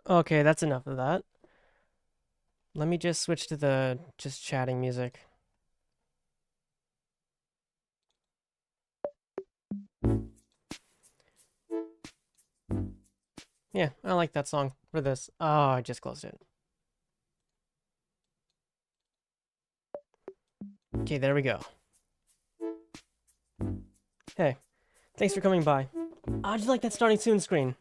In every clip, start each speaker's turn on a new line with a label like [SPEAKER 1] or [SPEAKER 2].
[SPEAKER 1] Okay, that's enough of that. Let me just switch to the just chatting music. Yeah, I like that song for this. Oh, I just closed it. Okay, there we go. Hey, thanks for coming by. I just like that starting soon screen.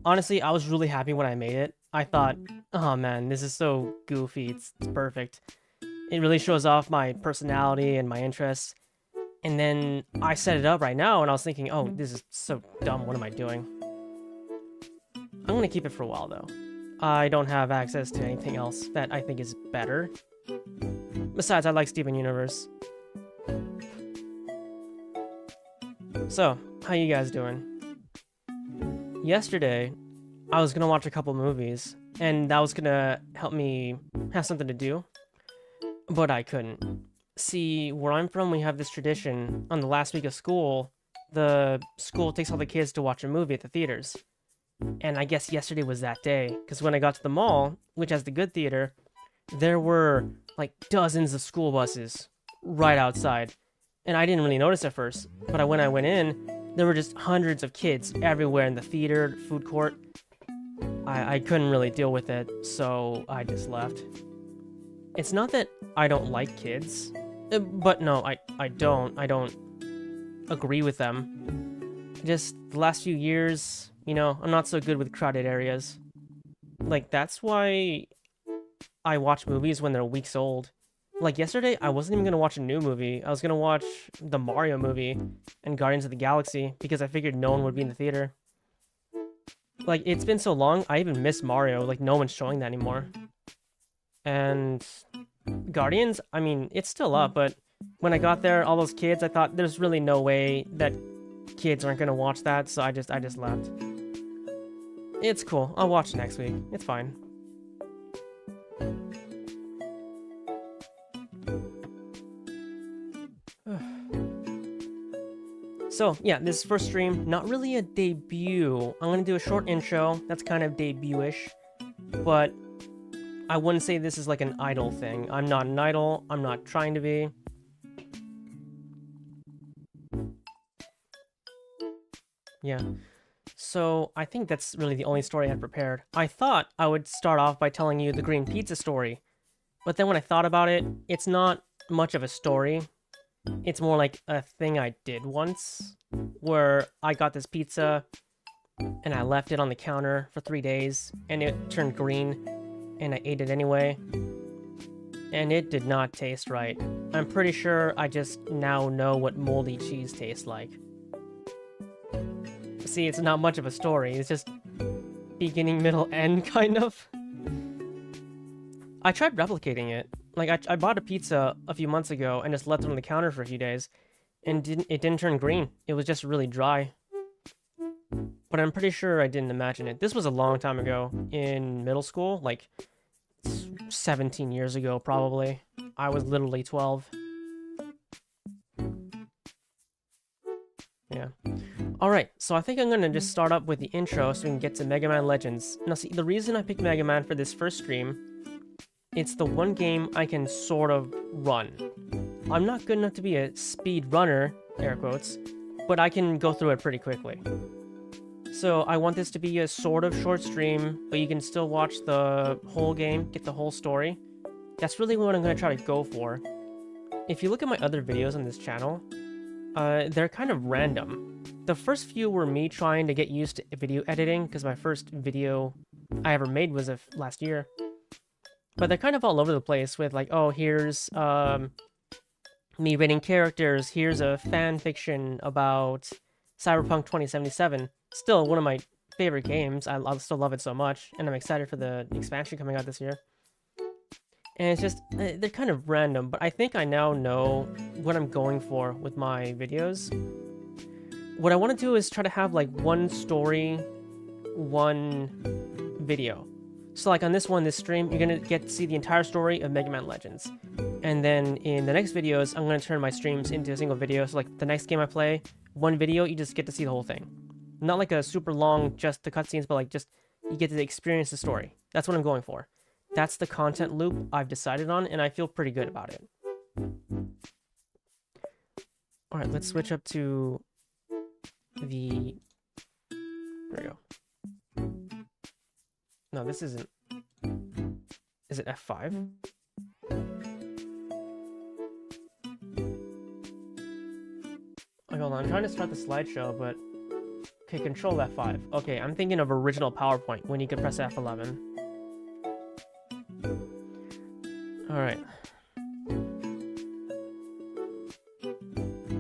[SPEAKER 1] Honestly, I was really happy when I made it. I thought, oh man, this is so goofy. It's perfect. It really shows off my personality and my interests. And then I set it up right now, and I was thinking, oh, this is so dumb. What am I doing? I'm gonna keep it for a while, though. I don't have access to anything else that I think is better. Besides, I like Steven Universe. So, how you guys doing? Yesterday, I was gonna watch a couple movies, and that was gonna help me have something to do, but I couldn't. See, where I'm from, we have this tradition. On the last week of school, the school takes all the kids to watch a movie at the theaters. And I guess yesterday was that day, because when I got to the mall, which has the good theater, there were like dozens of school buses right outside. And I didn't really notice at first, but when I went in, there were just hundreds of kids everywhere in the theater, food court. I couldn't really deal with it, so I just left. It's not that I don't like kids, but no, I don't agree with them. Just the last few years, you know, I'm not so good with crowded areas. Like, that's why I watch movies when they're weeks old. Like, yesterday, I wasn't even gonna watch a new movie. I was gonna watch the Mario movie and Guardians of the Galaxy because I figured no one would be in the theater. Like, it's been so long, I even miss Mario. Like, no one's showing that anymore. And Guardians, I mean, it's still up, but when I got there, all those kids, I thought there's really no way that kids aren't gonna watch that, so I just left. It's cool. I'll watch it next week. It's fine. So, yeah, this first stream, not really a debut. I'm gonna do a short intro. That's kind of debut-ish. But I wouldn't say this is like an idol thing. I'm not an idol. I'm not trying to be. Yeah. So, I think that's really the only story I had prepared. I thought I would start off by telling you the green pizza story. But then when I thought about it, it's not much of a story. It's more like a thing I did once, where I got this pizza, and I left it on the counter for 3 days, and it turned green, and I ate it anyway. And it did not taste right. I'm pretty sure I just now know what moldy cheese tastes like. See, it's not much of a story, it's just beginning, middle, end, kind of. I tried replicating it. Like, I bought a pizza a few months ago and just left it on the counter for a few days, and it didn't turn green. It was just really dry. But I'm pretty sure I didn't imagine it. This was a long time ago in middle school, like 17 years ago, probably. I was literally 12. Yeah. Alright, so I think I'm gonna just start up with the intro so we can get to Megaman Legends. Now see, the reason I picked Mega Man for this first stream, it's the one game I can sort of run. I'm not good enough to be a speedrunner, air quotes, but I can go through it pretty quickly. So I want this to be a sort of short stream, but you can still watch the whole game, get the whole story. That's really what I'm going to try to go for. If you look at my other videos on this channel, they're kind of random. The first few were me trying to get used to video editing, because my first video I ever made was last year. But they're kind of all over the place with like, oh, here's me rating characters, here's a fan fiction about Cyberpunk 2077. Still one of my favorite games. I still love it so much, and I'm excited for the expansion coming out this year. And it's just, they're kind of random, but I think I now know what I'm going for with my videos. What I want to do is try to have like one story, one video. So like on this stream, you're going to get to see the entire story of Megaman Legends. And then in the next videos, I'm going to turn my streams into a single video. So like the next game I play, one video, you just get to see the whole thing. Not like a super long, just the cutscenes, but like just, you get to experience the story. That's what I'm going for. That's the content loop I've decided on, and I feel pretty good about it. Alright, let's switch up to the... There we go. No, this isn't... Is it F5? Oh, hold on, I'm trying to start the slideshow, but... Okay, control F5. Okay, I'm thinking of original PowerPoint, when you could press F11. Alright.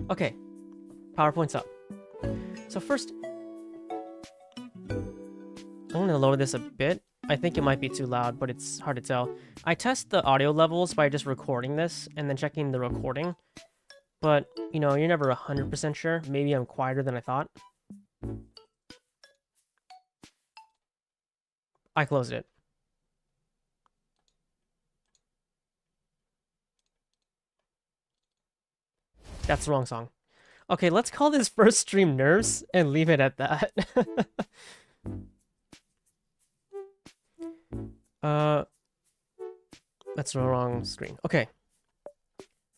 [SPEAKER 1] Okay. PowerPoint's up. So first... I'm going to lower this a bit. I think it might be too loud, but it's hard to tell. I test the audio levels by just recording this, and then checking the recording. But, you know, you're never 100% sure. Maybe I'm quieter than I thought. I closed it. That's the wrong song. Okay, let's call this first stream Nerves and leave it at that. That's the wrong screen. Okay.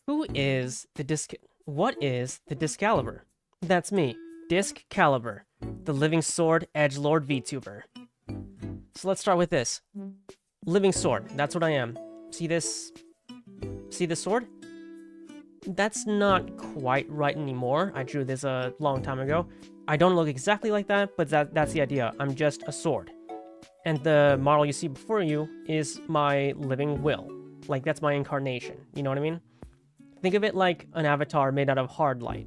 [SPEAKER 1] What is the Discalibur? That's me, Discalibur, the living sword edgelord VTuber. So let's start with this. Living sword, that's what I am. See this? See this sword? That's not quite right anymore. I drew this a long time ago. I don't look exactly like that, but that's the idea. I'm just a sword. And the model you see before you is my living will. Like, that's my incarnation. You know what I mean? Think of it like an avatar made out of hard light.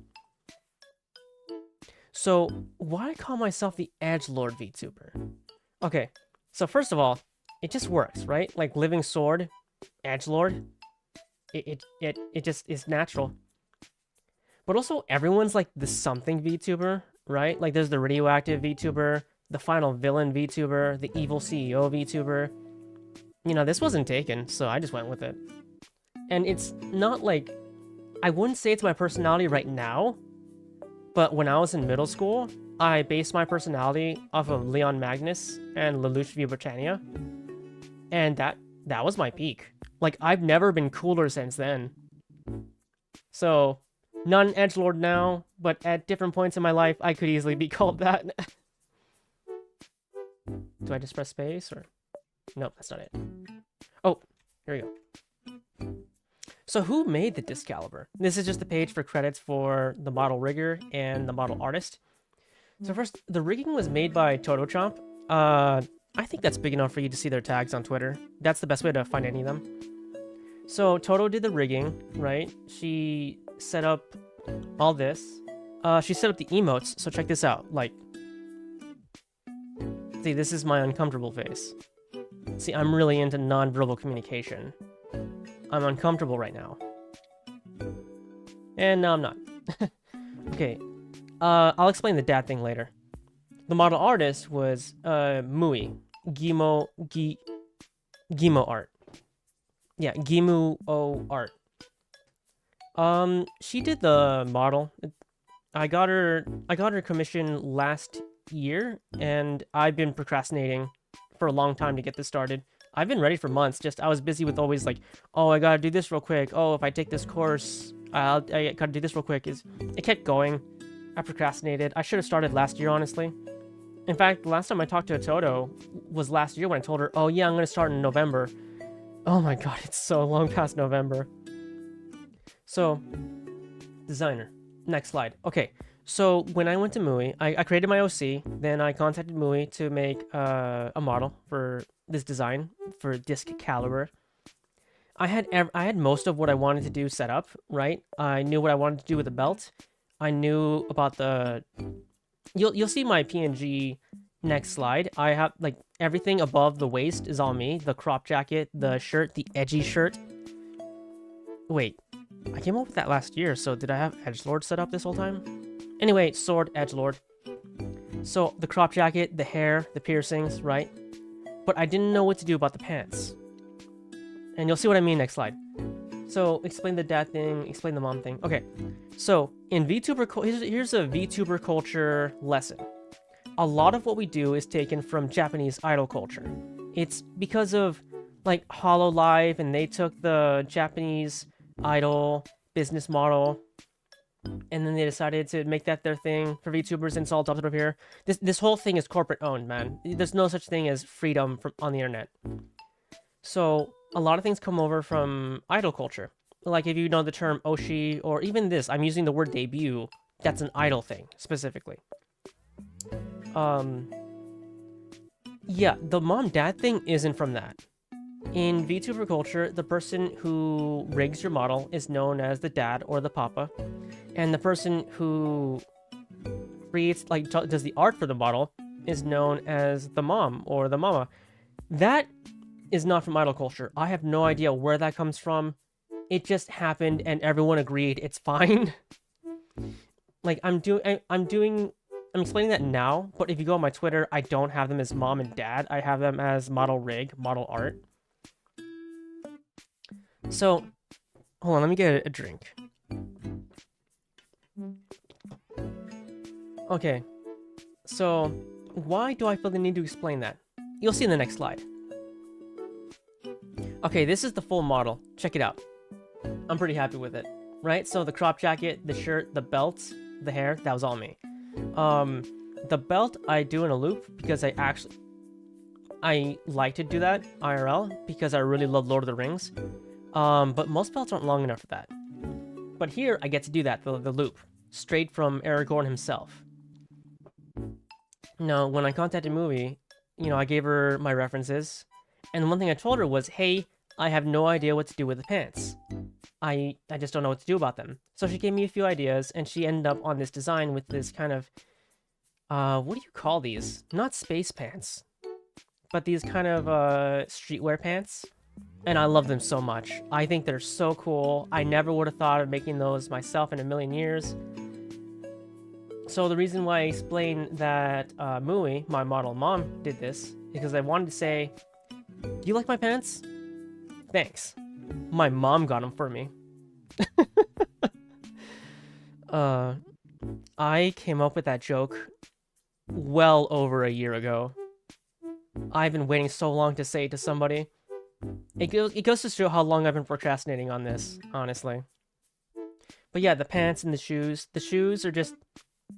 [SPEAKER 1] So, why call myself the edgelord VTuber? Okay, so first of all, it just works, right? Like, living sword, edgelord. It just is natural. But also, everyone's like the something VTuber, right? Like, there's the radioactive VTuber, the final villain VTuber, the evil CEO VTuber. You know, this wasn't taken, so I just went with it. And it's not like... I wouldn't say it's my personality right now, but when I was in middle school, I based my personality off of Leon Magnus and Lelouch v Britannia. And that was my peak. Like, I've never been cooler since then. So... not an edgelord now, but at different points in my life, I could easily be called that. Do I just press space, or... Nope, that's not it. Oh, here we go. So who made the disc caliber? This is just the page for credits for the model rigger and the model artist. So first, the rigging was made by TotoChomp. I think that's big enough for you to see their tags on Twitter. That's the best way to find any of them. So Toto did the rigging, right? She set up all this. She set up the emotes, so check this out. Like, see, this is my uncomfortable face. See, I'm really into non-verbal communication. I'm uncomfortable right now. And no, I'm not. Okay, I'll explain the dad thing later. The model artist was Mui, Gimo Art. Yeah, Gimu Art. She did the model. I got her commission last year, and I've been procrastinating for a long time to get this started. I've been ready for months, just I was busy with always like, oh, I gotta do this real quick. Oh, if I take this course, I gotta do this real quick. It kept going. I procrastinated. I should have started last year, honestly. In fact, the last time I talked to a Toto was last year when I told her, oh yeah, I'm gonna start in November. Oh my god, it's so long past November. So, designer. Next slide. Okay, so when I went to Mui, I created my OC, then I contacted Mui to make a model for this design for disc caliber. I had most of what I wanted to do set up, right? I knew what I wanted to do with the belt. I knew about the... You'll see my PNG next slide. I have, like, everything above the waist is all me. The crop jacket, the shirt, the edgy shirt. Wait, I came up with that last year, so did I have edgelord set up this whole time? Anyway, sword, edgelord. So, the crop jacket, the hair, the piercings, right? But I didn't know what to do about the pants. And you'll see what I mean next slide. So, explain the dad thing, explain the mom thing. Okay, so, in VTuber... Here's a VTuber culture lesson. A lot of what we do is taken from Japanese idol culture. It's because of, like, HoloLive, and they took the Japanese idol business model, and then they decided to make that their thing for VTubers, and it's all adopted over here. This whole thing is corporate owned, man. There's no such thing as freedom on the internet. So, a lot of things come over from idol culture. Like, if you know the term Oshi, or even this, I'm using the word debut, that's an idol thing, specifically. Yeah, the mom-dad thing isn't from that. In VTuber culture, the person who rigs your model is known as the dad or the papa, and the person who creates, like, does the art for the model is known as the mom or the mama. That is not from idol culture. I have no idea where that comes from. It just happened, and everyone agreed it's fine. Like, I'm explaining that now, but if you go on my Twitter, I don't have them as mom and dad. I have them as model rig, model art. So, hold on, let me get a drink. Okay, so why do I feel the need to explain that? You'll see in the next slide. Okay, this is the full model. Check it out. I'm pretty happy with it, right? So the crop jacket, the shirt, the belt, the hair, that was all me. The belt I do in a loop because I like to do that IRL because I really love Lord of the Rings. But most belts aren't long enough for that. But here I get to do that, the loop, straight from Aragorn himself. Now, when I contacted Movie, you know, I gave her my references, and one thing I told her was, hey, I have no idea what to do with the pants. I just don't know what to do about them. So she gave me a few ideas, and she ended up on this design with this kind of, what do you call these? Not space pants, but these kind of, streetwear pants. And I love them so much. I think they're so cool. I never would have thought of making those myself in a million years. So the reason why I explained that Mui, my model mom, did this, is because I wanted to say, do you like my pants? Thanks. My mom got them for me. I came up with that joke well over a year ago. I've been waiting so long to say it to somebody. It goes to show how long I've been procrastinating on this, honestly. But yeah, the pants and the shoes. The shoes are just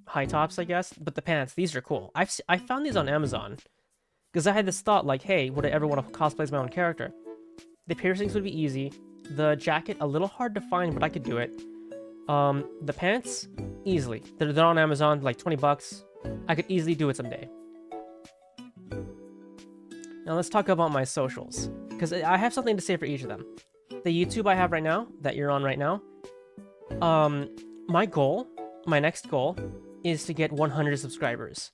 [SPEAKER 1] high tops, I guess. But the pants, these are cool. I found these on Amazon. Because I had this thought, like, hey, would I ever want to cosplay as my own character? The piercings would be easy. The jacket, a little hard to find, but I could do it. The pants, easily. They're on Amazon, like 20 bucks. I could easily do it someday. Now let's talk about my socials, because I have something to say for each of them. The YouTube I have right now, that you're on right now, my next goal, is to get 100 subscribers.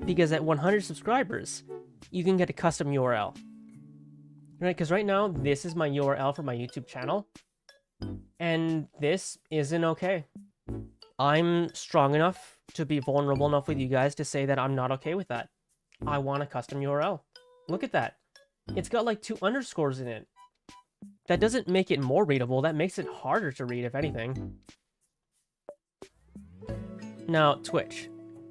[SPEAKER 1] Because at 100 subscribers, you can get a custom URL. Right, because right now, this is my URL for my YouTube channel, and this isn't okay. I'm strong enough to be vulnerable enough with you guys to say that I'm not okay with that. I want a custom URL. Look at that. It's got like 2 underscores in it. That doesn't make it more readable, that makes it harder to read, if anything. Now, Twitch.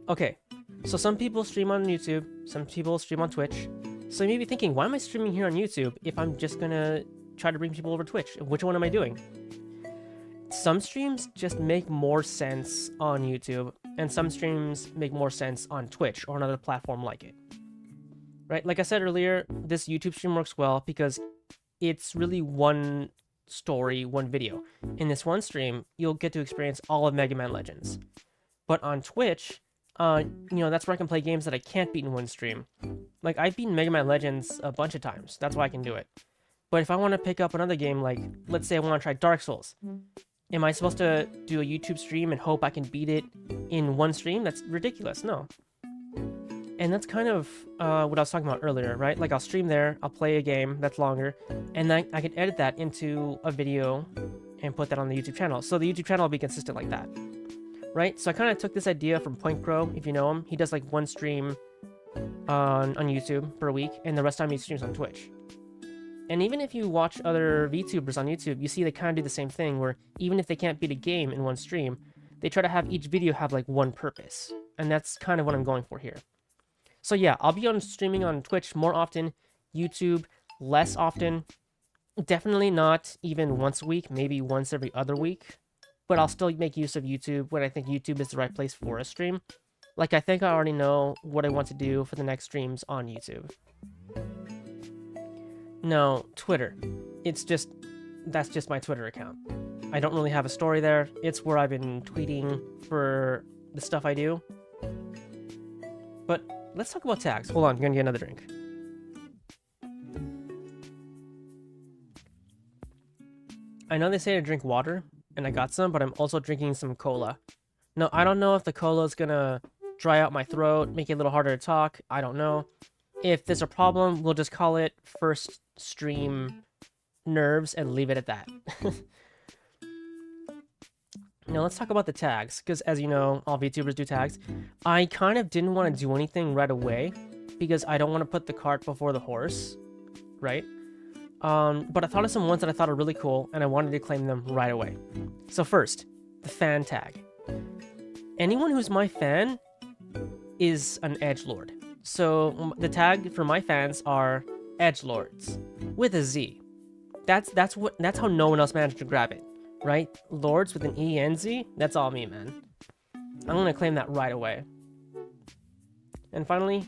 [SPEAKER 1] Okay, so some people stream on YouTube, some people stream on Twitch. So you may be thinking, why am I streaming here on YouTube if I'm just gonna try to bring people over Twitch? Which one am I doing? Some streams just make more sense on YouTube, and some streams make more sense on Twitch or another platform like it. Right? Like I said earlier, this YouTube stream works well because it's really one story, one video. In this one stream, you'll get to experience all of Megaman Legends. But on Twitch, that's where I can play games that I can't beat in one stream. Like, I've beaten Megaman Legends a bunch of times. That's why I can do it. But if I want to pick up another game, like, let's say I want to try Dark Souls, am I supposed to do a YouTube stream and hope I can beat it in one stream? That's ridiculous. No. And that's kind of what I was talking about earlier, right? Like, I'll stream there, I'll play a game that's longer, and then I can edit that into a video and put that on the YouTube channel. So the YouTube channel will be consistent like that, right? So I kind of took this idea from Point Pro, if you know him. He does, like, one stream on YouTube per week, and the rest of the time he streams on Twitch. And even if you watch other VTubers on YouTube, you see they kind of do the same thing, where even if they can't beat a game in one stream, they try to have each video have, like, one purpose. And that's kind of what I'm going for here. So yeah, I'll be streaming on Twitch more often, YouTube less often, definitely not even once a week, maybe once every other week, but I'll still make use of YouTube when I think YouTube is the right place for a stream. Like, I think I already know what I want to do for the next streams on YouTube. Now, Twitter. That's just my Twitter account. I don't really have a story there. It's where I've been tweeting for the stuff I do. But let's talk about tags. Hold on, I'm gonna get another drink. I know they say to drink water, and I got some, but I'm also drinking some cola. Now, I don't know if the cola is gonna dry out my throat, make it a little harder to talk. I don't know. If there's a problem, we'll just call it first stream nerves and leave it at that. Now let's talk about the tags, because as you know, all VTubers do tags. I kind of didn't want to do anything right away, because I don't want to put the cart before the horse, right? But I thought of some ones that I thought are really cool, and I wanted to claim them right away. So first, the fan tag. Anyone who's my fan is an edgelord. So the tag for my fans are edgelords with a Z. That's how no one else managed to grab it, right? Lords with an E and Z. That's all me, man. I'm gonna claim that right away. And finally,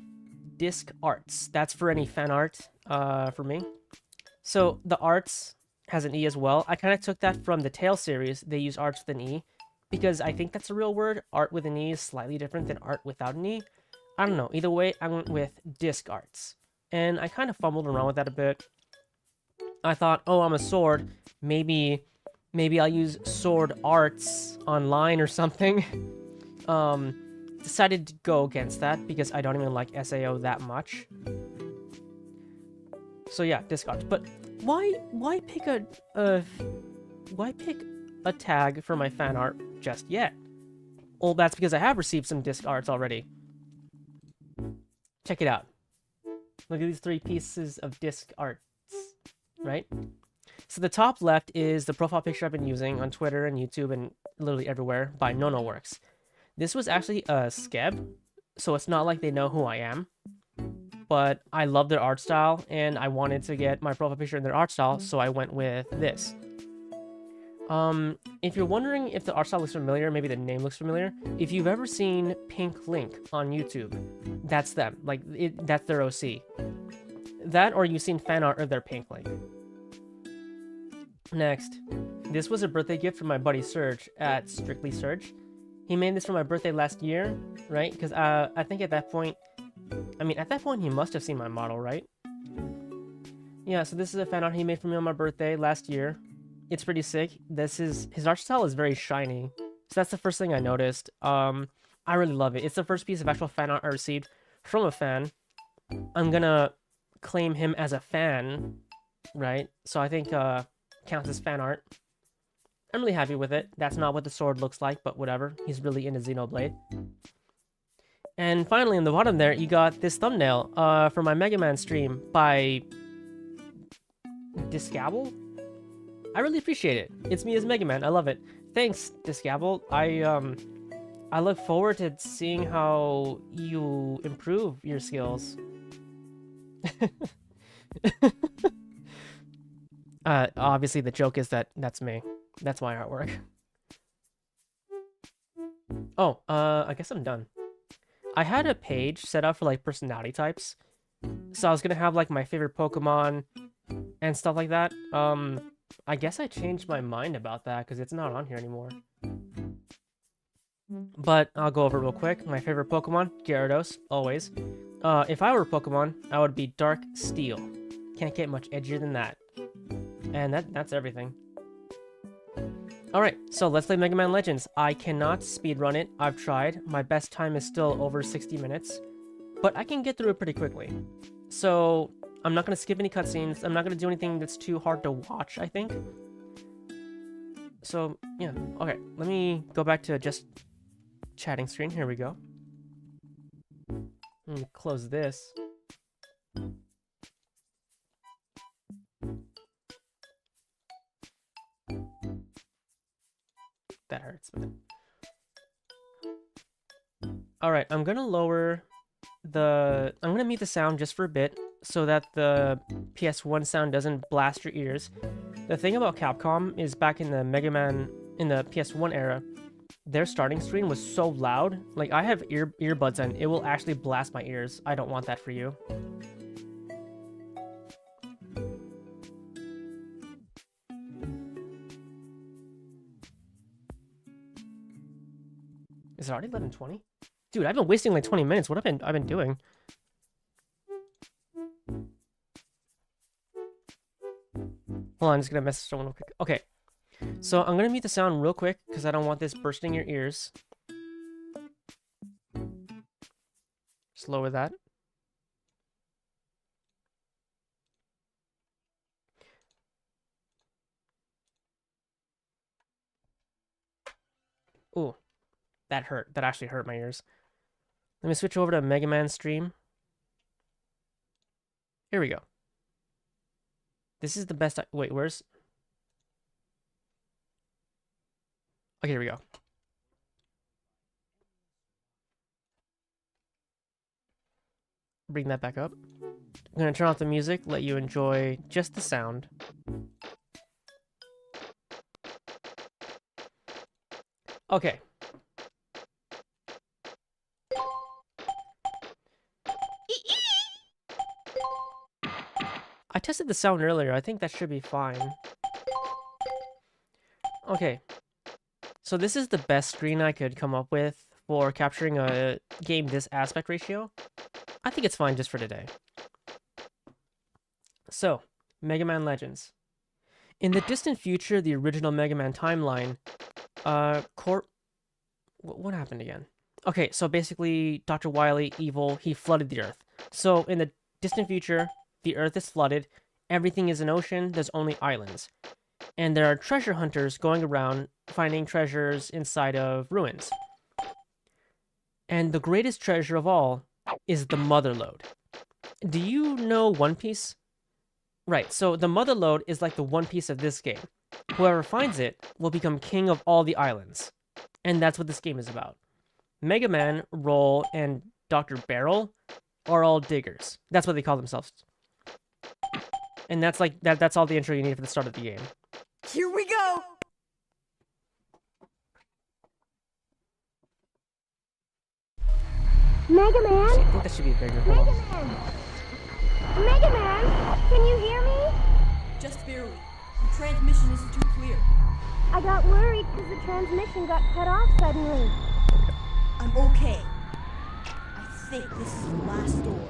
[SPEAKER 1] disc arts. That's for any fan art for me. So the arts has an E as well. I kind of took that from the Tale series. They use arts with an E because I think that's a real word. Art with an E is slightly different than art without an E. I don't know. Either way, I went with disc arts. And I kind of fumbled around with that a bit. I thought, oh, I'm a sword. Maybe I'll use sword arts online or something. Decided to go against that because I don't even like SAO that much. So yeah, disc arts. But why pick why pick a tag for my fan art just yet? Well, that's because I have received some disc arts already. Check it out. Look at these 3 pieces of disc arts, right? So the top left is the profile picture I've been using on Twitter and YouTube and literally everywhere by NoNoWorks. This was actually a skeb, so it's not like they know who I am. But I love their art style, and I wanted to get my profile picture in their art style, so I went with this. If you're wondering if the art style looks familiar, maybe the name looks familiar, if you've ever seen Pink Link on YouTube, that's them. Like, that's their OC. That, or you've seen fan art of their Pink Link. Next, this was a birthday gift from my buddy Serge at Strictly Serge. He made this for my birthday last year, right? Because I think at that point, he must have seen my model, right? Yeah, so this is a fan art he made for me on my birthday last year. It's pretty sick. His art style is very shiny. So that's the first thing I noticed. I really love it. It's the first piece of actual fan art I received from a fan. I'm gonna claim him as a fan, right? So I think counts as fan art. I'm really happy with it. That's not what the sword looks like, but whatever. He's really into Xenoblade. And finally, in the bottom there, you got this thumbnail for my Megaman stream by Discable. I really appreciate it. It's me as Megaman. I love it. Thanks, Discable. I look forward to seeing how you improve your skills. Obviously, the joke is that that's me. That's my artwork. Oh, I guess I'm done. I had a page set up for, like, personality types. So I was gonna have, like, my favorite Pokemon and stuff like that. I guess I changed my mind about that because it's not on here anymore. But I'll go over real quick. My favorite Pokemon, Gyarados, always. If I were a Pokemon, I would be Dark Steel. Can't get much edgier than that. And that's everything. Alright, so let's play Megaman Legends. I cannot speedrun it. I've tried. My best time is still over 60 minutes. But I can get through it pretty quickly. So, I'm not going to skip any cutscenes. I'm not going to do anything that's too hard to watch, I think. So, yeah. Okay, let me go back to just chatting screen. Here we go. Let me close this. That hurts, man. Alright, I'm gonna lower the... I'm gonna mute the sound just for a bit so that the PS1 sound doesn't blast your ears. The thing about Capcom is back in the Megaman... in the PS1 era, their starting screen was so loud. Like, I have earbuds and it will actually blast my ears. I don't want that for you. Is it already 11:20? Dude, I've been wasting like 20 minutes. What have I've been doing? Hold on, I'm just gonna message someone real quick. Okay. So I'm gonna mute the sound real quick because I don't want this bursting your ears. Just lower that. Ooh. That hurt. That actually hurt my ears. Let me switch over to Mega Man stream. Here we go. This is the best wait, where's... Okay, here we go. Bring that back up. I'm gonna turn off the music, let you enjoy just the sound. Okay. I tested the sound earlier. I think that should be fine. Okay. So this is the best screen I could come up with for capturing a game this aspect ratio. I think it's fine just for today. So, Mega Man Legends. In the distant future, the original Mega Man timeline, what happened again? Okay, so basically, Dr. Wily, evil, he flooded the Earth. So, in the distant future, the Earth is flooded, everything is an ocean, there's only islands. And there are treasure hunters going around finding treasures inside of ruins. And the greatest treasure of all is the Mother Lode. Do you know One Piece? Right, so the Mother Lode is like the One Piece of this game. Whoever finds it will become king of all the islands. And that's what this game is about. Mega Man, Roll, and Dr. Barrel are all diggers. That's what they call themselves. And that's all the intro you need for the start of the game.
[SPEAKER 2] Here we go!
[SPEAKER 3] Mega Man?
[SPEAKER 1] I think that should be bigger. Hold
[SPEAKER 3] Mega
[SPEAKER 1] on.
[SPEAKER 3] Man! Mega Man! Can you hear me?
[SPEAKER 2] Just barely. The transmission isn't too clear.
[SPEAKER 3] I got worried because the transmission got cut off suddenly.
[SPEAKER 2] I'm okay. I think this is the last door.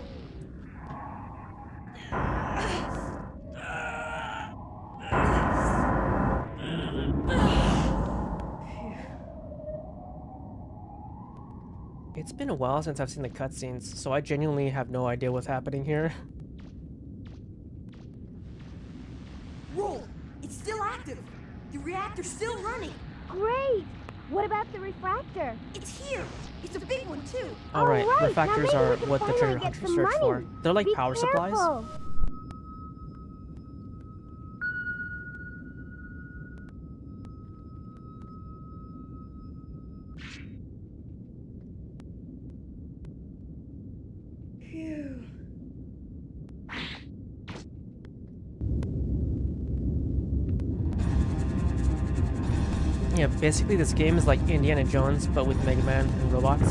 [SPEAKER 1] It's been a while since I've seen the cutscenes, so I genuinely have no idea what's happening here.
[SPEAKER 2] Roll! It's still active! The reactor's still running!
[SPEAKER 3] Great! What about the refractor?
[SPEAKER 2] It's here! It's a big one, too!
[SPEAKER 1] Alright,
[SPEAKER 3] All right, now
[SPEAKER 1] refractors
[SPEAKER 3] maybe
[SPEAKER 1] are
[SPEAKER 3] we can
[SPEAKER 1] what the
[SPEAKER 3] finally
[SPEAKER 1] treasure
[SPEAKER 3] get
[SPEAKER 1] hunters
[SPEAKER 3] some
[SPEAKER 1] search for.
[SPEAKER 3] money.
[SPEAKER 1] They're like
[SPEAKER 3] Be
[SPEAKER 1] power supplies.
[SPEAKER 3] careful.
[SPEAKER 2] Phew.
[SPEAKER 1] Yeah, basically this game is like Indiana Jones, but with Mega Man and robots.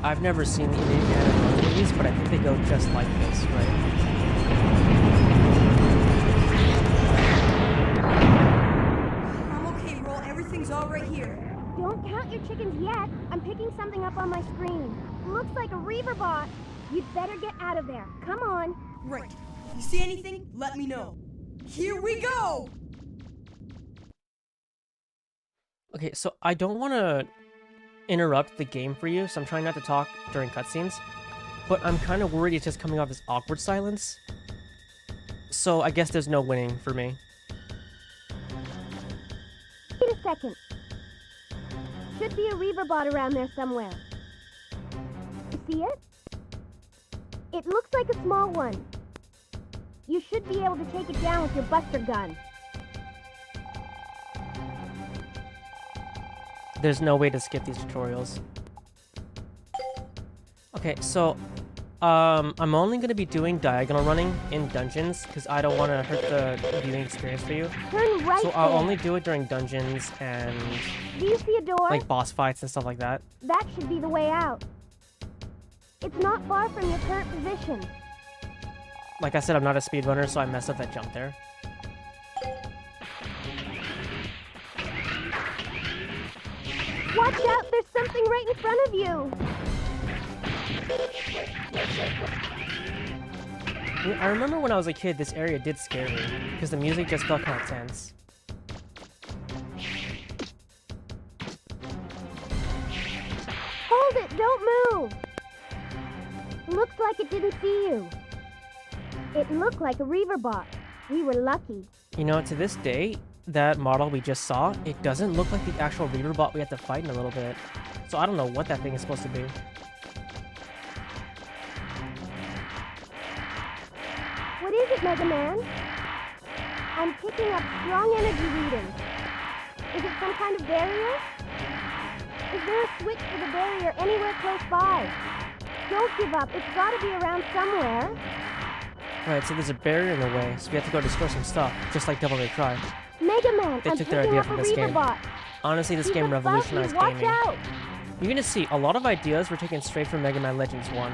[SPEAKER 1] I've never seen the Indiana Jones movies, but I think they go just like this, right?
[SPEAKER 2] I'm okay, Roll. Everything's all right here.
[SPEAKER 3] Don't count your chickens yet. I'm picking something up on my screen. Looks like a Reaver bot. You'd better get out of there. Come on.
[SPEAKER 2] Right. If you see anything, let me know. Here we go!
[SPEAKER 1] Okay, so I don't want to interrupt the game for you, so I'm trying not to talk during cutscenes. But I'm kind of worried it's just coming off as awkward silence. So I guess there's no winning for me.
[SPEAKER 3] Wait a second. Should be a Reaver bot around there somewhere. See it? It looks like a small one. You should be able to take it down with your buster gun.
[SPEAKER 1] There's no way to skip these tutorials. Okay, so I'm only going to be doing diagonal running in dungeons because I don't want to hurt the viewing experience for you.
[SPEAKER 3] Turn right
[SPEAKER 1] So I'll
[SPEAKER 3] there.
[SPEAKER 1] only do it during dungeons and
[SPEAKER 3] Do you see a door?
[SPEAKER 1] like boss fights and stuff like that.
[SPEAKER 3] That should be the way out. It's not far from your current position.
[SPEAKER 1] Like I said, I'm not a speedrunner, so I messed up that jump there.
[SPEAKER 3] Watch out, there's something right in front of you.
[SPEAKER 1] I remember when I was a kid, this area did scare me because the music just felt kind of tense.
[SPEAKER 3] Hold it, don't move. Looks like it didn't see you. It looked like a Reaver bot. We were lucky.
[SPEAKER 1] You know, to this day, that model we just saw, it doesn't look like the actual Reaver bot we have to fight in a little bit. So I don't know what that thing is supposed to be.
[SPEAKER 3] What is it, Mega Man? I'm picking up strong energy readings. Is it some kind of barrier? Is there a switch for the barrier anywhere close by? Don't give up. It's got to be around somewhere.
[SPEAKER 1] Right, so there's a barrier in the way, so we have to go destroy some stuff, just like Devil May Cry.
[SPEAKER 3] Mega Man,
[SPEAKER 1] They
[SPEAKER 3] I'm
[SPEAKER 1] took their
[SPEAKER 3] picking
[SPEAKER 1] idea
[SPEAKER 3] up
[SPEAKER 1] from
[SPEAKER 3] a
[SPEAKER 1] this
[SPEAKER 3] Reaver
[SPEAKER 1] game.
[SPEAKER 3] bot.
[SPEAKER 1] Honestly, this
[SPEAKER 3] He's
[SPEAKER 1] game
[SPEAKER 3] above you.
[SPEAKER 1] revolutionized
[SPEAKER 3] Watch
[SPEAKER 1] gaming.
[SPEAKER 3] out.
[SPEAKER 1] You're gonna see a lot of ideas were taken straight from Mega Man Legends 1.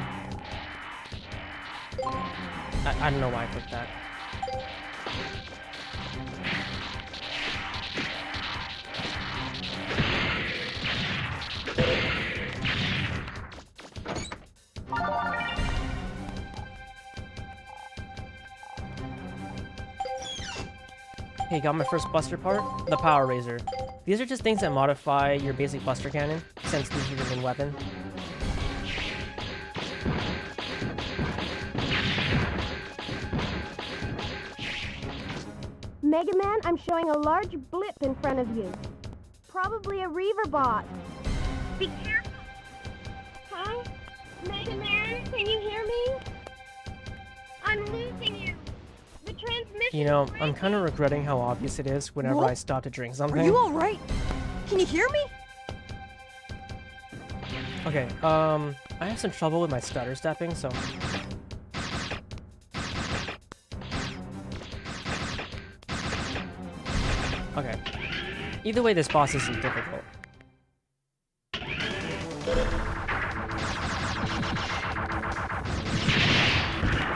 [SPEAKER 1] I don't know why I clicked that. Okay, got my first buster part, the Power Razor. These are just things that modify your basic buster cannon, since this is your main weapon.
[SPEAKER 3] Mega Man, I'm showing a large blip in front of you. Probably a Reaver bot. Be careful. Huh? Mega Man, can you hear me? I'm losing you. The transmission.
[SPEAKER 1] You know, I'm kind of regretting how obvious it is whenever
[SPEAKER 2] What?
[SPEAKER 1] I stop to drink something.
[SPEAKER 2] Are you alright? Can you hear me?
[SPEAKER 1] Okay, I have some trouble with my stutter stepping, so... Okay. Either way, this boss isn't difficult.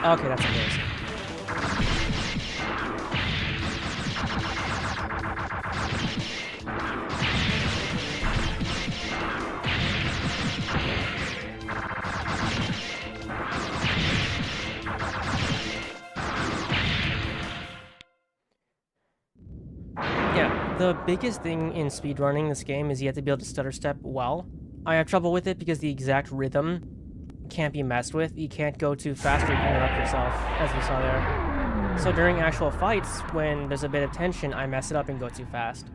[SPEAKER 1] Okay, that's amazing. Yeah, the biggest thing in speedrunning this game is you have to be able to stutter step well. I have trouble with it because the exact rhythm can't be messed with. You can't go too fast or you interrupt yourself, as we saw there. So during actual fights, when there's a bit of tension, I mess it up and go too fast.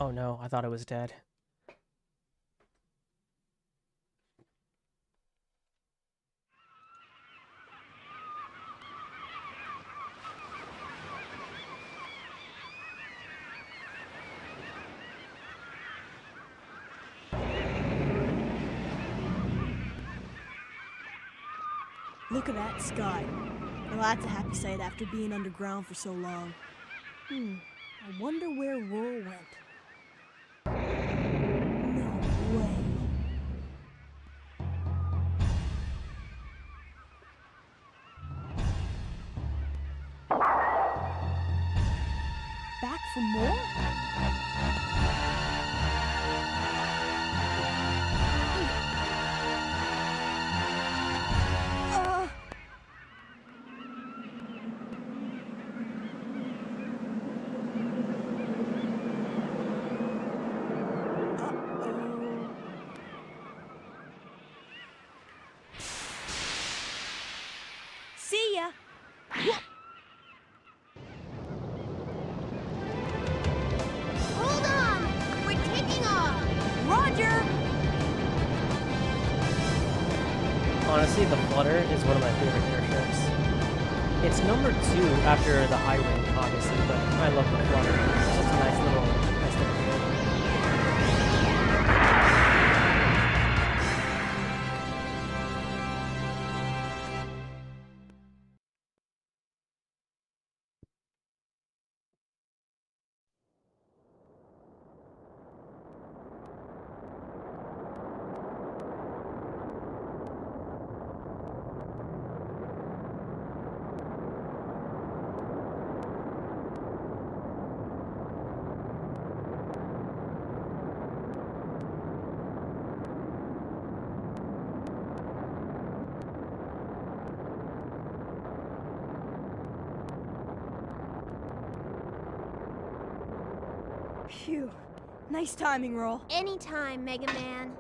[SPEAKER 1] Oh no, I thought it was dead.
[SPEAKER 4] Look at that sky. Well, that's a happy sight after being underground for so long. I wonder where Roar went. No way. Back for more? See ya.
[SPEAKER 3] Hold on! We're taking off!
[SPEAKER 4] Roger!
[SPEAKER 1] Honestly, the Flutter is one of my favorite airships. It's number 2 after the High Wing, obviously, but I love the Flutter. It's just a nice little thing.
[SPEAKER 4] Phew. Nice timing, Roll.
[SPEAKER 3] Anytime, Mega Man.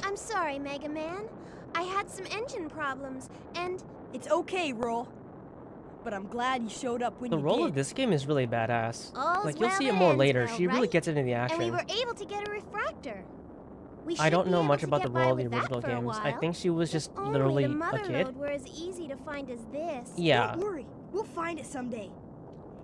[SPEAKER 3] I'm sorry, Mega Man. I had some engine problems, and...
[SPEAKER 4] It's okay, Roll. But I'm glad you showed up when
[SPEAKER 1] The
[SPEAKER 4] you
[SPEAKER 1] role
[SPEAKER 4] did.
[SPEAKER 1] of this game is really badass.
[SPEAKER 3] All's
[SPEAKER 1] Like, you'll
[SPEAKER 3] well
[SPEAKER 1] see it
[SPEAKER 3] that
[SPEAKER 1] more
[SPEAKER 3] ends
[SPEAKER 1] later.
[SPEAKER 3] well,
[SPEAKER 1] She really
[SPEAKER 3] right?
[SPEAKER 1] gets into the
[SPEAKER 3] And we
[SPEAKER 1] action.
[SPEAKER 3] were able to get a refractor. We
[SPEAKER 1] I don't
[SPEAKER 3] should
[SPEAKER 1] know
[SPEAKER 3] be
[SPEAKER 1] much
[SPEAKER 3] able
[SPEAKER 1] about
[SPEAKER 3] to
[SPEAKER 1] the
[SPEAKER 3] get by
[SPEAKER 1] role of the
[SPEAKER 3] with that
[SPEAKER 1] original
[SPEAKER 3] for a
[SPEAKER 1] games. I
[SPEAKER 3] while.
[SPEAKER 1] think she was
[SPEAKER 3] If
[SPEAKER 1] just
[SPEAKER 3] only
[SPEAKER 1] literally
[SPEAKER 3] the
[SPEAKER 1] a
[SPEAKER 3] mother
[SPEAKER 1] kid.
[SPEAKER 3] lode were as easy to find as this.
[SPEAKER 1] Yeah.
[SPEAKER 4] Don't worry. We'll find it someday.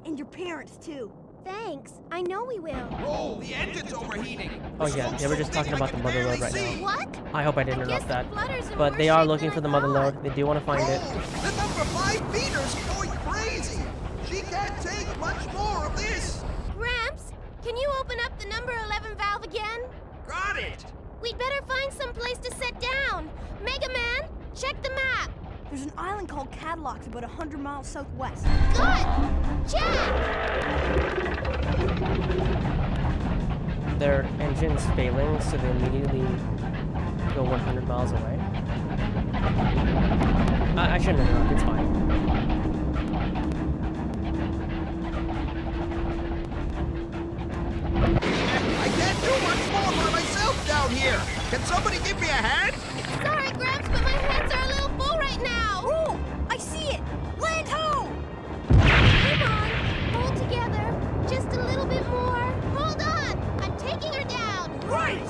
[SPEAKER 4] And your parents, too.
[SPEAKER 3] Thanks. I know we will.
[SPEAKER 5] Oh, the engine's overheating.
[SPEAKER 1] Oh yeah, they were just talking about the mother lode right now.
[SPEAKER 3] What?
[SPEAKER 1] I hope I didn't
[SPEAKER 3] I guess
[SPEAKER 1] interrupt
[SPEAKER 3] the
[SPEAKER 1] that.
[SPEAKER 3] Flutter's in
[SPEAKER 1] But
[SPEAKER 3] worse
[SPEAKER 1] they are
[SPEAKER 3] shape
[SPEAKER 1] looking
[SPEAKER 3] than
[SPEAKER 1] for the
[SPEAKER 3] I
[SPEAKER 1] mother
[SPEAKER 3] thought.
[SPEAKER 1] lode. They do want to find it.
[SPEAKER 5] The number 5 feeder's going crazy. She can't take much more of this.
[SPEAKER 3] Gramps, can you open up the number 11 valve again?
[SPEAKER 5] Got it.
[SPEAKER 3] We'd better find some place to sit down. Mega Man, check the map.
[SPEAKER 4] There's an island called Cadilloc's about 100 miles southwest.
[SPEAKER 3] Good! Check!
[SPEAKER 1] Their engine's failing, so they immediately go 100 miles away. I shouldn't interrupt, it's fine.
[SPEAKER 5] Can somebody give me a hand?
[SPEAKER 3] Sorry, Gramps, but my hands are a little full right now.
[SPEAKER 2] Oh, I see it! Land ho!
[SPEAKER 3] Come on, hold together. Just a little bit more. Hold on, I'm taking her down.
[SPEAKER 2] Right!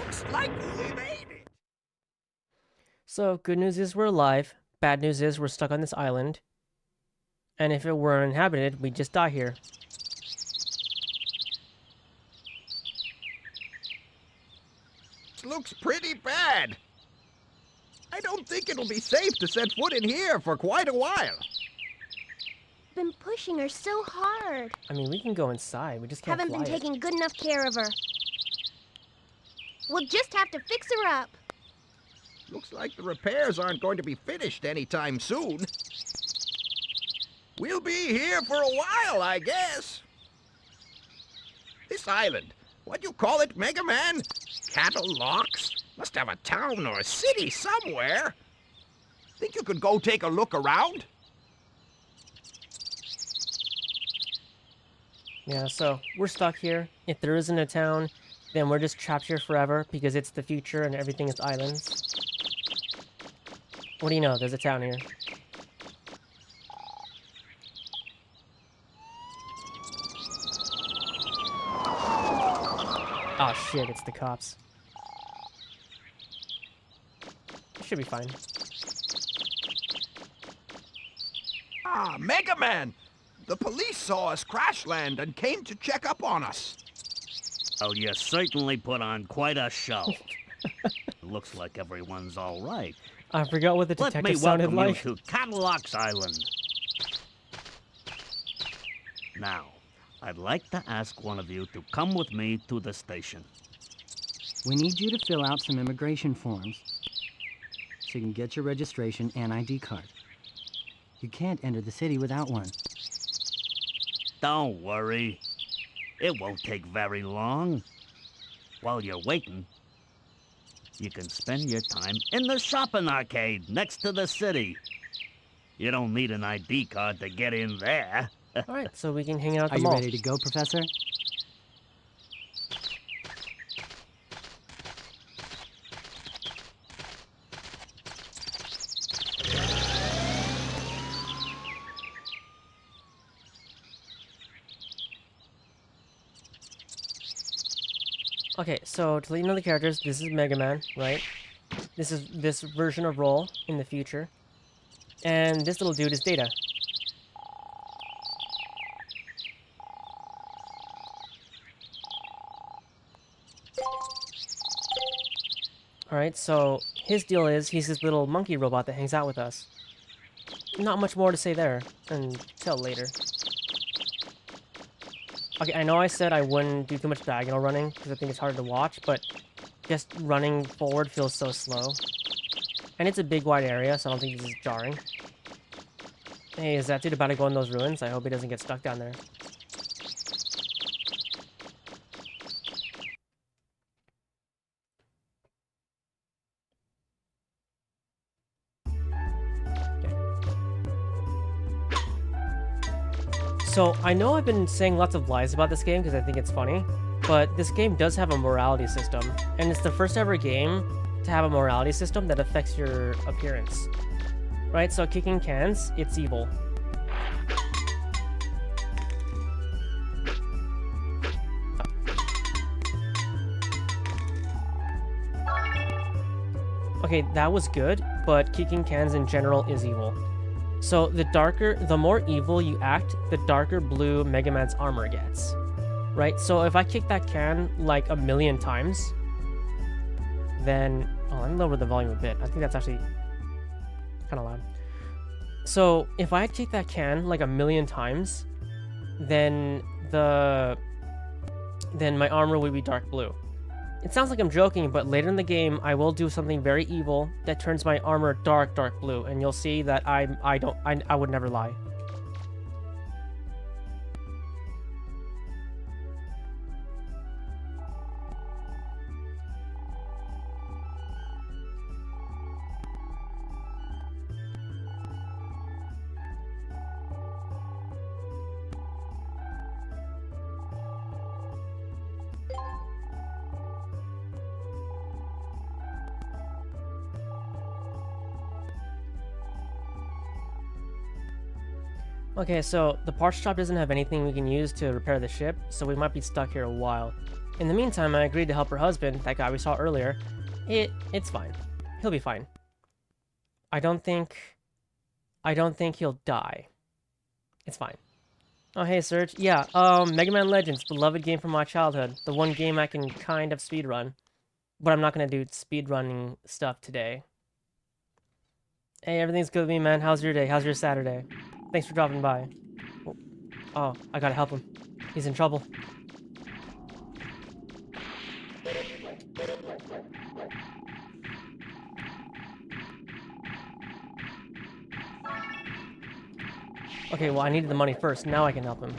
[SPEAKER 5] Looks like we made it.
[SPEAKER 1] So, good news is we're alive. Bad news is we're stuck on this island. And if it were uninhabited, we'd just die here.
[SPEAKER 5] This looks pretty bad. I don't think it'll be safe to set foot in here for quite a while.
[SPEAKER 3] Been pushing her so hard.
[SPEAKER 1] I mean, we can go inside. We just can't
[SPEAKER 3] Haven't
[SPEAKER 1] fly
[SPEAKER 3] been
[SPEAKER 1] it.
[SPEAKER 3] taking good enough care of her. We'll just have to fix her up.
[SPEAKER 5] Looks like the repairs aren't going to be finished anytime soon. We'll be here for a while, I guess. This island, what do you call it, Megaman? Cattle Locks? Must have a town or a city somewhere. Think you could go take a look around?
[SPEAKER 1] Yeah, so we're stuck here. If there isn't a town, then we're just trapped here forever because it's the future and everything is islands. What do you know? There's a town here. Oh shit, it's the cops. Should be fine.
[SPEAKER 5] Ah, Megaman! The police saw us crash land and came to check up on us.
[SPEAKER 6] Oh, you certainly put on quite a show. Looks like everyone's all right.
[SPEAKER 1] I forgot what the
[SPEAKER 6] Let me
[SPEAKER 1] detective sounded
[SPEAKER 6] welcome
[SPEAKER 1] like.
[SPEAKER 6] you to Cadillacs Island. Now, I'd like to ask one of you to come with me to the station.
[SPEAKER 7] We need you to fill out some immigration forms so you can get your registration and ID card. You can't enter the city without one.
[SPEAKER 6] Don't worry. It won't take very long. While you're waiting, you can spend your time in the shopping arcade next to the city. You don't need an ID card to get in there.
[SPEAKER 1] Alright, so we can hang out at
[SPEAKER 7] Are
[SPEAKER 1] the
[SPEAKER 7] you
[SPEAKER 1] mall.
[SPEAKER 7] ready to go, Professor?
[SPEAKER 1] Okay, so to let you know the characters, this is Mega Man, right? This is this version of Roll in the future. And this little dude is Data. Alright, so his deal is he's this little monkey robot that hangs out with us. Not much more to say there until later. Okay, I know I said I wouldn't do too much diagonal running because I think it's hard to watch, but just running forward feels so slow. And it's a big wide area, so I don't think this is jarring. Hey, is that dude about to go in those ruins? I hope he doesn't get stuck down there. So, I know I've been saying lots of lies about this game because I think it's funny, but this game does have a morality system, and it's the first ever game to have a morality system that affects your appearance. Right, so kicking cans, it's evil. Okay, that was good, but kicking cans in general is evil. So the more evil you act, the darker blue Mega Man's armor gets. Right? So if I kick that can like 1,000,000 times, then... Oh, let me lower the volume a bit. I think that's actually kind of loud. So if I kick that can like 1,000,000 times, then my armor will be dark blue. It sounds like I'm joking, but later in the game, I will do something very evil that turns my armor dark blue, and you'll see that I would never lie. Okay, so the parts shop doesn't have anything we can use to repair the ship, so we might be stuck here a while. In the meantime, I agreed to help her husband, that guy we saw earlier. It's fine. He'll be fine. I don't think he'll die. It's fine. Oh, hey, Serge. Yeah, Megaman Legends, beloved game from my childhood. The one game I can kind of speedrun. But I'm not gonna do speedrunning stuff today. Hey, everything's good with me, man. How's your day? How's your Saturday? Thanks for dropping by. Oh, I gotta help him. He's in trouble. Okay, well, I needed the money first. Now I can help him.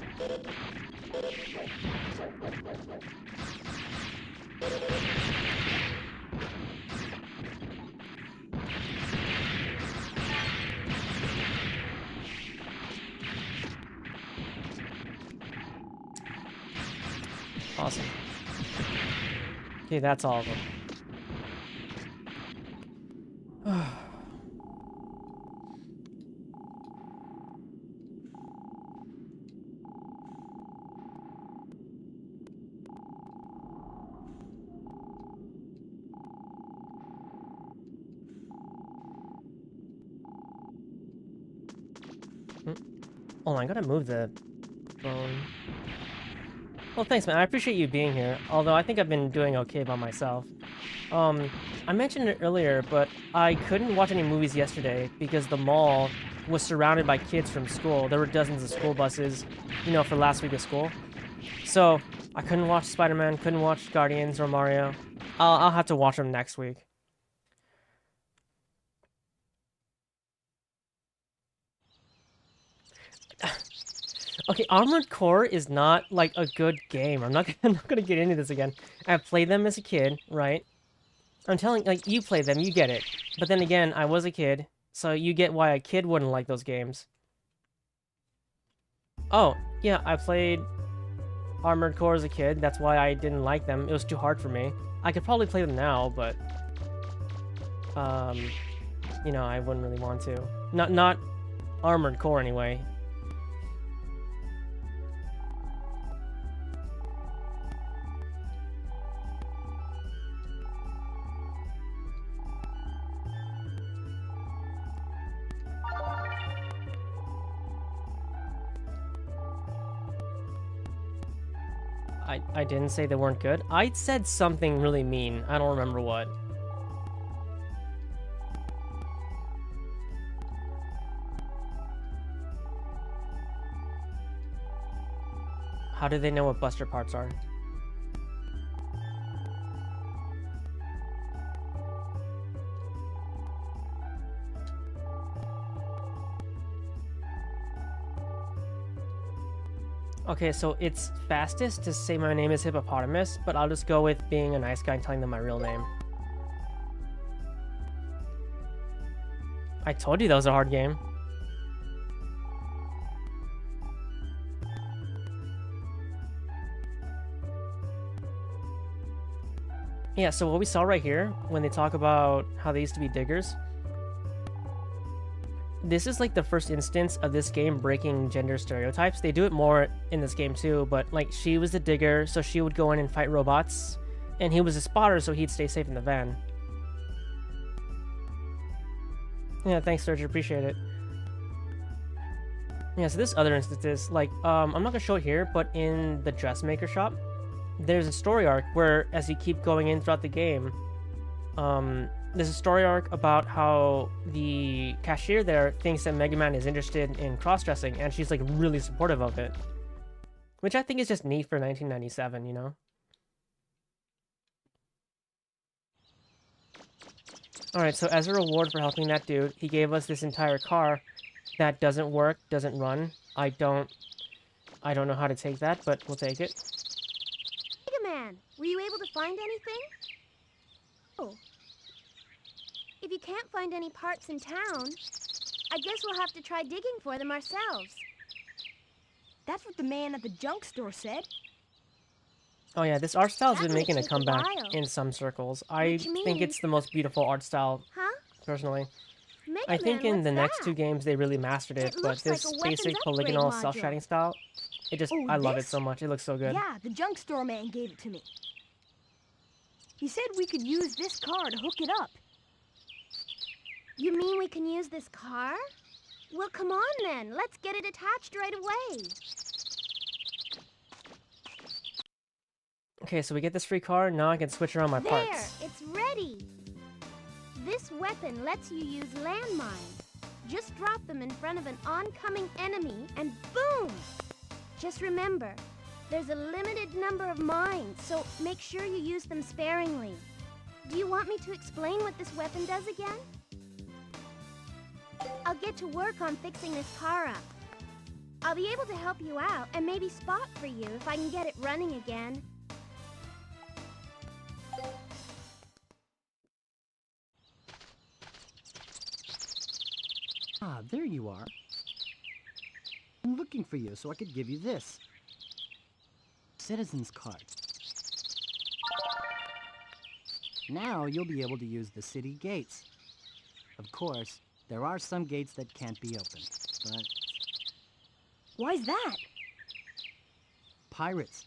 [SPEAKER 1] Awesome. Okay, that's all of them. Hold on, I gotta move the phone. Well, thanks, man. I appreciate you being here. Although I think I've been doing okay by myself. I mentioned it earlier, but I couldn't watch any movies yesterday because the mall was surrounded by kids from school. There were dozens of school buses, you know, for last week of school. So I couldn't watch Spider-Man, couldn't watch Guardians or Mario. I'll have to watch them next week. Okay, Armored Core is not, like, a good game. I'm not gonna get into this again. I played them as a kid, right? I'm telling, like, you play them, you get it. But then again, I was a kid, so you get why a kid wouldn't like those games. Oh, yeah, I played Armored Core as a kid. That's why I didn't like them. It was too hard for me. I could probably play them now, but... you know, I wouldn't really want to. Not Armored Core, anyway. I didn't say they weren't good. I said something really mean. I don't remember what. How do they know what Buster parts are? Okay, so it's fastest to say my name is Hippopotamus, but I'll just go with being a nice guy and telling them my real name. I told you that was a hard game. Yeah, so what we saw right here, when they talk about how they used to be diggers, this is like the first instance of this game breaking gender stereotypes. They do it more in this game too, but like she was the digger, so she would go in and fight robots, and he was a spotter, so he'd stay safe in the van. Yeah, thanks, Serge, appreciate it. Yeah, so this other instance is like, I'm not gonna show it here, but in the dressmaker shop, there's a story arc where as you keep going in throughout the game, there's a story arc about how the cashier there thinks that Mega Man is interested in cross-dressing, and she's like really supportive of it. Which I think is just neat for 1997, you know? Alright, so as a reward for helping that dude, he gave us this entire car that doesn't work, doesn't run. I don't know how to take that, but we'll take it.
[SPEAKER 3] Mega Man, were you able to find anything? Oh. If you can't find any parts in town, I guess we'll have to try digging for them ourselves.
[SPEAKER 2] That's what the man at the junk store said.
[SPEAKER 1] Oh yeah, this art style's
[SPEAKER 3] That
[SPEAKER 1] been
[SPEAKER 3] might
[SPEAKER 1] making a
[SPEAKER 3] take a
[SPEAKER 1] comeback
[SPEAKER 3] while.
[SPEAKER 1] in some circles. I
[SPEAKER 3] Which
[SPEAKER 1] think it's
[SPEAKER 3] means-
[SPEAKER 1] the most beautiful art style,
[SPEAKER 3] Huh?
[SPEAKER 1] personally.
[SPEAKER 3] Mega
[SPEAKER 1] I think in
[SPEAKER 3] what's
[SPEAKER 1] the next
[SPEAKER 3] that?
[SPEAKER 1] two games they really mastered it,
[SPEAKER 3] It
[SPEAKER 1] but
[SPEAKER 3] looks like
[SPEAKER 1] this
[SPEAKER 3] a weapons
[SPEAKER 1] basic
[SPEAKER 3] upgrade
[SPEAKER 1] polygonal
[SPEAKER 3] module.
[SPEAKER 1] self-shading style,
[SPEAKER 4] Oh,
[SPEAKER 1] I love it
[SPEAKER 4] this?
[SPEAKER 1] so much. It looks so good.
[SPEAKER 4] Yeah, the junk store man gave it to me. He said we could use this car to hook it up.
[SPEAKER 3] You mean we can use this car? Well, come on then. Let's get it attached right away.
[SPEAKER 1] Okay, so we get this free car, now I can switch around my
[SPEAKER 3] There,
[SPEAKER 1] parts.
[SPEAKER 3] it's ready. This weapon lets you use landmines. Just drop them in front of an oncoming enemy and boom! Just remember, there's a limited number of mines, so make sure you use them sparingly. Do you want me to explain what this weapon does again? I'll get to work on fixing this car up. I'll be able to help you out and maybe spot for you if I can get it running again.
[SPEAKER 7] Ah, there you are. I'm looking for you so I could give you this. Citizen's card. Now you'll be able to use the city gates. Of course, there are some gates that can't be opened, but
[SPEAKER 4] Why's that?
[SPEAKER 7] pirates.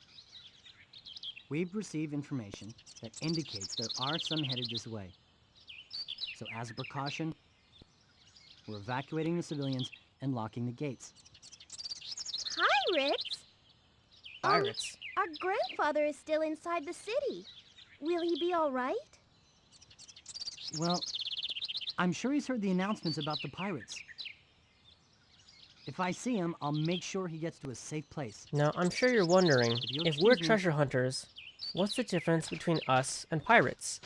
[SPEAKER 7] We've received information that indicates there are some headed this way. So as a precaution, we're evacuating the civilians and locking the gates.
[SPEAKER 3] Pirates?
[SPEAKER 1] Pirates.
[SPEAKER 3] Our grandfather is still inside the city. Will he be all right?
[SPEAKER 7] Well, I'm sure he's heard the announcements about the pirates. If I see him, I'll make sure he gets to a safe place.
[SPEAKER 1] Now, I'm sure you're wondering,
[SPEAKER 7] you'll
[SPEAKER 1] if we're
[SPEAKER 7] excuse me-
[SPEAKER 1] treasure hunters, what's the difference between us and pirates?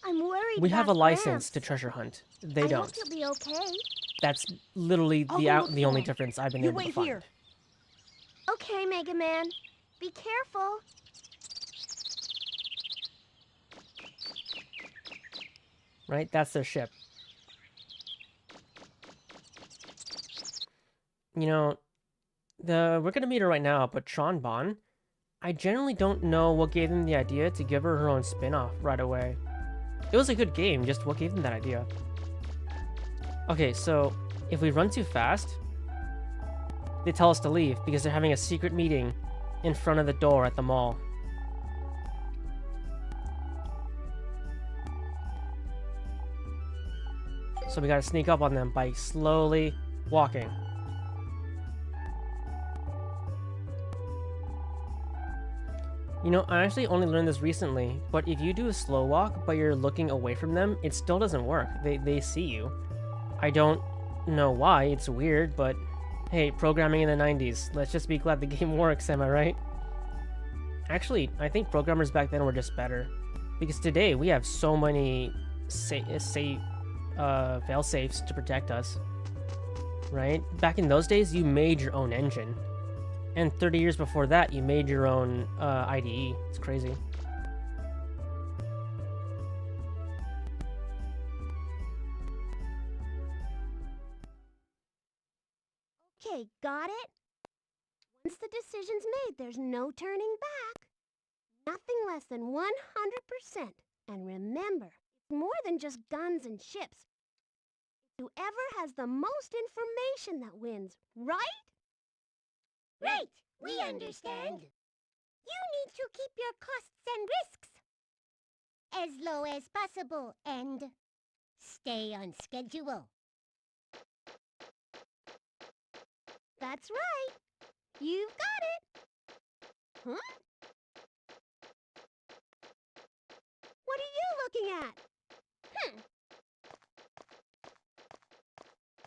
[SPEAKER 3] I'm worried
[SPEAKER 1] We have a
[SPEAKER 3] about
[SPEAKER 1] license to
[SPEAKER 3] Gramps.
[SPEAKER 1] treasure hunt. They
[SPEAKER 3] I
[SPEAKER 1] don't.
[SPEAKER 3] hope he'll be okay.
[SPEAKER 1] That's literally
[SPEAKER 4] I'll
[SPEAKER 1] the
[SPEAKER 4] go look
[SPEAKER 1] the
[SPEAKER 4] for
[SPEAKER 1] only
[SPEAKER 4] him.
[SPEAKER 1] difference I've been
[SPEAKER 4] You
[SPEAKER 1] able to
[SPEAKER 4] wait
[SPEAKER 1] find.
[SPEAKER 4] here.
[SPEAKER 3] Okay, Mega Man. Be careful.
[SPEAKER 1] Right? That's their ship. You know, we're gonna meet her right now, but Tron Bon, I generally don't know what gave them the idea to give her own spin-off right away. It was a good game, just what gave them that idea? Okay, so if we run too fast, they tell us to leave because they're having a secret meeting in front of the door at the mall. So we gotta sneak up on them by slowly walking. You know, I actually only learned this recently, but if you do a slow walk but you're looking away from them, it still doesn't work. They see you. I don't know why, it's weird, but hey, programming in the 90s. Let's just be glad the game works, am I right? Actually, I think programmers back then were just better. Because today we have so many fail-safes to protect us. Right? Back in those days, you made your own engine. And 30 years before that, you made your own IDE. It's crazy.
[SPEAKER 3] Okay, got it? Once the decision's made, there's no turning back. Nothing less than 100%. And remember, it's more than just guns and ships. Whoever has the most information that wins, right? Right, we understand. You need to keep your costs and risks as low as possible and stay on schedule. That's right. You've got it. Huh? What are you looking at?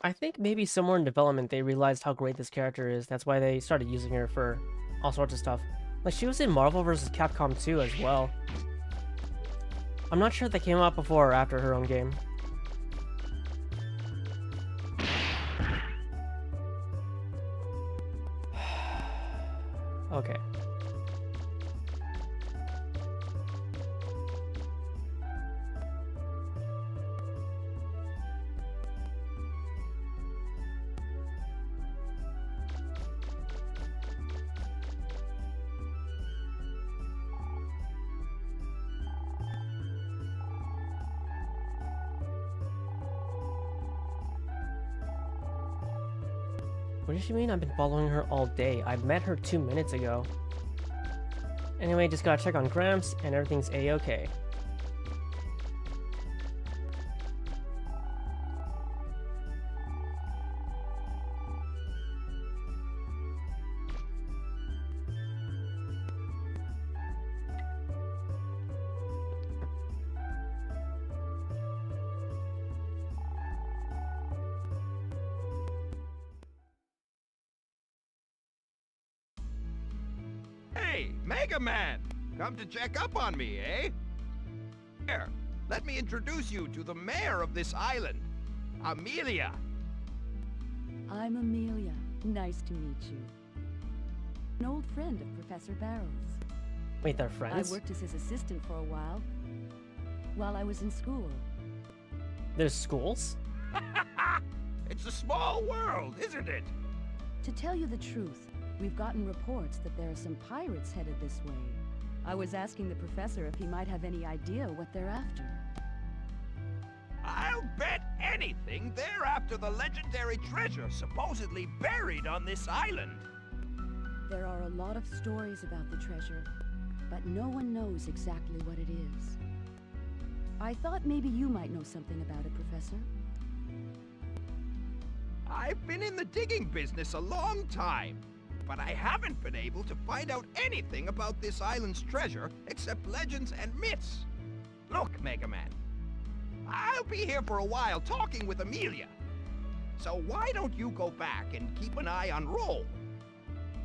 [SPEAKER 1] I think maybe somewhere in development they realized how great this character is. That's why they started using her for all sorts of stuff. Like, she was in Marvel vs. Capcom 2 as well. I'm not sure if that came out before or after her own game. Okay. What does she mean I've been following her all day? I met her 2 minutes ago. Anyway, just gotta check on Gramps and everything's a-okay.
[SPEAKER 5] Hey, Megaman! Come to check up on me, eh? Here, let me introduce you to the mayor of this island, Amelia.
[SPEAKER 8] I'm Amelia. Nice to meet you. An old friend of Professor Barrow's.
[SPEAKER 1] Wait, they're friends?
[SPEAKER 8] I worked as his assistant for a while I was in school.
[SPEAKER 1] There's schools?
[SPEAKER 5] It's a small world, isn't it?
[SPEAKER 8] To tell you the truth, we've gotten reports that there are some pirates headed this way. I was asking the professor if he might have any idea what they're after.
[SPEAKER 5] I'll bet anything they're after the legendary treasure supposedly buried on this island.
[SPEAKER 8] There are a lot of stories about the treasure, but no one knows exactly what it is. I thought maybe you might know something about it, Professor.
[SPEAKER 5] I've been in the digging business a long time, but I haven't been able to find out anything about this island's treasure except legends and myths. Look, Megaman, I'll be here for a while talking with Amelia. So why don't you go back and keep an eye on Roll?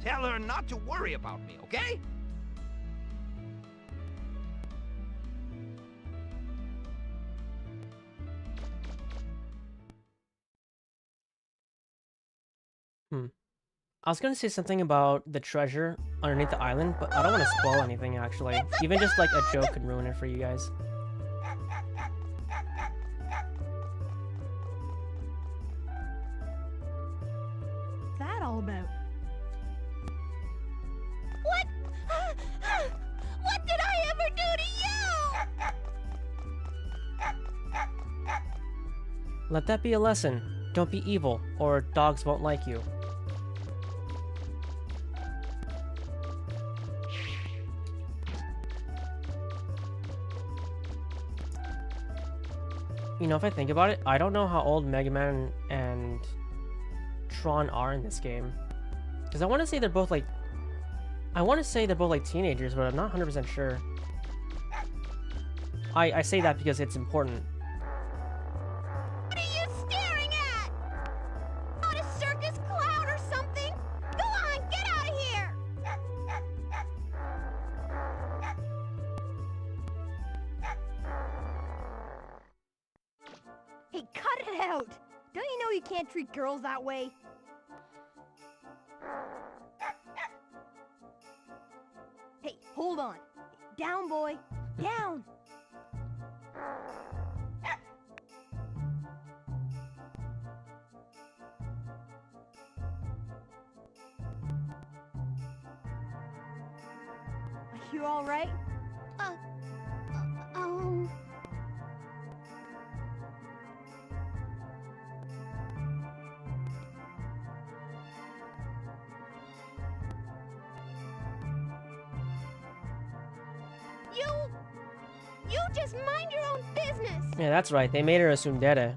[SPEAKER 5] Tell her not to worry about me, okay?
[SPEAKER 1] I was gonna say something about the treasure underneath the island, but I don't want to spoil anything, actually. Even just like a joke could ruin it for you guys.
[SPEAKER 4] What's that all about?
[SPEAKER 3] What? What did I ever do to you?
[SPEAKER 1] Let that be a lesson. Don't be evil, or dogs won't like you. You know, if I think about it, I don't know how old Mega Man and Tron are in this game. Because I want to say they're both like... I want to say they're both like teenagers, but I'm not 100% sure. I say that because it's important.
[SPEAKER 3] What are you staring at? On a circus clown or something? Go on, get out of here!
[SPEAKER 2] Hey, cut it out! Don't you know you can't treat girls that way? Hey, hold on. Down, boy. Down! You all right?
[SPEAKER 3] You just mind your own business!
[SPEAKER 1] Yeah, that's right. They made her a tsundere.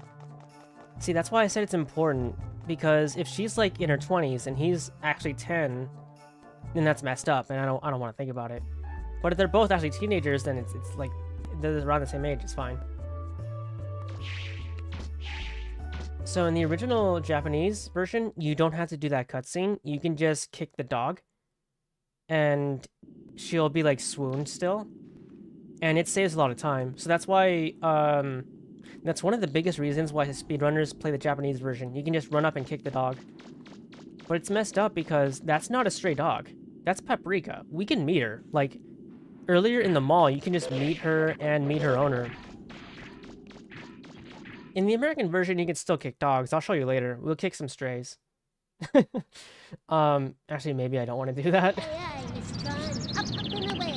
[SPEAKER 1] See, that's why I said it's important. Because if she's like in her 20s and he's actually 10, then that's messed up, and I don't want to think about it. But if they're both actually teenagers, then it's like they're around the same age. It's fine. So in the original Japanese version, you don't have to do that cutscene. You can just kick the dog, and she'll be like swooned still, and it saves a lot of time. So that's why that's one of the biggest reasons why speedrunners play the Japanese version. You can just run up and kick the dog. But it's messed up because that's not a stray dog. That's Paprika. We can meet her. Like, earlier in the mall, you can just meet her and meet her owner. In the American version, you can still kick dogs. I'll show you later. We'll kick some strays. Actually, maybe I don't want to do that.
[SPEAKER 3] Aye, Miss Tron. Up and away.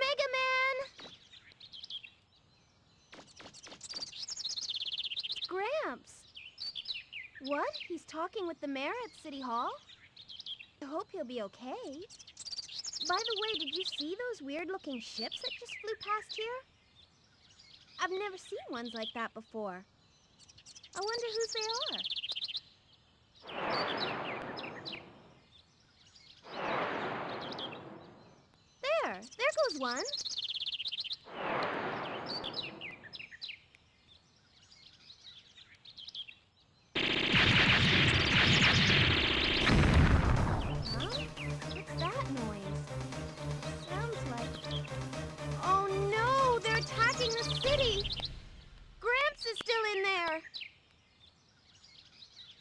[SPEAKER 3] Mega Man! Gramps! What? He's talking with the mayor at City Hall? I hope he'll be okay. By the way, did you see those weird-looking ships that just flew past here? I've never seen ones like that before. I wonder whose they are. There goes one. Huh? What's that noise? Sounds like... Oh no, they're attacking the city! Gramps is still in there!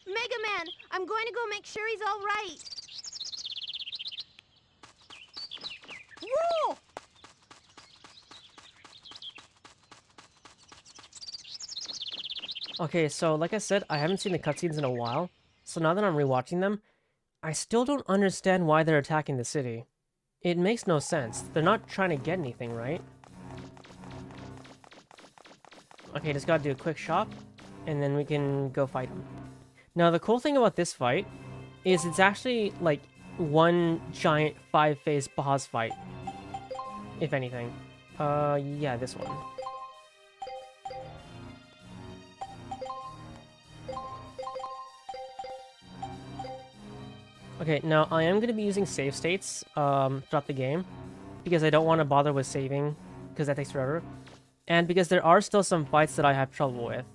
[SPEAKER 3] Megaman, I'm going to go make sure he's all right. Whoa!
[SPEAKER 1] Okay, so like I said, I haven't seen the cutscenes in a while, so now that I'm rewatching them, I still don't understand why they're attacking the city. It makes no sense. They're not trying to get anything, right? Okay, just gotta do a quick shop, and then we can go fight them. Now, the cool thing about this fight is it's actually, like, one giant 5-phase boss fight, if anything. Yeah, this one. Okay, now I am going to be using save states throughout the game, because I don't want to bother with saving, because that takes forever. And because there are still some fights that I have trouble with.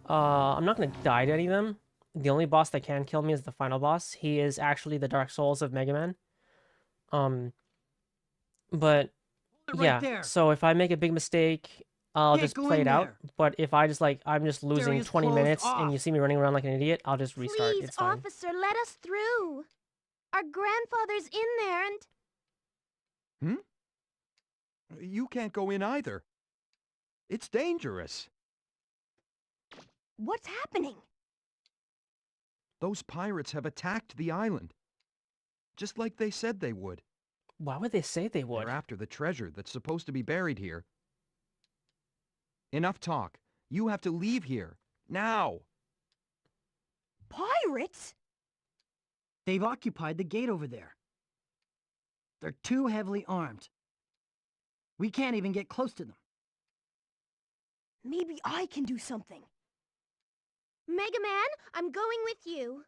[SPEAKER 1] I'm not going to die to any of them. The only boss that can kill me is the final boss. He is actually the Dark Souls of Mega Man. But yeah, so if I make a big mistake, I'll just play it out. But if I just I'm just losing 20 minutes and you see me running around like an idiot, I'll just restart.
[SPEAKER 3] Please,
[SPEAKER 1] It's fine.
[SPEAKER 3] officer, let us through. Our grandfather's in there and...
[SPEAKER 9] You can't go in either. It's dangerous.
[SPEAKER 3] What's happening?
[SPEAKER 9] Those pirates have attacked the island. Just like they said they would.
[SPEAKER 1] Why would they say they would?
[SPEAKER 9] They're after the treasure that's supposed to be buried here. Enough talk. You have to leave here. Now!
[SPEAKER 2] Pirates?
[SPEAKER 7] They've occupied the gate over there. They're too heavily armed. We can't even get close to them.
[SPEAKER 2] Maybe I can do something.
[SPEAKER 3] Megaman, I'm going with you.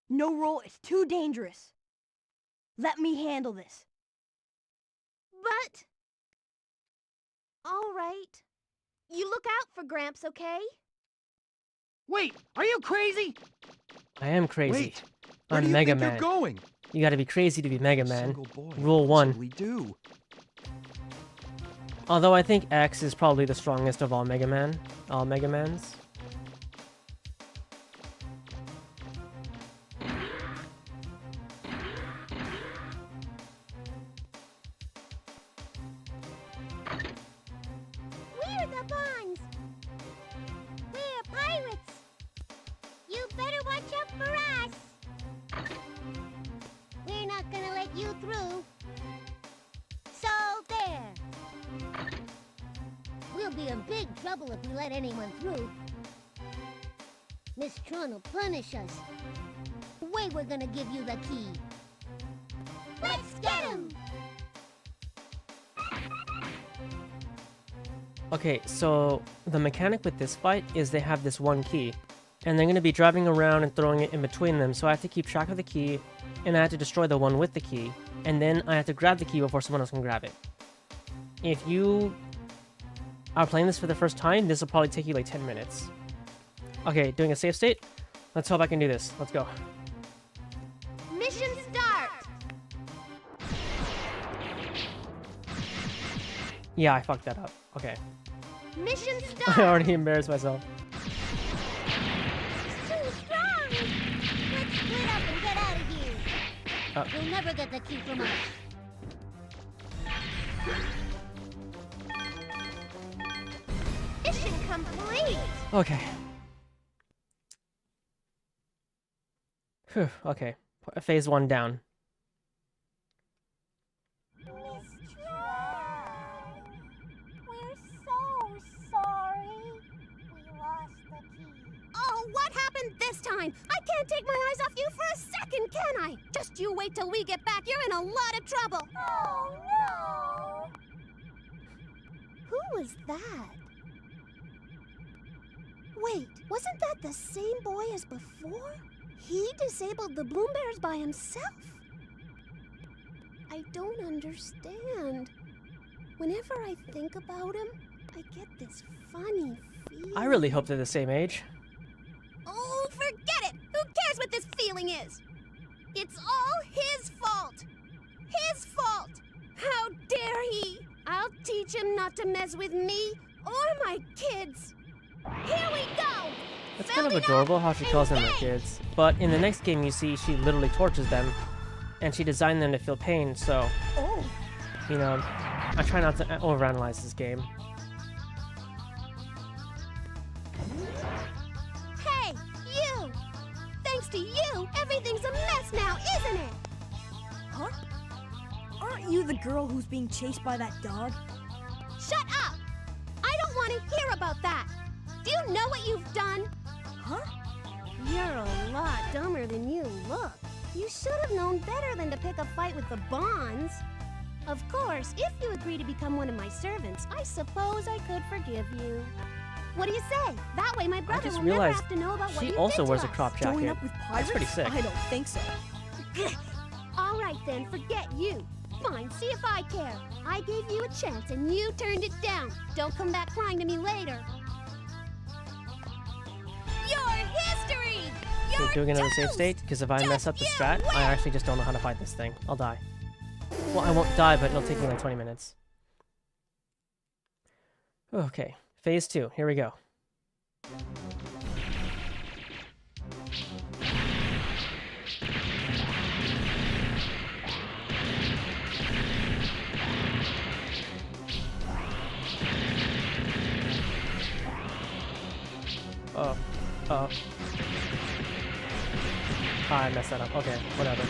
[SPEAKER 2] No, Roll, it's too dangerous. Let me handle this.
[SPEAKER 3] But... All right. You look out for Gramps, okay?
[SPEAKER 7] Wait, are you crazy?
[SPEAKER 1] I am crazy.
[SPEAKER 9] Wait! Where
[SPEAKER 1] I'm
[SPEAKER 9] do you
[SPEAKER 1] Mega
[SPEAKER 9] think
[SPEAKER 1] Man.
[SPEAKER 9] you're going?
[SPEAKER 1] You gotta be crazy to be Mega Man.
[SPEAKER 9] Single boy,
[SPEAKER 1] Rule 1.
[SPEAKER 9] We do.
[SPEAKER 1] Although I think X is probably the strongest of all Mega Man. All Mega Mans.
[SPEAKER 3] We're the Bonds. We're pirates. You better watch out for us. We're not gonna let you through. So there. We'll be in big trouble if we let anyone through. Miss Tron will punish us. The way we're gonna give you the key. Let's get him!
[SPEAKER 1] Okay, so the mechanic with this fight is they have this one key, and they're going to be driving around and throwing it in between them, so I have to keep track of the key, and I have to destroy the one with the key, and then I have to grab the key before someone else can grab it. If you are playing this for the first time, this will probably take you like 10 minutes. Okay, doing a save state? Let's hope I can do this. Let's go.
[SPEAKER 3] Mission start!
[SPEAKER 1] Yeah, I fucked that up. Okay.
[SPEAKER 3] Mission
[SPEAKER 1] I
[SPEAKER 3] start!
[SPEAKER 1] already embarrassed myself.
[SPEAKER 3] It's too strong! Let's split up and get out of here. You'll never get the key from us. Mission complete!
[SPEAKER 1] Okay. Phew, okay. Phase 1 down.
[SPEAKER 3] Miss Tron, we're so sorry. We lost the key. Oh, what happened time. I can't take my eyes off you for a second, can I? Just you wait till we get back. You're in a lot of trouble. Oh, no. Who was that? Wait, wasn't that the same boy as before? He disabled the Bloom Bears by himself. I don't understand. Whenever I think about him, I get this funny feeling.
[SPEAKER 1] I really hope they're the same age.
[SPEAKER 3] Oh, forget it! Who cares what this feeling is? It's all his fault! His fault! How dare he! I'll teach him not to mess with me or my kids! Here we go!
[SPEAKER 1] It's kind of adorable how she calls them her kids. But in the next game you see she literally tortures them. And she designed them to feel pain, so...
[SPEAKER 3] Oh.
[SPEAKER 1] You know, I try not to overanalyze this game.
[SPEAKER 3] Hey, you! Thanks to you, everything's a mess now, isn't it?
[SPEAKER 4] Huh? Aren't you the girl who's being chased by that dog?
[SPEAKER 3] Shut up! I don't want to hear about that! Do you know what you've done?
[SPEAKER 4] Huh?
[SPEAKER 3] You're a lot dumber than you look. You should have known better than to pick a fight with the Bonds. Of course, if you agree to become one of my servants, I suppose I could forgive you. What do you say? That way my brother will never have to know about what you
[SPEAKER 1] she
[SPEAKER 3] did
[SPEAKER 1] also
[SPEAKER 3] to
[SPEAKER 1] wears a
[SPEAKER 3] us.
[SPEAKER 1] crop
[SPEAKER 4] Join
[SPEAKER 1] jacket.
[SPEAKER 4] up with pirates?
[SPEAKER 1] That's pretty sick.
[SPEAKER 4] I don't think so.
[SPEAKER 3] All right then, forget you. Fine, see if I care. I gave you a chance and you turned it down. Don't come back crying to me later. Your history!
[SPEAKER 1] Okay, doing another save state, because if I mess up the strat, I actually just don't know how to fight this thing. I'll die. Well, I won't die, but it'll take me like 20 minutes. Okay, phase 2. Here we go. I messed that up. Okay, whatever.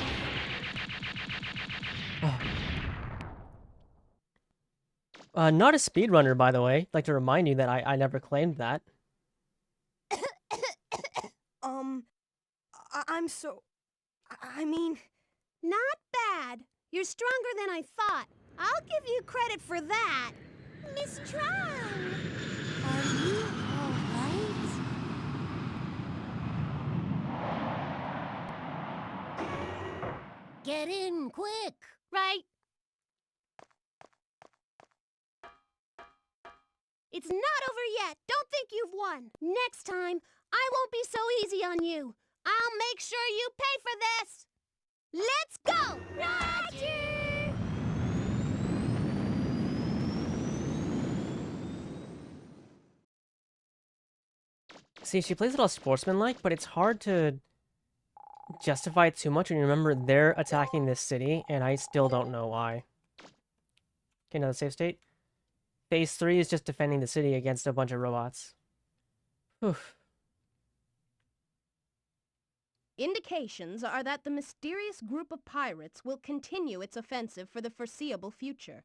[SPEAKER 1] Not a speedrunner, by the way. I'd like to remind you that I never claimed that.
[SPEAKER 4] I'm so... I mean...
[SPEAKER 3] Not bad. You're stronger than I thought. I'll give you credit for that. Miss Tron! Are you all right? Get in, quick! Right? It's not over yet. Don't think you've won. Next time, I won't be so easy on you. I'll make sure you pay for this. Let's go! Roger!
[SPEAKER 1] See, she plays it all sportsmanlike, but it's hard to justify it too much when you remember they're attacking this city, and I still don't know why. Okay, another save state. Phase 3 is just defending the city against a bunch of robots. Whew.
[SPEAKER 10] Indications are that the mysterious group of pirates will continue its offensive for the foreseeable future.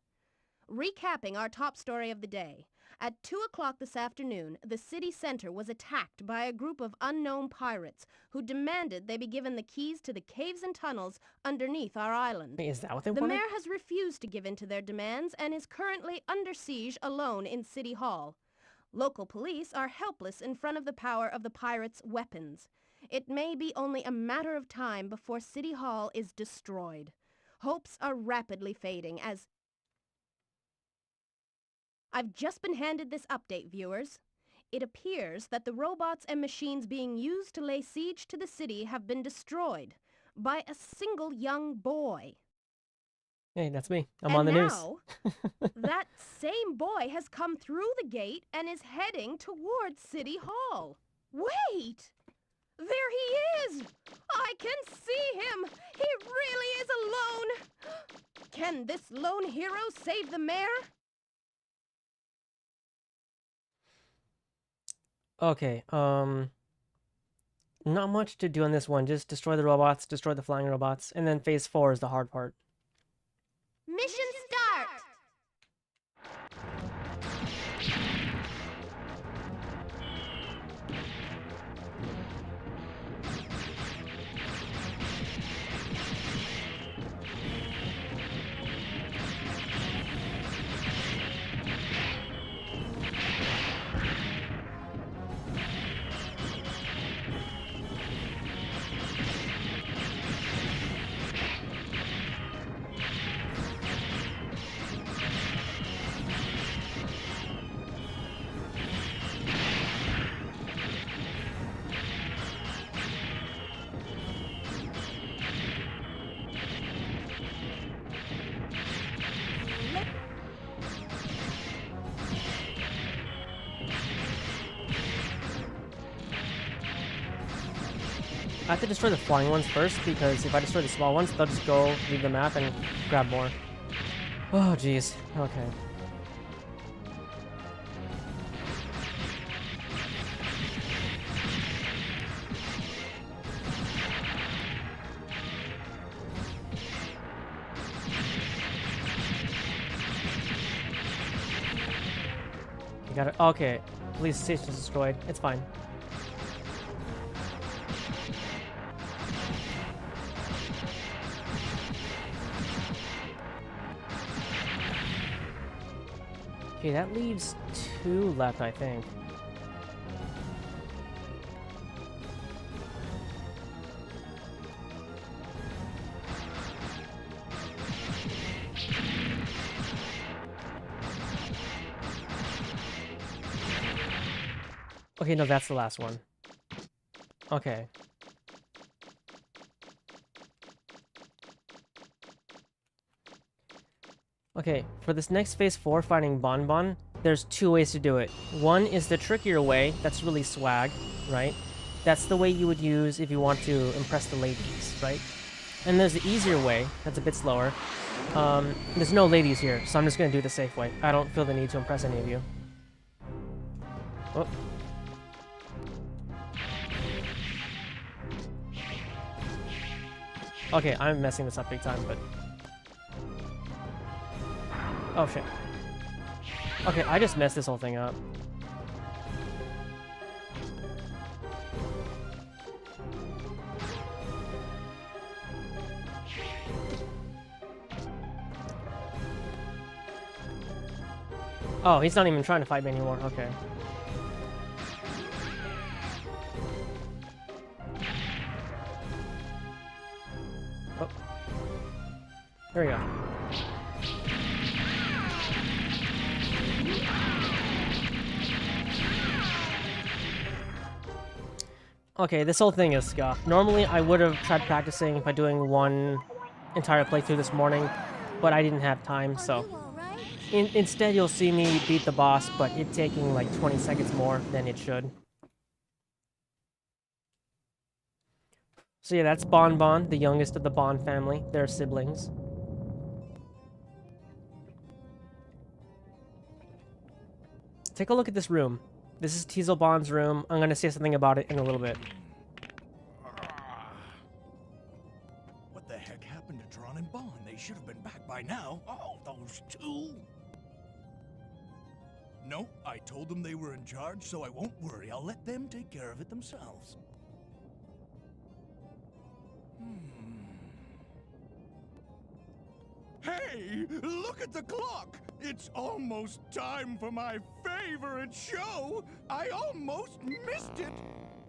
[SPEAKER 10] Recapping our top story of the day. At 2 o'clock this afternoon, the city center was attacked by a group of unknown pirates who demanded they be given the keys to the caves and tunnels underneath our island.
[SPEAKER 1] Wait, is that what they
[SPEAKER 10] The
[SPEAKER 1] wanted?
[SPEAKER 10] mayor has refused to give in to their demands and is currently under siege alone in City Hall. Local police are helpless in front of the power of the pirates' weapons. It may be only a matter of time before City Hall is destroyed. Hopes are rapidly fading as... I've just been handed this update, viewers. It appears that the robots and machines being used to lay siege to the city have been destroyed by a single young boy.
[SPEAKER 1] Hey, that's me. I'm on the news.
[SPEAKER 10] And now, that same boy has come through the gate and is heading towards City Hall. Wait! There he is! I can see him! He really is alone! Can this lone hero save the mayor?
[SPEAKER 1] Okay, not much to do on this one. Just destroy the robots, destroy the flying robots, and then phase 4 is the hard part.
[SPEAKER 3] Mission start!
[SPEAKER 1] I have to destroy the flying ones first, because if I destroy the small ones, they'll just go leave the map and grab more. Oh, jeez. Okay. You got it. Okay. Police station's destroyed. It's fine. Okay, that leaves 2 left, I think. Okay, no, that's the last one. Okay. Okay, for this next phase 4 fighting Bonbon, there's 2 ways to do it. One is the trickier way, that's really swag, right? That's the way you would use if you want to impress the ladies, right? And there's the easier way, that's a bit slower. There's no ladies here, so I'm just gonna do the safe way. I don't feel the need to impress any of you. Oh. Okay, I'm messing this up big time, but... Oh, shit. Okay, I just messed this whole thing up. Oh, he's not even trying to fight me anymore. Okay. Oh. There we go. Okay, this whole thing is scuffed. Normally, I would have tried practicing by doing one entire playthrough this morning, but I didn't have time, so... Instead, you'll see me beat the boss, but it taking like 20 seconds more than it should. So yeah, that's Bonbon, the youngest of the Bon family. They're siblings. Take a look at this room. This is Teasel Bon's room. I'm gonna say something about it in a little bit.
[SPEAKER 11] What the heck happened to Tron and Bon? They should have been back by now. Oh, those 2. No, I told them they were in charge, so I won't worry. I'll let them take care of it themselves. Hey, look at the clock! It's almost time for my favorite show! I almost missed it!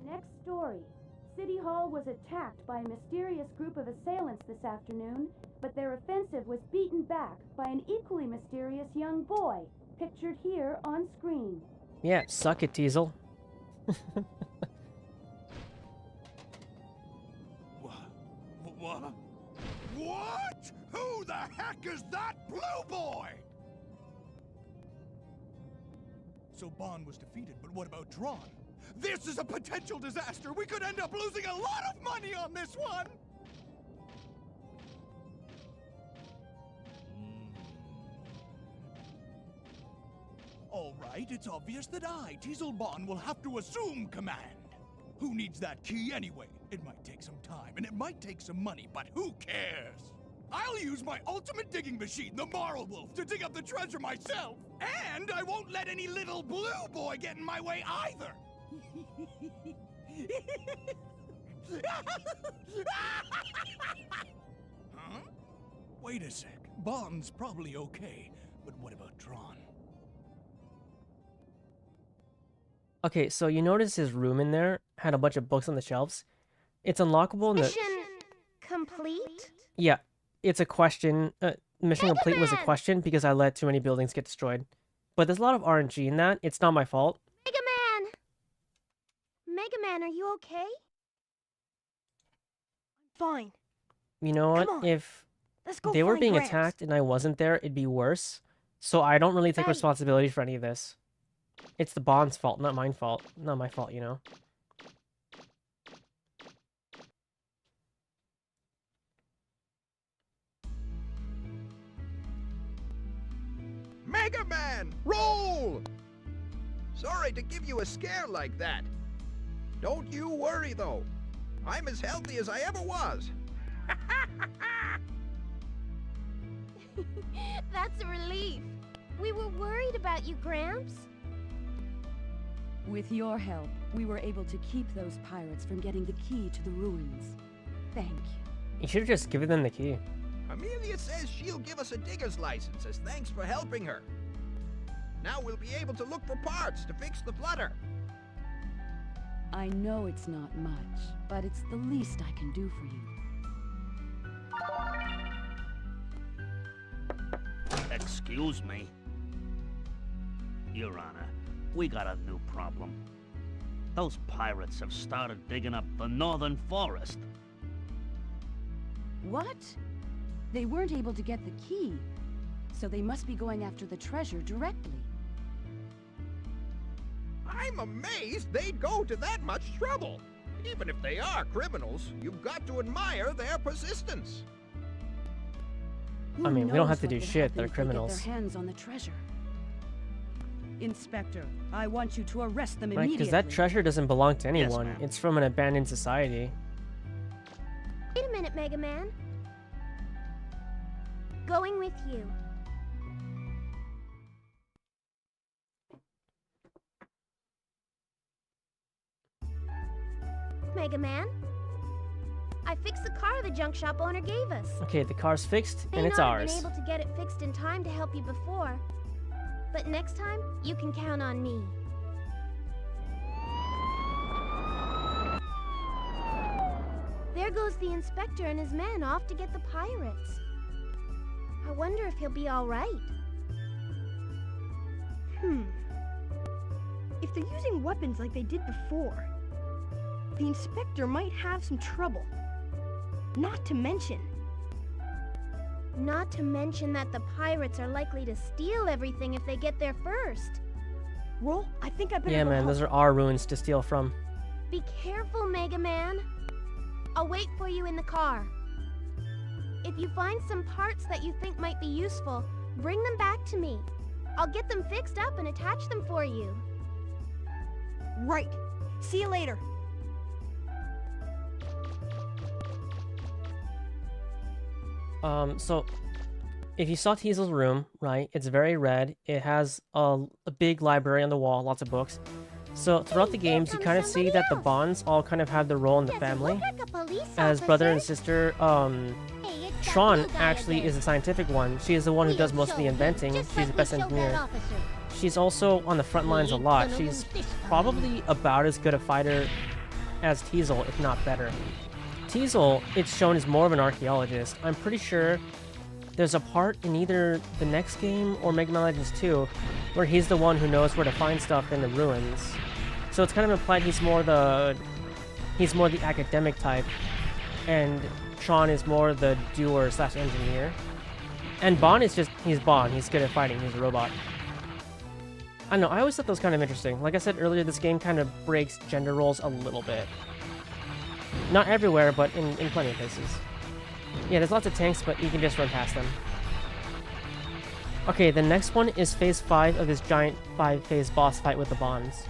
[SPEAKER 8] Next story. City Hall was attacked by a mysterious group of assailants this afternoon, but their offensive was beaten back by an equally mysterious young boy, pictured here on screen.
[SPEAKER 1] Yeah, suck it, Teasel.
[SPEAKER 11] What? What? Who the heck is that blue boy? So Bon was defeated, but what about Tron? This is a potential disaster! We could end up losing a lot of money on this one! Alright, it's obvious that I, Teasel Bon, will have to assume command. Who needs that key anyway? It might take some time, and it might take some money, but who cares? I'll use my ultimate digging machine, the Moral Wolf, to dig up the treasure myself! And I won't let any little blue boy get in my way either! Huh? Wait a sec. Bon's probably okay, but what about Tron?
[SPEAKER 1] Okay, so you notice his room in there had a bunch of books on the shelves. It's unlockable in the...
[SPEAKER 3] Mission complete?
[SPEAKER 1] Yeah, it's a question. Mission complete was a question because I let too many buildings get destroyed. But there's a lot of RNG in that. It's not my fault.
[SPEAKER 3] Megaman! Megaman, are you okay?
[SPEAKER 2] Fine.
[SPEAKER 1] You know what?
[SPEAKER 2] Come on,
[SPEAKER 1] If
[SPEAKER 2] Let's go
[SPEAKER 1] they were
[SPEAKER 2] find
[SPEAKER 1] being
[SPEAKER 2] Gramps.
[SPEAKER 1] attacked and I wasn't there, it'd be worse. So I don't really take
[SPEAKER 3] Hey.
[SPEAKER 1] responsibility for any of this. It's the Bond's fault, not my fault. Not my fault, you know?
[SPEAKER 5] Megaman, roll! Sorry to give you a scare like that. Don't you worry, though. I'm as healthy as I ever was.
[SPEAKER 3] That's a relief. We were worried about you, Gramps.
[SPEAKER 12] With your help, we were able to keep those pirates from getting the key to the ruins. Thank you.
[SPEAKER 1] You should have just given them the key.
[SPEAKER 5] Amelia says she'll give us a digger's license as thanks for helping her. Now we'll be able to look for parts to fix the flutter.
[SPEAKER 12] I know it's not much, but it's the least I can do for you.
[SPEAKER 6] Excuse me. Your Honor, we got a new problem. Those pirates have started digging up the northern forest.
[SPEAKER 12] What? They weren't able to get the key, so they must be going after the treasure directly.
[SPEAKER 5] I'm amazed they'd go to that much trouble. Even if they are criminals, you've got to admire their persistence.
[SPEAKER 1] I mean, we don't have to do shit, they're
[SPEAKER 12] Get
[SPEAKER 1] criminals.
[SPEAKER 12] their hands on the treasure. Inspector, I want you to arrest them
[SPEAKER 1] Right,
[SPEAKER 12] immediately.
[SPEAKER 1] because that treasure doesn't belong to anyone.
[SPEAKER 6] ma'am.
[SPEAKER 1] It's from an abandoned society.
[SPEAKER 3] Wait a minute, Mega Man. Going with you. Mega Man, I fixed the car the junk shop owner gave us.
[SPEAKER 1] Okay, the car's fixed,
[SPEAKER 3] May
[SPEAKER 1] and it's
[SPEAKER 3] not
[SPEAKER 1] ours.
[SPEAKER 3] have been able to get it fixed in time to help you before, but next time you can count on me. There goes the inspector and his men off to get the pirates. I wonder if he'll be all right.
[SPEAKER 2] If they're using weapons like they did before, the inspector might have some trouble. Not to mention
[SPEAKER 3] that the pirates are likely to steal everything if they get there first.
[SPEAKER 2] Roll, I think I better
[SPEAKER 1] Yeah,
[SPEAKER 2] go
[SPEAKER 1] man,
[SPEAKER 2] help.
[SPEAKER 1] those are our ruins to steal from.
[SPEAKER 3] Be careful, Mega Man. I'll wait for you in the car. If you find some parts that you think might be useful, bring them back to me. I'll get them fixed up and attach them for you.
[SPEAKER 2] Right. See you later.
[SPEAKER 1] So, if you saw Teasel's room, right, it's very red. It has a big library on the wall, lots of books. So, throughout the games, you kind of see that the Bonds all kind of have their role in the family. As brother and sister, Sean actually is the scientific one. She is the one who does most of the inventing. She's the best engineer. She's also on the front lines a lot. She's probably about as good a fighter as Teasel, if not better. Teasel, it's shown as more of an archaeologist. I'm pretty sure there's a part in either the next game or Megaman Legends 2 where he's the one who knows where to find stuff in the ruins. So it's kind of implied he's more the academic type, and Sean is more the doer / engineer. And Bon is he's Bon. He's good at fighting. He's a robot. I don't know, I always thought that was kind of interesting. Like I said earlier, this game kind of breaks gender roles a little bit. Not everywhere, but in plenty of places. Yeah, there's lots of tanks, but you can just run past them. Okay, the next one is phase 5 of this giant 5-phase boss fight with the Bonds.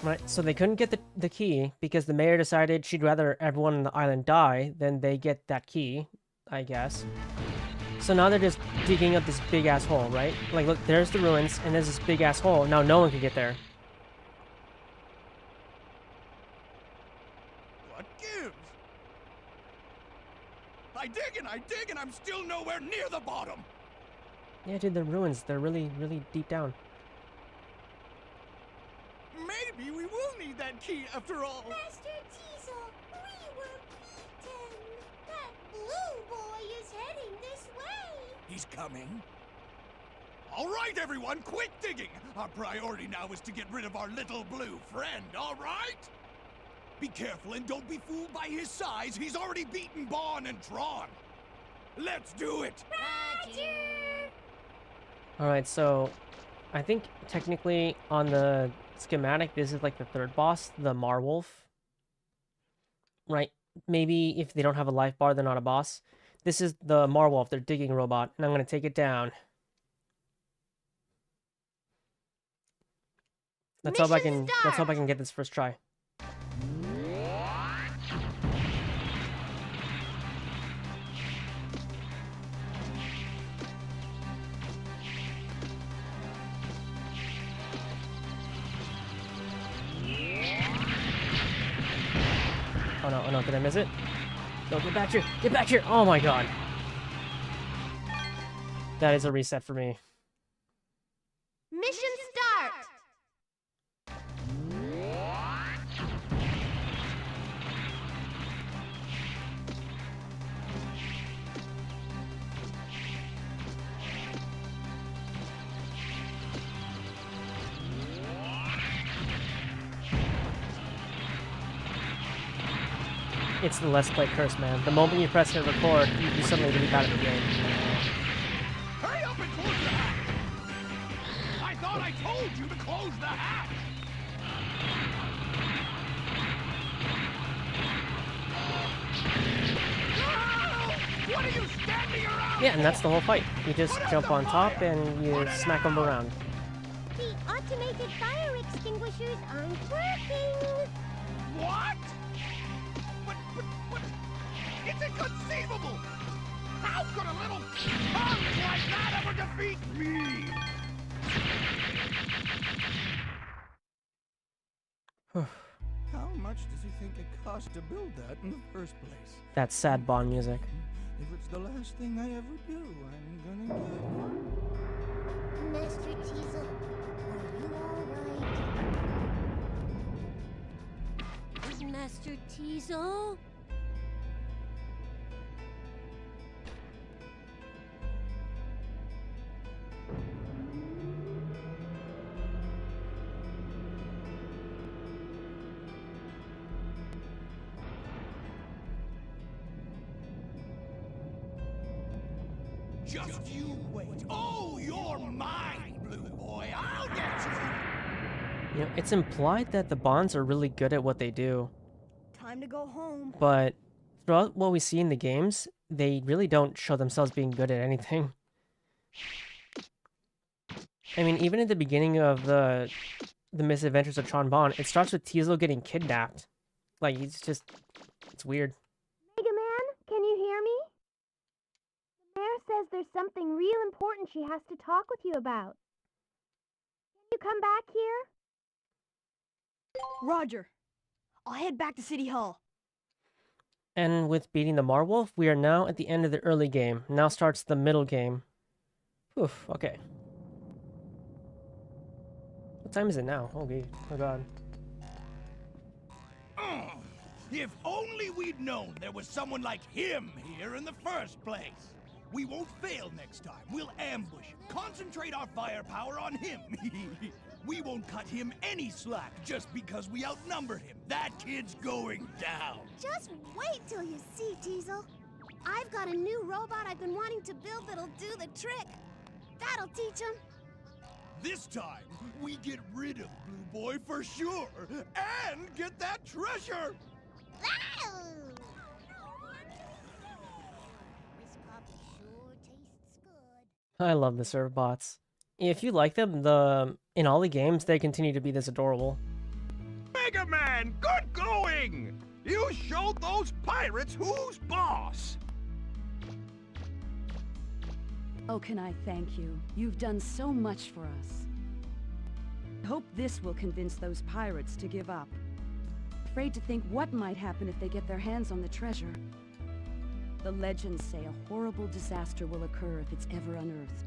[SPEAKER 1] Right, so they couldn't get the key because the mayor decided she'd rather everyone on the island die than they get that key, I guess. So now they're just digging up this big-ass hole, right? Like, look, there's the ruins, and there's this big-ass hole. Now no one can get there.
[SPEAKER 11] What gives? I dig, and I'm still nowhere near the bottom.
[SPEAKER 1] Yeah, dude, the ruins, they're really, really deep down.
[SPEAKER 11] Maybe we will need that key after all.
[SPEAKER 3] Master Teasel, we were beaten. That blue boy is heading this way.
[SPEAKER 11] He's coming. All right, everyone, quit digging. Our priority now is to get rid of our little blue friend, all right? Be careful and don't be fooled by his size. He's already beaten Bon and Tron. Let's do it.
[SPEAKER 3] Roger.
[SPEAKER 1] Alright, so I think technically on the schematic, this is like the third boss, the Marwolf. right? Maybe if they don't have a life bar, they're not a boss. This is the Marwolf, their digging robot, and I'm gonna take it down. Let's hope I can get this first try. Oh no, did I miss it? No, get back here! Get back here! Oh my god. That is a reset for me.
[SPEAKER 10] Mission start!
[SPEAKER 1] It's the Let's Play curse, man. The moment you press hit record, you suddenly leap out of the game.
[SPEAKER 11] Hurry up and close the hatch! I thought I told you to close the hatch! No! What are you standing around
[SPEAKER 1] Yeah, and that's the
[SPEAKER 11] for?
[SPEAKER 1] whole fight. You just
[SPEAKER 11] Put out
[SPEAKER 1] jump
[SPEAKER 11] the
[SPEAKER 1] on top
[SPEAKER 11] fire!
[SPEAKER 1] and you
[SPEAKER 11] Put it
[SPEAKER 1] smack them
[SPEAKER 11] out!
[SPEAKER 1] around.
[SPEAKER 3] The automated fire extinguishers aren't working.
[SPEAKER 11] What? But, it's inconceivable! How could a little punk like that ever defeat me? How much does he think it cost to build that in the first place?
[SPEAKER 1] That sad Bond music.
[SPEAKER 11] If it's the last thing I ever do, I'm gonna get...
[SPEAKER 3] Master Teasel, are you alright? Master Teasel?
[SPEAKER 11] Just you wait. Oh, you're mine, Blue Boy. I'll get you.
[SPEAKER 1] You know, it's implied that the Bonds are really good at what they do,
[SPEAKER 4] Time to go home.
[SPEAKER 1] but throughout what we see in the games, they really don't show themselves being good at anything. I mean, even at the beginning of the misadventures of Tron Bond, it starts with Teasel getting kidnapped. Like, it's weird.
[SPEAKER 3] Megaman, can you hear me? The mayor says there's something real important she has to talk with you about. Can you come back here?
[SPEAKER 4] Roger. I'll head back to City Hall.
[SPEAKER 1] And with beating the Marwolf, we are now at the end of the early game. Now starts the middle game. Oof, okay. What time is it now? Okay, oh god.
[SPEAKER 11] If only we'd known there was someone like him here in the first place. We won't fail next time. We'll ambush, concentrate our firepower on him. We won't cut him any slack just because we outnumbered him. That kid's going down.
[SPEAKER 3] Just wait till you see, Teasel. I've got a new robot I've been wanting to build that'll do the trick. That'll teach him.
[SPEAKER 11] This time, we get rid of Blue Boy for sure, and get that treasure!
[SPEAKER 3] This coffee sure tastes good.
[SPEAKER 1] I love the serve bots. If you like them, in all the games, they continue to be this adorable.
[SPEAKER 5] Megaman, good going! You showed those pirates who's boss!
[SPEAKER 12] Oh, can I thank you? You've done so much for us. I hope this will convince those pirates to give up. Afraid to think what might happen if they get their hands on the treasure. The legends say a horrible disaster will occur if it's ever unearthed.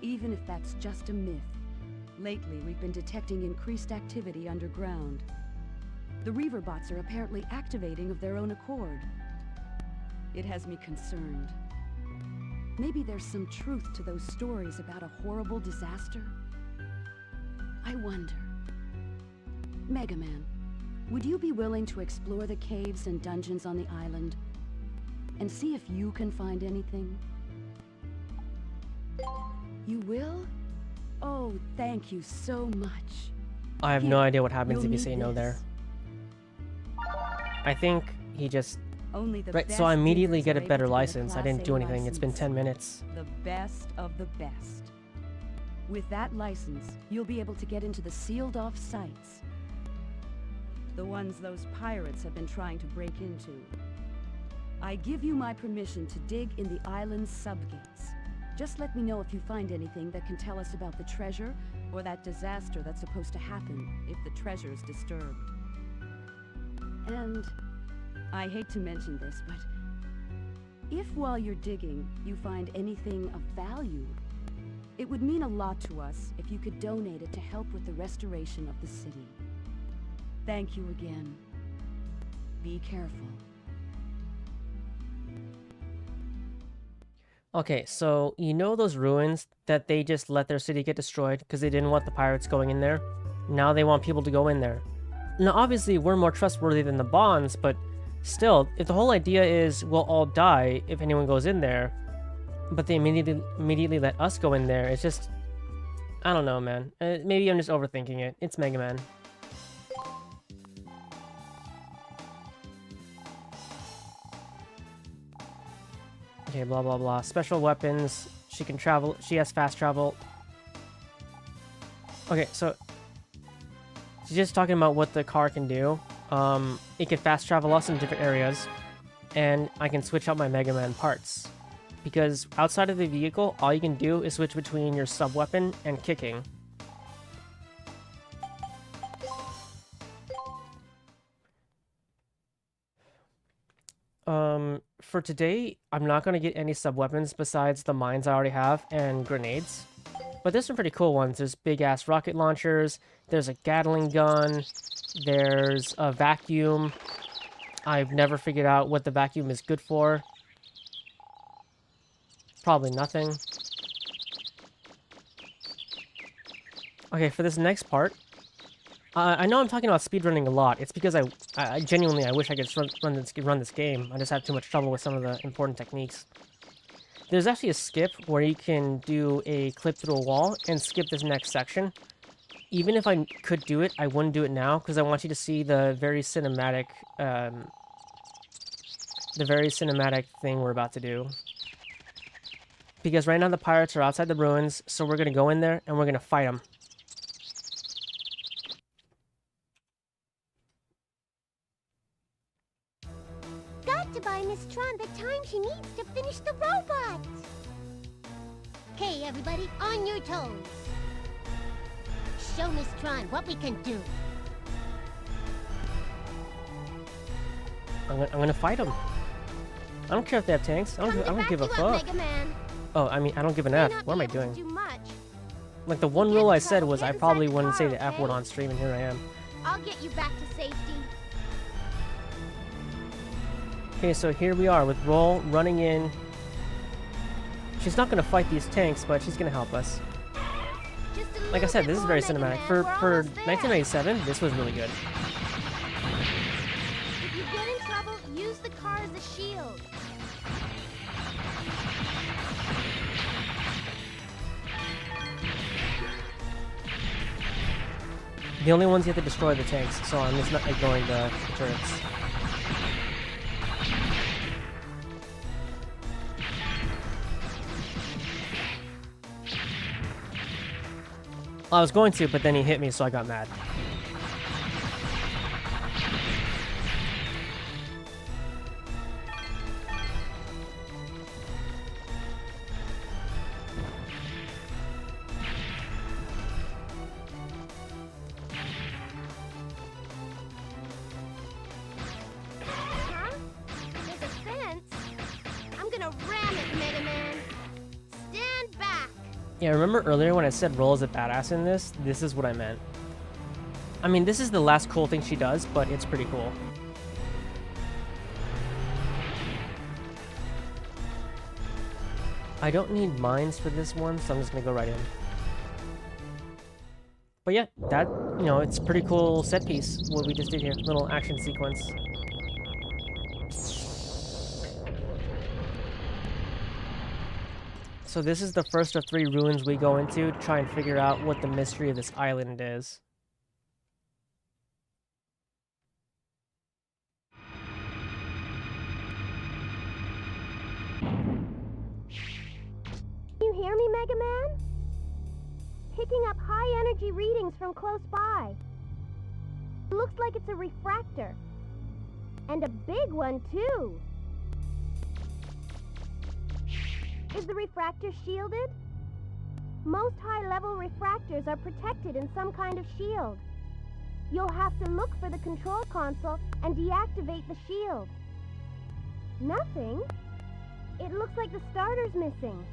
[SPEAKER 12] Even if that's just a myth, lately we've been detecting increased activity underground. The Reaver bots are apparently activating of their own accord. It has me concerned. Maybe there's some truth to those stories about a horrible disaster. I wonder. Megaman, would you be willing to explore the caves and dungeons on the island and see if you can find anything? You will? Oh, thank you so much.
[SPEAKER 1] I have no idea what happens if you say no there.
[SPEAKER 12] this.
[SPEAKER 1] I think he just...
[SPEAKER 12] Only the
[SPEAKER 1] Right,
[SPEAKER 12] best
[SPEAKER 1] so I immediately
[SPEAKER 12] diggers
[SPEAKER 1] get
[SPEAKER 12] are
[SPEAKER 1] a
[SPEAKER 12] able
[SPEAKER 1] better
[SPEAKER 12] to get a
[SPEAKER 1] license. I
[SPEAKER 12] Class
[SPEAKER 1] didn't
[SPEAKER 12] A
[SPEAKER 1] do anything. It's been
[SPEAKER 12] license.
[SPEAKER 1] 10 minutes.
[SPEAKER 12] The best of the best. With that license, you'll be able to get into the sealed-off sites. The ones those pirates have been trying to break into. I give you my permission to dig in the island's subgates. Just let me know if you find anything that can tell us about the treasure or that disaster that's supposed to happen if the treasure's disturbed. And I hate to mention this, but if while you're digging you find anything of value, it would mean a lot to us if you could donate it to help with the restoration of the city. Thank you again. Be careful.
[SPEAKER 1] Okay, so you know those ruins that they just let their city get destroyed because they didn't want the pirates going in there? Now they want people to go in there. Now obviously we're more trustworthy than the Bonds, but still, if the whole idea is we'll all die if anyone goes in there, but they immediately let us go in there, it's just... I don't know, man. Maybe I'm just overthinking it. It's Mega Man. Okay, blah blah blah. Special weapons. She can travel. She has fast travel. Okay, so she's just talking about what the car can do. It can fast travel us in different areas, and I can switch out my Mega Man parts. Because outside of the vehicle, all you can do is switch between your sub weapon and kicking. For today, I'm not going to get any sub-weapons besides the mines I already have and grenades. But there's some pretty cool ones. There's big-ass rocket launchers, there's a Gatling gun, there's a vacuum. I've never figured out what the vacuum is good for. Probably nothing. Okay, for this next part, I know I'm talking about speedrunning a lot. It's because I genuinely I wish I could run this game. I just have too much trouble with some of the important techniques. There's actually a skip where you can do a clip through a wall and skip this next section. Even if I could do it, I wouldn't do it now because I want you to see the very cinematic thing we're about to do. Because right now the pirates are outside the ruins, so we're gonna go in there and we're gonna fight them.
[SPEAKER 3] Got to buy Miss Tron the time she needs to finish the robot. Okay, everybody, on your toes. Show Miss Tron what we can do.
[SPEAKER 1] I'm gonna fight them. I don't care if they have tanks. I don't give a fuck. Oh, I mean, I don't give an F. What am I doing? Like, the one rule I said was I probably wouldn't say the F word on stream, and here I am.
[SPEAKER 3] I'll get you back to safety.
[SPEAKER 1] Okay, so here we are with Roll running in. She's not gonna fight these tanks, but she's gonna help us. Like I said, this is very cinematic. For 1997, this was really good.
[SPEAKER 3] If you get in trouble, use the car as a shield.
[SPEAKER 1] The only ones you have to destroy are the tanks, so I'm just not ignoring the turrets. I was going to, but then he hit me, so I got mad.
[SPEAKER 3] Huh? There's a fence? I'm gonna ram it, Mega Man. Stand back.
[SPEAKER 1] Yeah, remember earlier when I said Roll is a badass in this? This is what I meant. I mean, this is the last cool thing she does, but it's pretty cool. I don't need mines for this one, so I'm just gonna go right in. But yeah, that, you know, it's pretty cool set piece, what we just did here. Little action sequence. So this is the first of 3 ruins we go into to try and figure out what the mystery of this island is.
[SPEAKER 3] hear me, Mega Man? Picking up high energy readings from close by. It looks like it's a refractor. And a big one, too. Is the refractor shielded? Most high-level refractors are protected in some kind of shield. You'll have to look for the control console and deactivate the shield. Nothing? It looks like the starter's missing.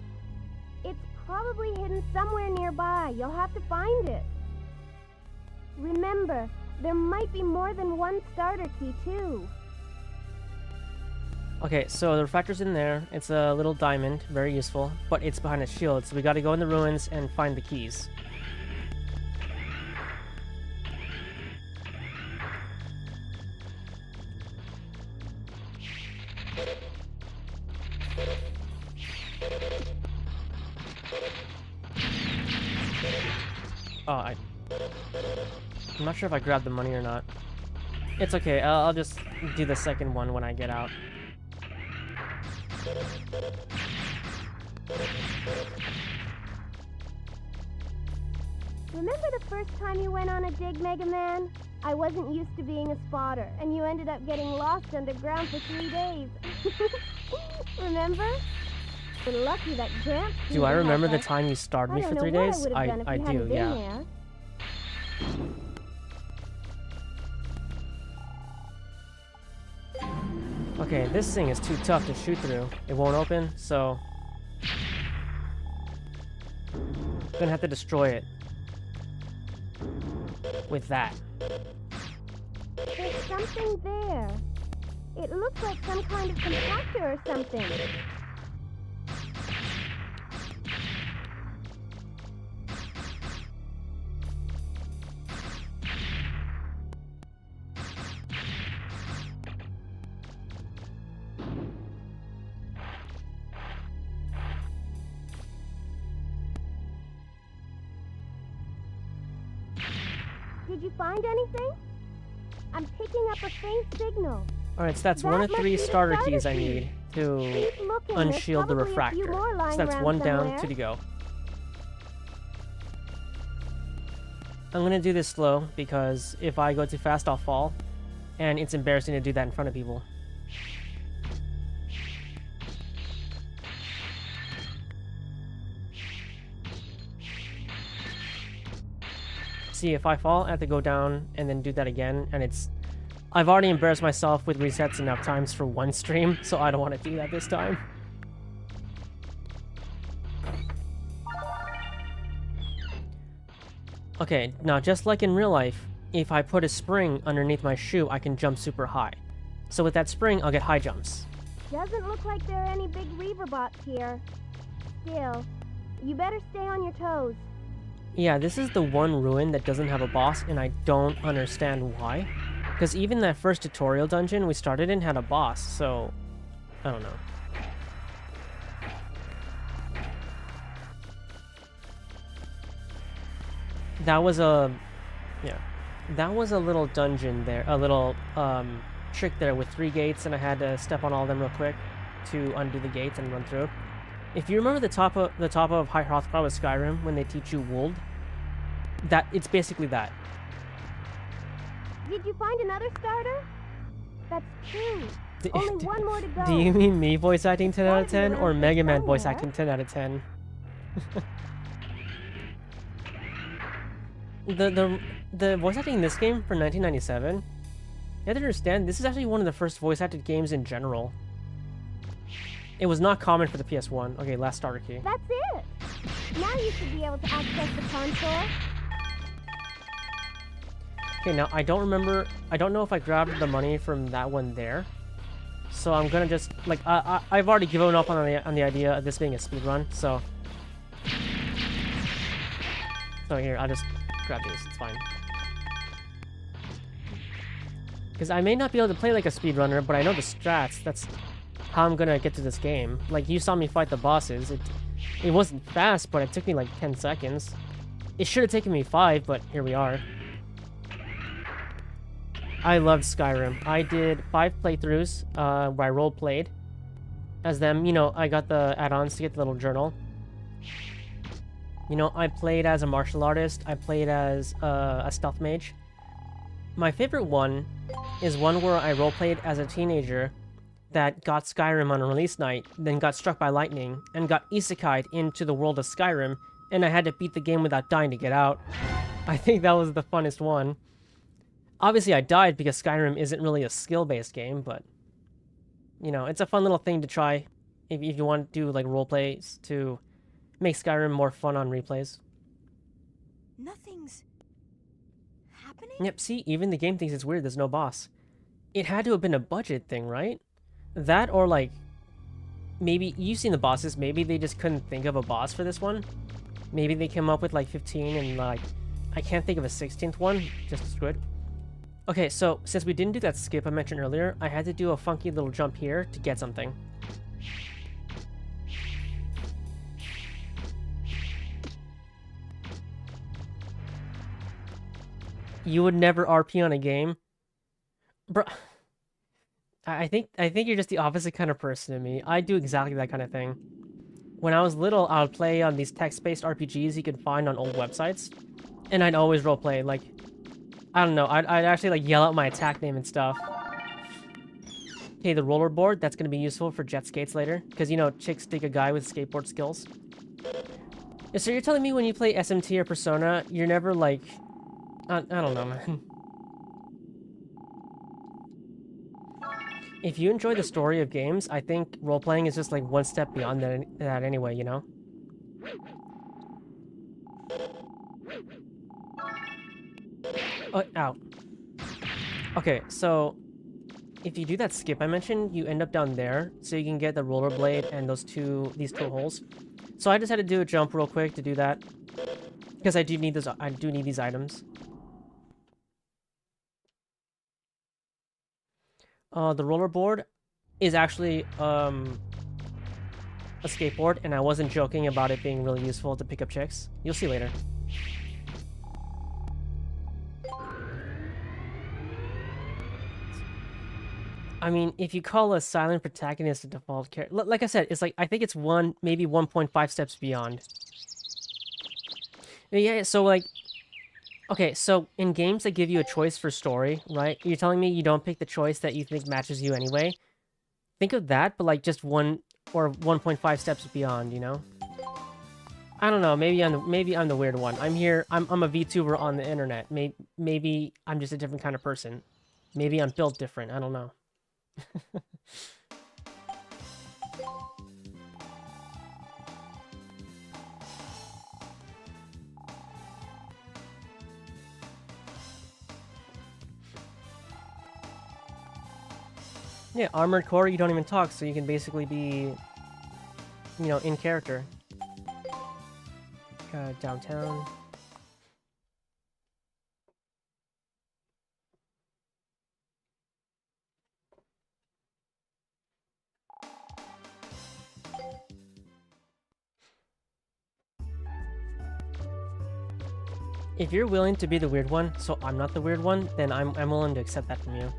[SPEAKER 3] It's probably hidden somewhere nearby. You'll have to find it. Remember, there might be more than one starter key, too.
[SPEAKER 1] Okay, so the refractor's in there. It's a little diamond, very useful, but it's behind a shield, so we gotta go in the ruins and find the keys. Oh, I'm not sure if I grabbed the money or not. It's okay, I'll just do the second one when I get out.
[SPEAKER 3] Remember the first time you went on a dig, Mega Man? I wasn't used to being a spotter, and you ended up getting lost underground for 3 days. Remember? We're lucky that Gramps...
[SPEAKER 1] Do I remember the time you starved me for 3 days? I do, yeah.
[SPEAKER 3] There.
[SPEAKER 1] Okay, this thing is too tough to shoot through. It won't open, so... gonna have to destroy it. With that.
[SPEAKER 3] There's something there. It looks like some kind of compactor or something. Did you find anything? I'm picking up a faint signal.
[SPEAKER 1] Alright, so that's one of 3 starter keys I need to unshield the refractor. So that's 1 down, 2 to go. I'm gonna do this slow, because if I go too fast, I'll fall. And it's embarrassing to do that in front of people. See, if I fall, I have to go down and then do that again, and it's... I've already embarrassed myself with resets enough times for 1 stream, so I don't want to do that this time. Okay, now just like in real life, if I put a spring underneath my shoe, I can jump super high. So with that spring, I'll get high jumps.
[SPEAKER 3] Doesn't look like there are any big Reaver bots here. Still, you better stay on your toes.
[SPEAKER 1] Yeah, this is the one ruin that doesn't have a boss, and I don't understand why. Because even that first tutorial dungeon we started in had a boss, so... I don't know. That was a... yeah. That was a little dungeon there, a little trick there with 3 gates, and I had to step on all of them real quick to undo the gates and run through. If you remember the top of High Hrothgar with Skyrim when they teach you Wold, that it's basically that.
[SPEAKER 3] Did you find another starter? That's 2. Only 1 more to go.
[SPEAKER 1] Do you mean me voice acting 10 out of 10 or Mega Man voice acting 10 out of 10? The voice acting in this game for 1997, you have to understand, this is actually one of the first voice acted games in general. It was not common for the PS1. Okay, last starter key.
[SPEAKER 3] That's it! Now you should be able to access the console.
[SPEAKER 1] Okay, now I don't know if I grabbed the money from that one there. So I'm gonna just, like, I've already given up on the idea of this being a speedrun, so... So here, I'll just grab these, it's fine. Because I may not be able to play like a speedrunner, but I know the strats, that's how I'm gonna get to this game. Like, you saw me fight the bosses, it wasn't fast, but it took me like 10 seconds. It should have taken me 5, but here we are. I loved Skyrim. I did 5 playthroughs where I role-played as them. You know, I got the add-ons to get the little journal. You know, I played as a martial artist. I played as a stealth mage. My favorite one is one where I roleplayed as a teenager that got Skyrim on a release night, then got struck by lightning, and got isekai'd into the world of Skyrim, and I had to beat the game without dying to get out. I think that was the funnest one. Obviously, I died because Skyrim isn't really a skill-based game, but, you know, it's a fun little thing to try if you want to do, like, roleplays to make Skyrim more fun on replays.
[SPEAKER 4] Nothing's happening?
[SPEAKER 1] Yep, see, even the game thinks it's weird there's no boss. It had to have been a budget thing, right? That or, like, maybe, you've seen the bosses, maybe they just couldn't think of a boss for this one. Maybe they came up with, like, 15 and, like, I can't think of a 16th one, just as good. Okay, so, since we didn't do that skip I mentioned earlier, I had to do a funky little jump here to get something. You would never RP on a game? Bro, I think you're just the opposite kind of person to me. I do exactly that kind of thing. When I was little, I would play on these text-based RPGs you can find on old websites, and I'd always roleplay, like, I don't know, I'd actually, like, yell out my attack name and stuff. Okay, the rollerboard, that's gonna be useful for jet skates later, because, you know, chicks dig a guy with skateboard skills. So you're telling me when you play SMT or Persona, you're never, like... I don't know, man. If you enjoy the story of games, I think role-playing is just, like, one step beyond that anyway, you know? Oh, ow. Okay, so... if you do that skip I mentioned, you end up down there, so you can get the rollerblade and these two holes. So I just had to do a jump real quick to do that. Because I do need these items. The rollerboard is actually a skateboard, and I wasn't joking about it being really useful to pick up chicks. You'll see later. I mean, if you call a silent protagonist a default character, like I said, it's like, I think it's maybe 1.5 steps beyond. Yeah, so like, okay, so in games that give you a choice for story, right? You're telling me you don't pick the choice that you think matches you anyway? Think of that, but like just 1 or 1.5 steps beyond, you know? I don't know, maybe I'm the weird one. I'm a VTuber on the internet. Maybe I'm just a different kind of person. Maybe I'm built different, I don't know. Yeah, Armored Core, you don't even talk, so you can basically be, you know, in character. Downtown. If you're willing to be the weird one, so I'm not the weird one, then I'm willing to accept that from you.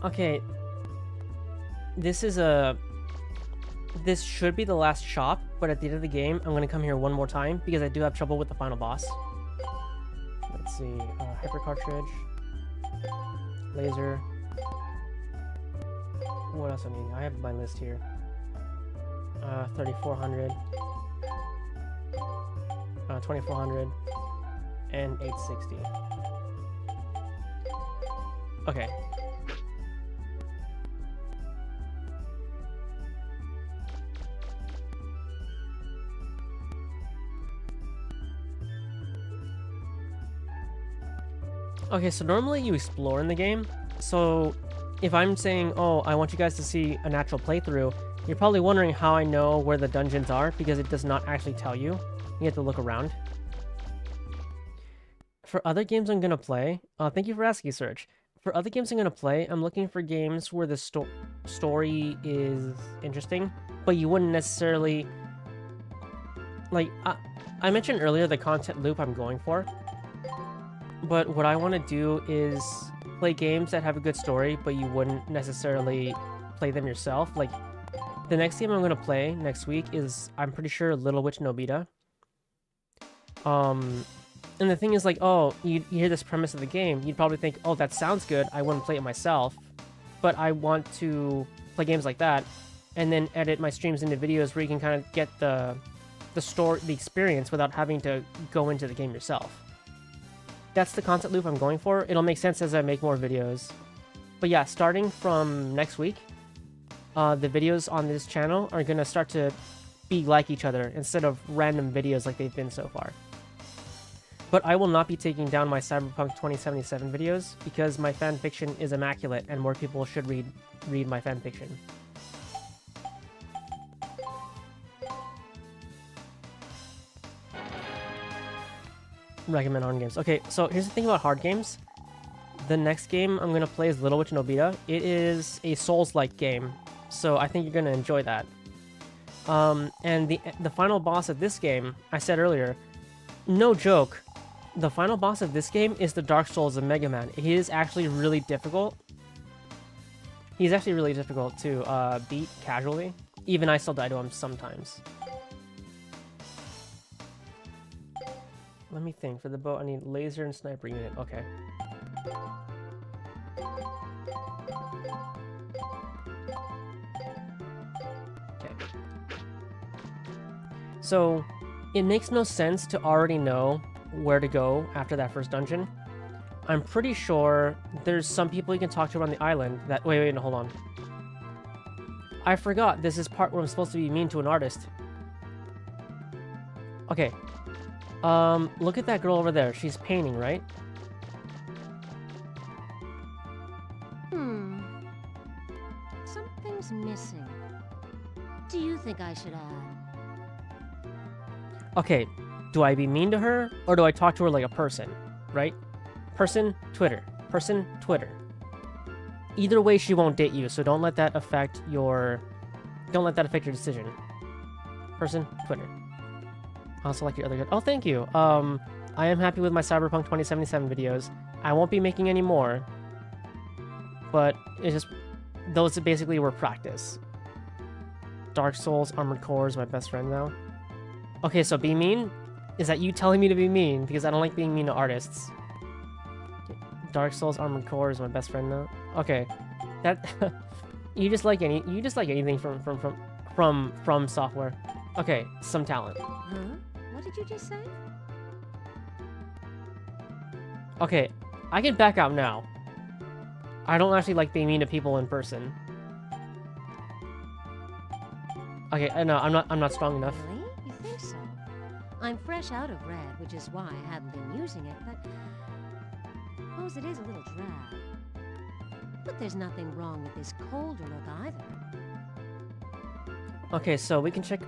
[SPEAKER 1] Okay. This should be the last shop, but at the end of the game, I'm gonna come here one more time because I do have trouble with the final boss. Let's see, hyper cartridge, laser. What else I need? I have my list here. 3400. 2400 and 860. Okay. Okay, so normally you explore in the game. So if I'm saying, oh, I want you guys to see a natural playthrough, you're probably wondering how I know where the dungeons are because it does not actually tell you. You have to look around. For other games I'm gonna play, thank you for asking, Serge. For other games I'm gonna play, I'm looking for games where the story is interesting, but you wouldn't necessarily... Like, I mentioned earlier the content loop I'm going for, but what I want to do is play games that have a good story, but you wouldn't necessarily play them yourself. Like, the next game I'm gonna play next week is, I'm pretty sure, Little Witch Nobita. And the thing is, like, oh, you hear this premise of the game, you'd probably think, oh, that sounds good, I wouldn't play it myself. But I want to play games like that, and then edit my streams into videos where you can kind of get the experience without having to go into the game yourself. That's the concept loop I'm going for. It'll make sense as I make more videos. But yeah, starting from next week, the videos on this channel are gonna start to be like each other instead of random videos like they've been so far. But I will not be taking down my Cyberpunk 2077 videos because my fanfiction is immaculate and more people should read my fanfiction. Recommend hard games. Okay, so here's the thing about hard games. The next game I'm gonna play is Little Witch Nobita. It is a Souls-like game, so I think you're gonna enjoy that. And the final boss of this game, I said earlier, no joke, the final boss of this game is the Dark Souls of Mega Man. He is actually really difficult. He's actually really difficult to beat casually. Even I still die to him sometimes. Let me think. For the bow, I need laser and sniper unit. Okay. Okay. So, it makes no sense to already know where to go after that first dungeon. I'm pretty sure there's some people you can talk to around the island that... Wait, no, hold on. I forgot, this is part where I'm supposed to be mean to an artist. Okay. Look at that girl over there. She's painting, right?
[SPEAKER 13] Something's missing. Do you think I should add?
[SPEAKER 1] Okay, do I be mean to her, or do I talk to her like a person, right? Person, Twitter. Person, Twitter. Either way, she won't date you, so don't let that affect your... Don't let that affect your decision. Person, Twitter. I also like your other... Oh, thank you. I am happy with my Cyberpunk 2077 videos. I won't be making any more. But it's just... Those basically were practice. Dark Souls, Armored Core is my best friend now. Okay, so be mean? Is that you telling me to be mean? Because I don't like being mean to artists. Dark Souls, Armored Core is my best friend now. Okay, that you just like anything from software. Okay, some talent.
[SPEAKER 13] Huh? What did you just say?
[SPEAKER 1] Okay, I can back out now. I don't actually like being mean to people in person. Okay, no, I'm not strong enough.
[SPEAKER 13] Really? You think so? I'm fresh out of red, which is why I haven't been using it, but... I suppose it is a little drab. But there's nothing wrong with this colder look either.
[SPEAKER 1] Okay, so we can check...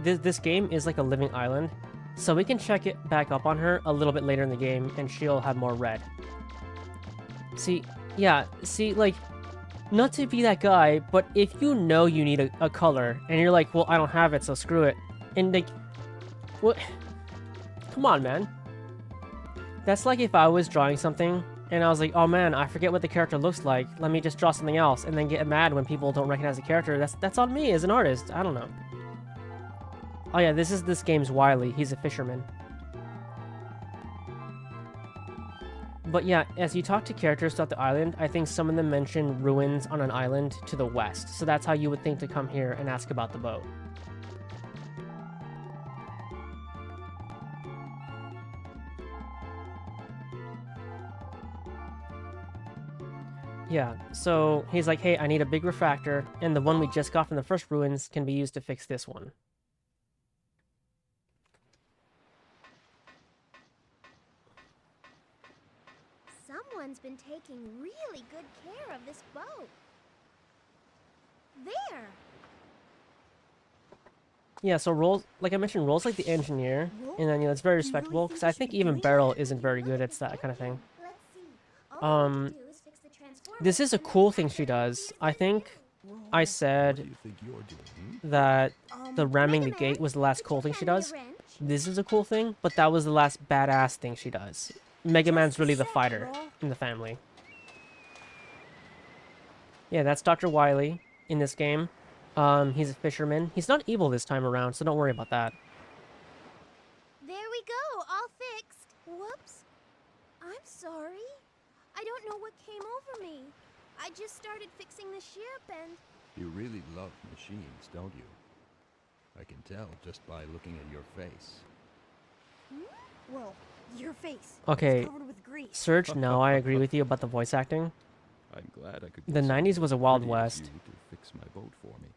[SPEAKER 1] This game is like a living island. So we can check it back up on her a little bit later in the game, and she'll have more red. See, yeah, see, like... Not to be that guy, but if you know you need a color, and you're like, well, I don't have it, so screw it. And, like... What? Come on, man. That's like if I was drawing something, and I was like, oh man, I forget what the character looks like, let me just draw something else, and then get mad when people don't recognize the character. That's on me as an artist. I don't know. Oh yeah, this game's Wily. He's a fisherman. But yeah, as you talk to characters throughout the island, I think some of them mention ruins on an island to the west. So that's how you would think to come here and ask about the boat. Yeah, so he's like, hey, I need a big refractor, and the one we just got from the first ruins can be used to fix this one.
[SPEAKER 3] Someone's been taking really good care of this boat. There!
[SPEAKER 1] Yeah, so roles, like I mentioned, roles like the engineer, and then, you know, it's very respectable, because I think even Beryl isn't very good at that kind of thing. This is a cool thing she does. I think I said that the ramming the gate was the last cool thing she does. This is a cool thing, but that was the last badass thing she does. Mega Man's really the fighter in the family. Yeah, that's Dr. Wily in this game. He's a fisherman. He's not evil this time around, so don't worry about that.
[SPEAKER 3] There we go, all fixed. Whoops. I'm sorry. I don't know what came over me. I just started fixing the ship and...
[SPEAKER 9] You really love machines, don't you? I can tell just by looking at your face.
[SPEAKER 2] Well, your face.
[SPEAKER 1] Okay,
[SPEAKER 2] It's covered with grease.
[SPEAKER 1] Serge, no, I agree with you about the voice acting.
[SPEAKER 9] I'm glad I could.
[SPEAKER 1] The
[SPEAKER 9] get
[SPEAKER 1] 90s was a Wild
[SPEAKER 9] pretty as
[SPEAKER 1] West.
[SPEAKER 9] you to fix my boat for me.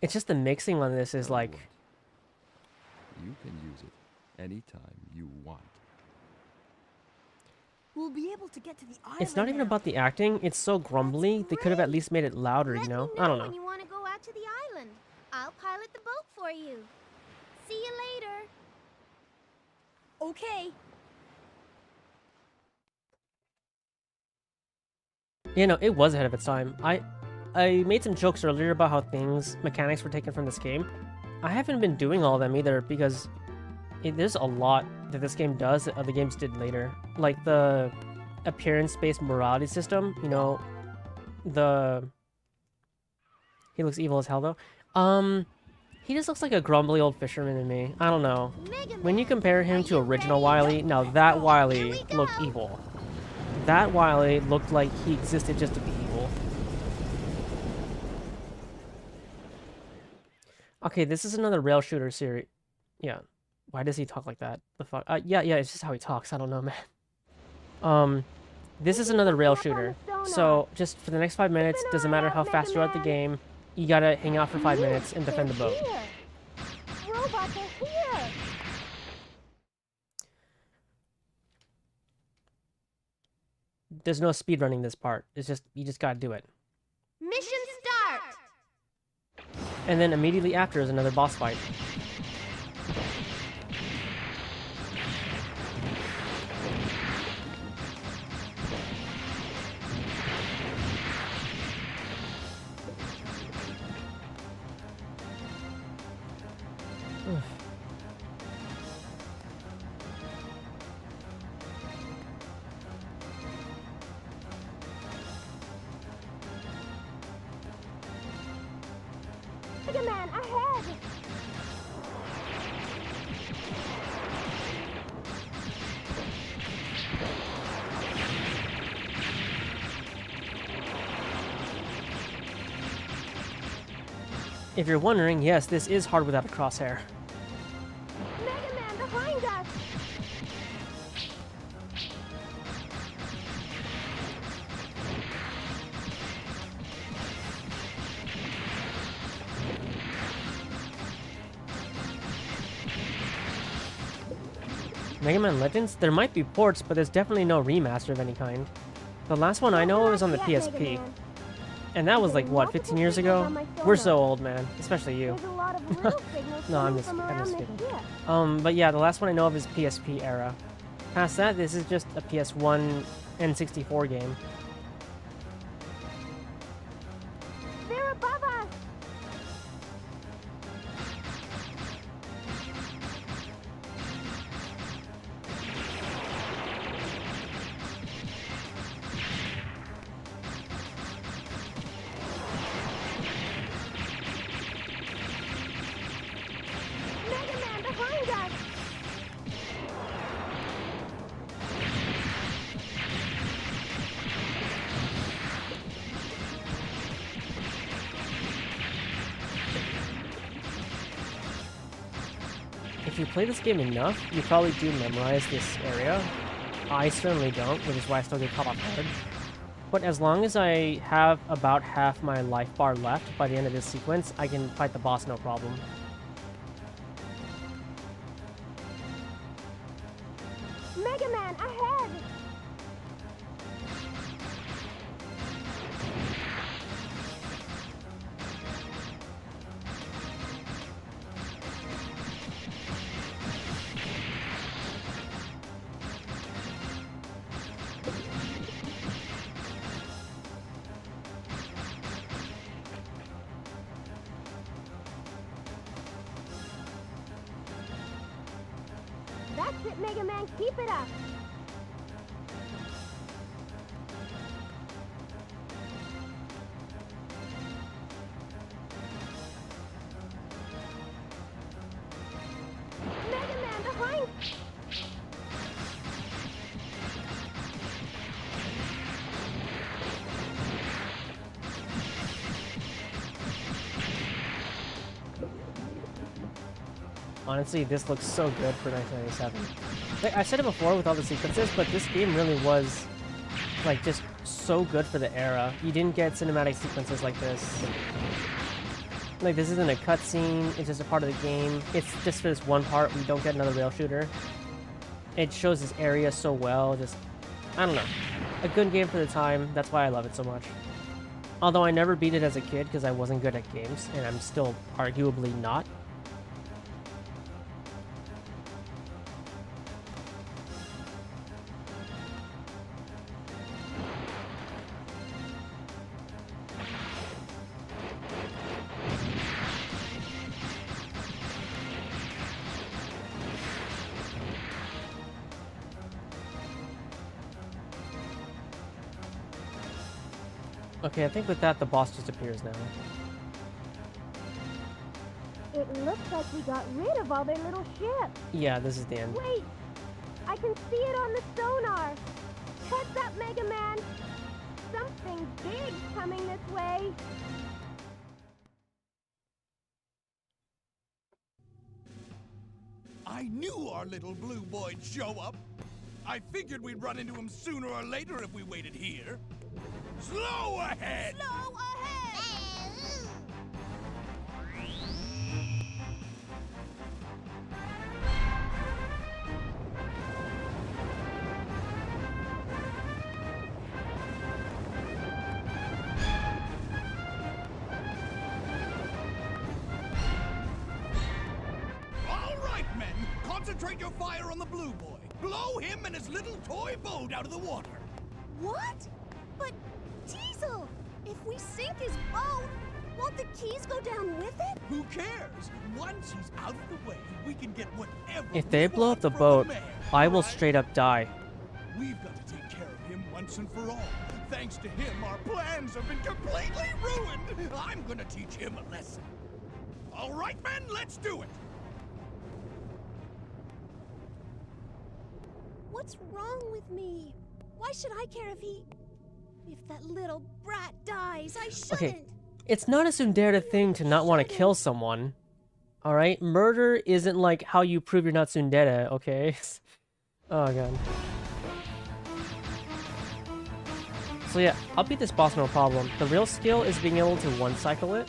[SPEAKER 1] It's just the mixing on this is
[SPEAKER 9] Now
[SPEAKER 1] like...
[SPEAKER 9] what? You can use it anytime you want.
[SPEAKER 2] We'll be able to get to the island.
[SPEAKER 1] It's not even
[SPEAKER 2] now.
[SPEAKER 1] about the acting, it's so grumbly, they could have at least made it louder, you know? I don't
[SPEAKER 3] when
[SPEAKER 1] know.
[SPEAKER 3] you want to go out to the island. I'll pilot the boat for you. See you later.
[SPEAKER 2] Okay.
[SPEAKER 1] You know, it was ahead of its time. I made some jokes earlier about how mechanics were taken from this game. I haven't been doing all of them either because there's a lot that this game does that other games did later. Like the appearance-based morality system, you know, he looks evil as hell though. He just looks like a grumbly old fisherman to me. I don't know. When you compare him to original Wily, now that Wily looked evil. That Wily looked like he existed just to be evil. Okay, this is another rail shooter series. Yeah. Why does he talk like that? The fuck? Yeah, it's just how he talks. I don't know, man. This is another rail shooter. So, just for the next 5 minutes, doesn't matter how fast you're at the game, you gotta hang out for 5 minutes and defend the boat.
[SPEAKER 3] Robots are here.
[SPEAKER 1] There's no speedrunning this part. It's just, you just gotta do it.
[SPEAKER 3] Mission start.
[SPEAKER 1] And then immediately after is another boss fight.
[SPEAKER 3] Megaman, ahead.
[SPEAKER 1] If you're wondering, yes, this is hard without a crosshair.
[SPEAKER 3] Megaman, behind us.
[SPEAKER 1] Megaman Legends? There might be ports, but there's definitely no remaster of any kind. The last one I know of is on the PSP. And that was like, what, 15 years ago? We're so old, man. Especially you. No, I'm just kidding. But yeah, the last one I know of is PSP era. Past that, this is just a PS1 N64 game.
[SPEAKER 3] They're above us. Megaman, behind us.
[SPEAKER 1] If you play this game enough, you probably do memorize this area. I certainly don't, which is why I still get caught off guard. But as long as I have about half my life bar left by the end of this sequence, I can fight the boss no problem.
[SPEAKER 3] Megaman, ahead. That's it, Megaman. Keep it up.
[SPEAKER 1] honestly, this looks so good for 1997. Like, I said it before with all the sequences, but this game really was, like, just so good for the era. You didn't get cinematic sequences like this. Like, this isn't a cutscene, it's just a part of the game. It's just for this one part, we don't get another rail shooter. It shows this area so well, just, I don't know. A good game for the time, that's why I love it so much. Although I never beat it as a kid because I wasn't good at games, and I'm still arguably not. Okay, I think with that, the boss just appears now.
[SPEAKER 3] It looks like we got rid of all their little ships.
[SPEAKER 1] Yeah, this is the end.
[SPEAKER 3] Wait! I can see it on the sonar! Heads up, Mega Man! Something big's coming this way!
[SPEAKER 11] I knew our little blue boy'd show up. I figured we'd run into him sooner or later if we waited here. Slow ahead!
[SPEAKER 10] Slow ahead!
[SPEAKER 11] All right, men. Concentrate your fire on the blue boy. Blow him and his little toy boat out of the water.
[SPEAKER 10] What? But, Diesel, if we sink his boat, won't the keys go down with it?
[SPEAKER 11] Who cares? Once he's out of the way, we can get whatever
[SPEAKER 1] If they
[SPEAKER 11] we
[SPEAKER 1] blow
[SPEAKER 11] want
[SPEAKER 1] up the
[SPEAKER 11] from
[SPEAKER 1] boat,
[SPEAKER 11] mayor,
[SPEAKER 1] I will
[SPEAKER 11] right?
[SPEAKER 1] straight up die.
[SPEAKER 11] We've got to take care of him once and for all. Thanks to him, our plans have been completely ruined. I'm gonna teach him a lesson. All right, men, let's do it.
[SPEAKER 10] What's wrong with me? Why should I care if that little brat dies? I shouldn't.
[SPEAKER 1] Okay, it's not a tsundere thing to not want to kill someone. Alright? Murder isn't like how you prove you're not tsundere, okay? Oh god. So yeah, I'll beat this boss no problem. The real skill is being able to one-cycle it,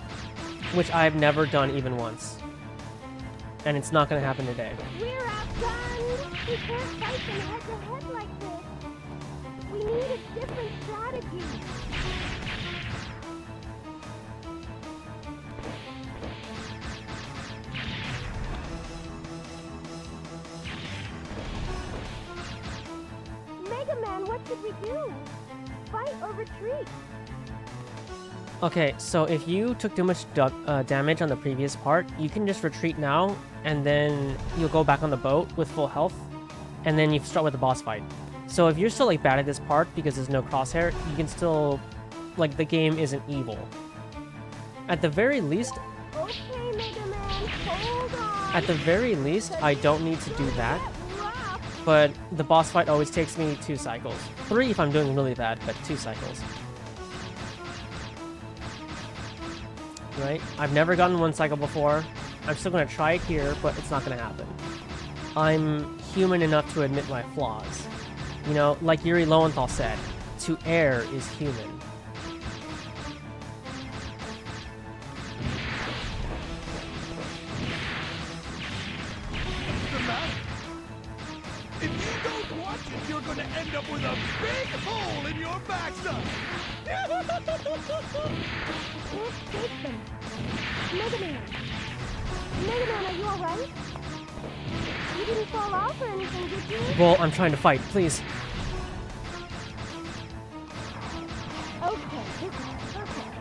[SPEAKER 1] which I've never done even once. And it's not gonna happen today.
[SPEAKER 3] We're outgunned! We can't fight them head-to-head like this! We need a different strategy! Mega Man, what should we do? Fight or retreat?
[SPEAKER 1] Okay, so if you took too much damage on the previous part, you can just retreat now, and then you'll go back on the boat with full health, and then you start with the boss fight. So if you're still like bad at this part because there's no crosshair, you can still, like, the game isn't evil. At the very least,
[SPEAKER 3] Okay, Mega Man, hold on!
[SPEAKER 1] at the very least, I don't need to do that. But the boss fight always takes me 2 cycles. 3 if I'm doing really bad, but 2 cycles. Right? I've never gotten 1 cycle before. I'm still gonna try it here, but it's not gonna happen. I'm human enough to admit my flaws. You know, like Yuri Lowenthal said, to err is human.
[SPEAKER 11] What's the matter? If you don't watch it, you're gonna end up with a big hole in your backside.
[SPEAKER 3] We'll escape them! Mega Man! Mega Man, are you alright? You didn't fall off or anything, did you?
[SPEAKER 1] Well, I'm trying to fight, please.
[SPEAKER 3] Okay, this is perfect.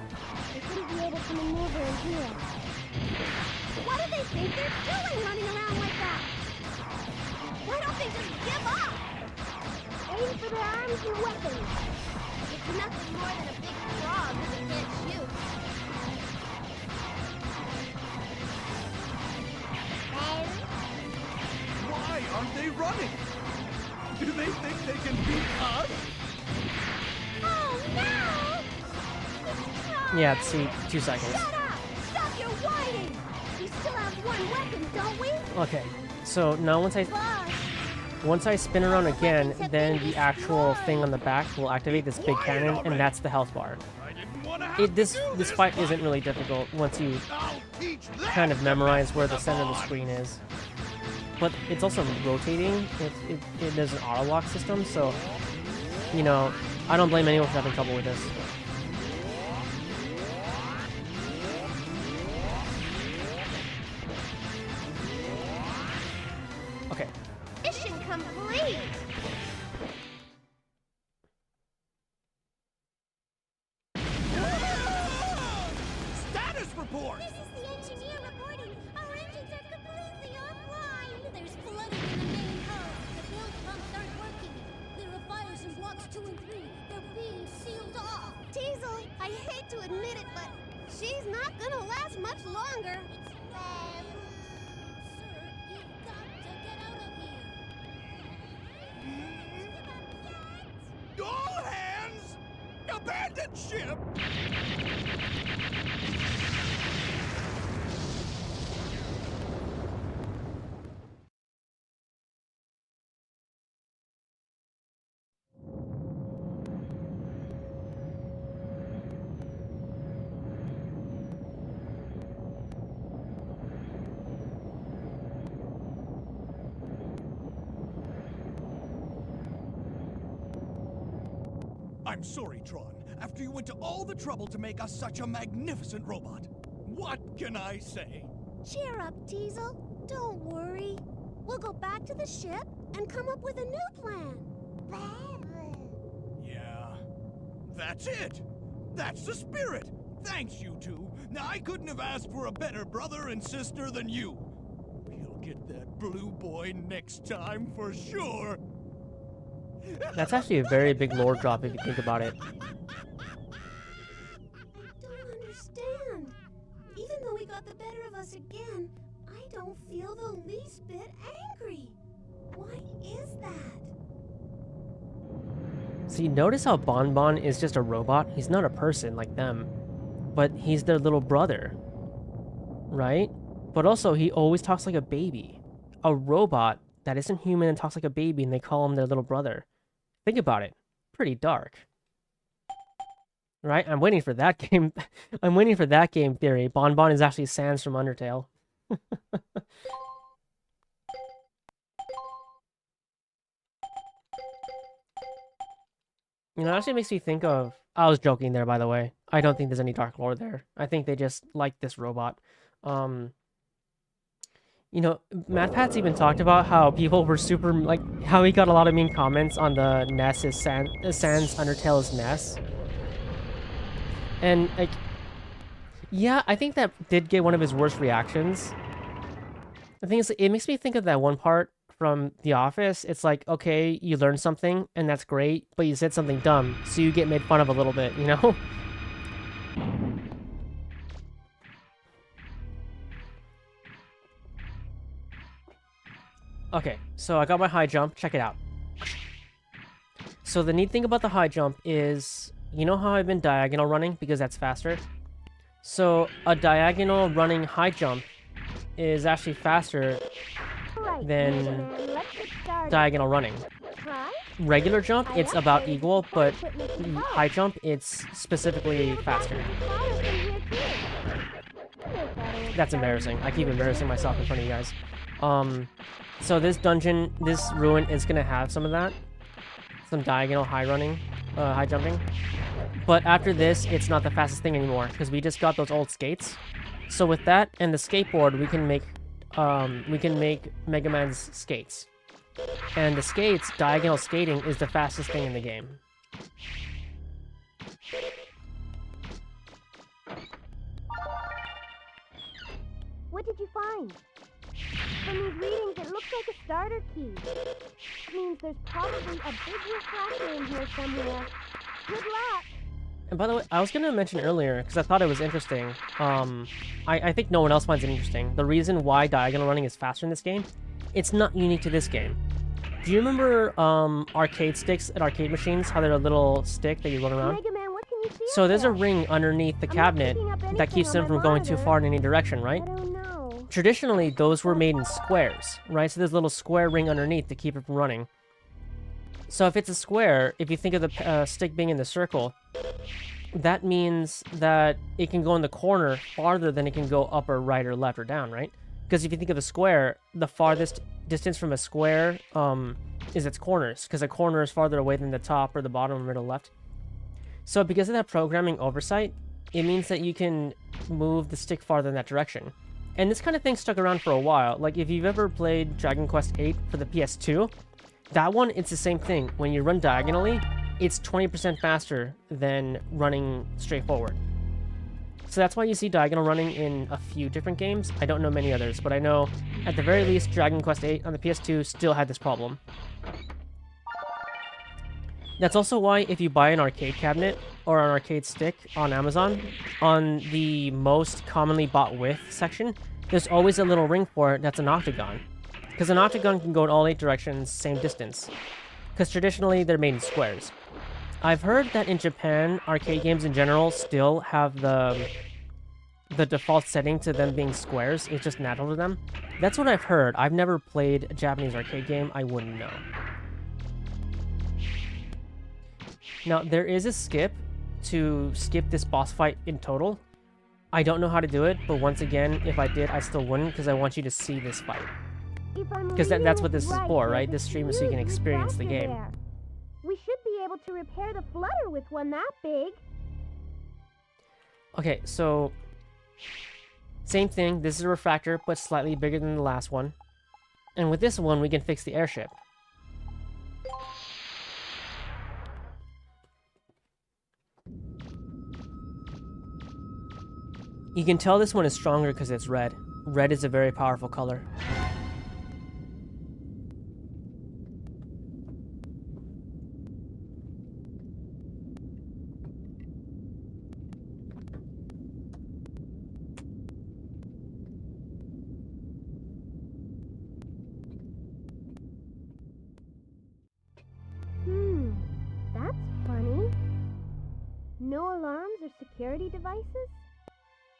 [SPEAKER 3] They shouldn't be able to maneuver in here.
[SPEAKER 10] What do they think they're doing running around like that? Why don't they just give up?
[SPEAKER 3] Aim for their arms and weapons.
[SPEAKER 10] It's nothing more than a big frog that they can't shoot.
[SPEAKER 11] Why aren't they running? Do they think they can beat us?
[SPEAKER 10] Oh no!
[SPEAKER 1] Yeah, see, 2 cycles.
[SPEAKER 10] Shut up! Stop your whining! We still have
[SPEAKER 3] one weapon, don't we?
[SPEAKER 1] Okay, so now once I spin around again, then the actual thing on the back will activate this big cannon, and that's the health bar. This fight isn't really difficult once you kind of memorize where the center of the screen is. But it's also rotating. There's an auto lock system, so you know, I don't blame anyone for having trouble with this. Okay.
[SPEAKER 3] Mission complete!
[SPEAKER 11] Status report!
[SPEAKER 3] This is the engineer reporting. Our engines are completely offline. There's flooding in the main hull. The build pumps aren't working. There are fires in blocks 2 and 3. They're being sealed off. Teasel, I hate to admit it, but she's not gonna last much longer. Sir, you've got to get out of here.
[SPEAKER 11] All hands! Abandon ship! I'm sorry, Tron. After you went to all the trouble to make us such a magnificent robot. What can I say?
[SPEAKER 3] Cheer up, Teasel. Don't worry. We'll go back to the ship and come up with a new plan.
[SPEAKER 11] Yeah, that's it. That's the spirit. Thanks, you two. Now, I couldn't have asked for a better brother and sister than you. We'll get that blue boy next time for sure.
[SPEAKER 1] That's actually a very big lore drop if you think about it.
[SPEAKER 3] I don't understand. Even though we got the better of us again, I don't feel the least bit angry. Why is that?
[SPEAKER 1] See, notice how Bon Bon is just a robot? He's not a person like them. But he's their little brother. Right? But also, he always talks like a baby. A robot that isn't human and talks like a baby, and they call him their little brother. Think about it. Pretty dark. Right? I'm waiting for that game. I'm waiting for that game theory. Bon Bon is actually Sans from Undertale. You know, it actually makes me think of... I was joking there, by the way. I don't think there's any dark lore there. I think they just like this robot. You know, MathPat's even talked about how people were super, like, how he got a lot of mean comments on the Ness is Sans Undertale's Ness. And, like, yeah, I think that did get one of his worst reactions. The thing is, it makes me think of that one part from The Office. It's like, okay, you learned something, and that's great, but you said something dumb, so you get made fun of a little bit, you know? Okay, so I got my high jump. Check it out. So the neat thing about the high jump is, you know how I've been diagonal running because that's faster? So a diagonal running high jump is actually faster than diagonal running. Regular jump, it's about equal, but high jump, it's specifically faster. That's embarrassing. I keep embarrassing myself in front of you guys. So this dungeon, this ruin is gonna have some of that. Some diagonal high jumping. But after this, it's not the fastest thing anymore, because we just got those old skates. So with that and the skateboard, we can make Mega Man's skates. And the skates, diagonal skating, is the fastest thing in the game.
[SPEAKER 3] What did you find? From these readings, it looks like a starter key. Means there's probably a big refractor in here somewhere. Good luck!
[SPEAKER 1] And by the way, I was going to mention earlier, because I thought it was interesting, I think no one else finds it interesting. The reason why diagonal running is faster in this game, it's not unique to this game. Do you remember arcade sticks at arcade machines? How they're a little stick that you run around?
[SPEAKER 3] Megaman, what can you see
[SPEAKER 1] So there's a ring underneath the cabinet that keeps them from going too far in any direction, right?
[SPEAKER 3] I don't know.
[SPEAKER 1] traditionally those were made in squares, right? So there's a little square ring underneath to keep it from running. So if it's a square, if you think of the stick being in the circle, that means that it can go in the corner farther than it can go up or right or left or down, right? Because if you think of a square, the farthest distance from a square is its corners, because a corner is farther away than the top or the bottom or middle left. So because of that programming oversight, it means that you can move the stick farther in that direction. And this kind of thing stuck around for a while. Like, if you've ever played Dragon Quest VIII for the PS2, that one, it's the same thing. When you run diagonally, it's 20% faster than running straight forward. So that's why you see diagonal running in a few different games. I don't know many others, but I know at the very least Dragon Quest VIII on the PS2 still had this problem. That's also why if you buy an arcade cabinet or an arcade stick on Amazon, on the most commonly bought with section, there's always a little ring for it that's an octagon. Because an octagon can go in all 8 directions, same distance. Because traditionally they're made in squares. I've heard that in Japan, arcade games in general still have the default setting to them being squares. It's just natural to them. That's what I've heard. I've never played a Japanese arcade game. I wouldn't know. Now, there is a skip to skip this boss fight in total. I don't know how to do it, but once again, if I did, I still wouldn't, because I want you to see this fight. Because that's what this is for, right? This stream is so you can experience the game.
[SPEAKER 3] We should be able to repair the flutter with one that big.
[SPEAKER 1] Okay, so same thing. This is a refractor, but slightly bigger than the last one. And with this one, we can fix the airship. You can tell this one is stronger because it's red. Red is a very powerful color.
[SPEAKER 3] That's funny. No alarms or security devices?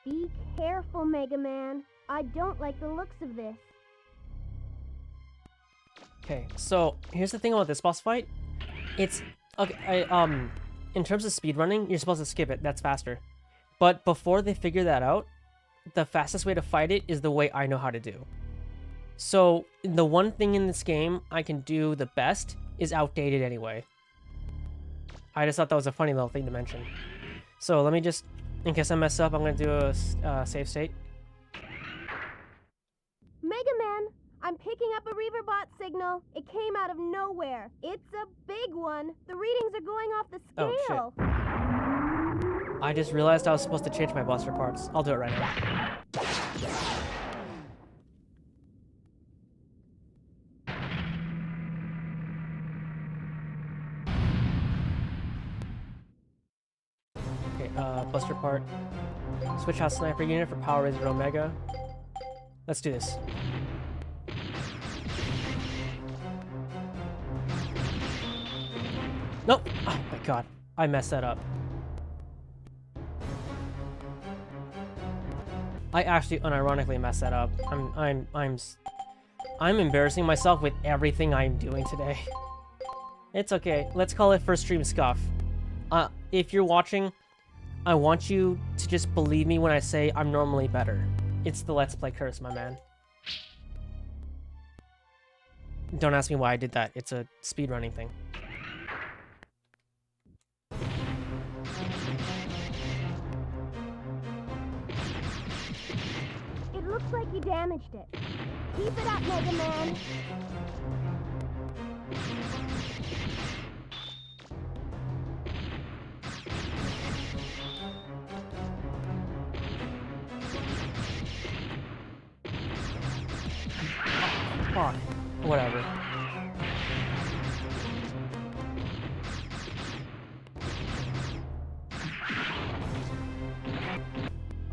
[SPEAKER 3] Be careful, Mega Man. I don't like the looks of this.
[SPEAKER 1] Okay, so here's the thing about this boss fight. It's okay. In terms of speedrunning, you're supposed to skip it. That's faster. But before they figure that out, the fastest way to fight it is the way I know how to do. So the one thing in this game I can do the best is outdated anyway. I just thought that was a funny little thing to mention. So let me just, in case I mess up, I'm gonna do a save state.
[SPEAKER 3] Mega Man, I'm picking up a Reaverbot signal. It came out of nowhere. It's a big one. The readings are going off the scale.
[SPEAKER 1] Oh, shit. I just realized I was supposed to change my buster parts. I'll do it right now. Buster part. Switch out sniper unit for Power Razor Omega. Let's do this. Nope! Oh my god. I messed that up. I actually unironically messed that up. I'm embarrassing myself with everything I'm doing today. It's okay. Let's call it first stream scuff. If you're watching, I want you to just believe me when I say I'm normally better. It's the Let's Play curse, my man. Don't ask me why I did that. It's a speedrunning thing.
[SPEAKER 3] It looks like you damaged it. Keep it up, Mega Man.
[SPEAKER 1] Fuck. Whatever.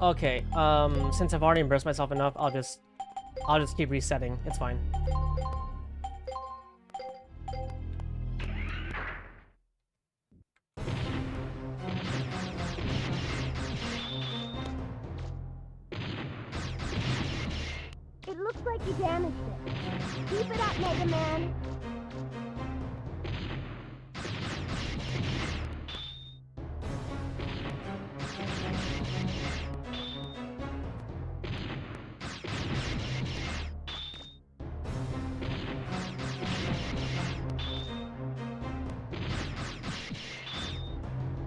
[SPEAKER 1] Okay, since I've already embarrassed myself enough, I'll just keep resetting. It's fine.
[SPEAKER 3] like you damaged it. Keep it up, Mega Man.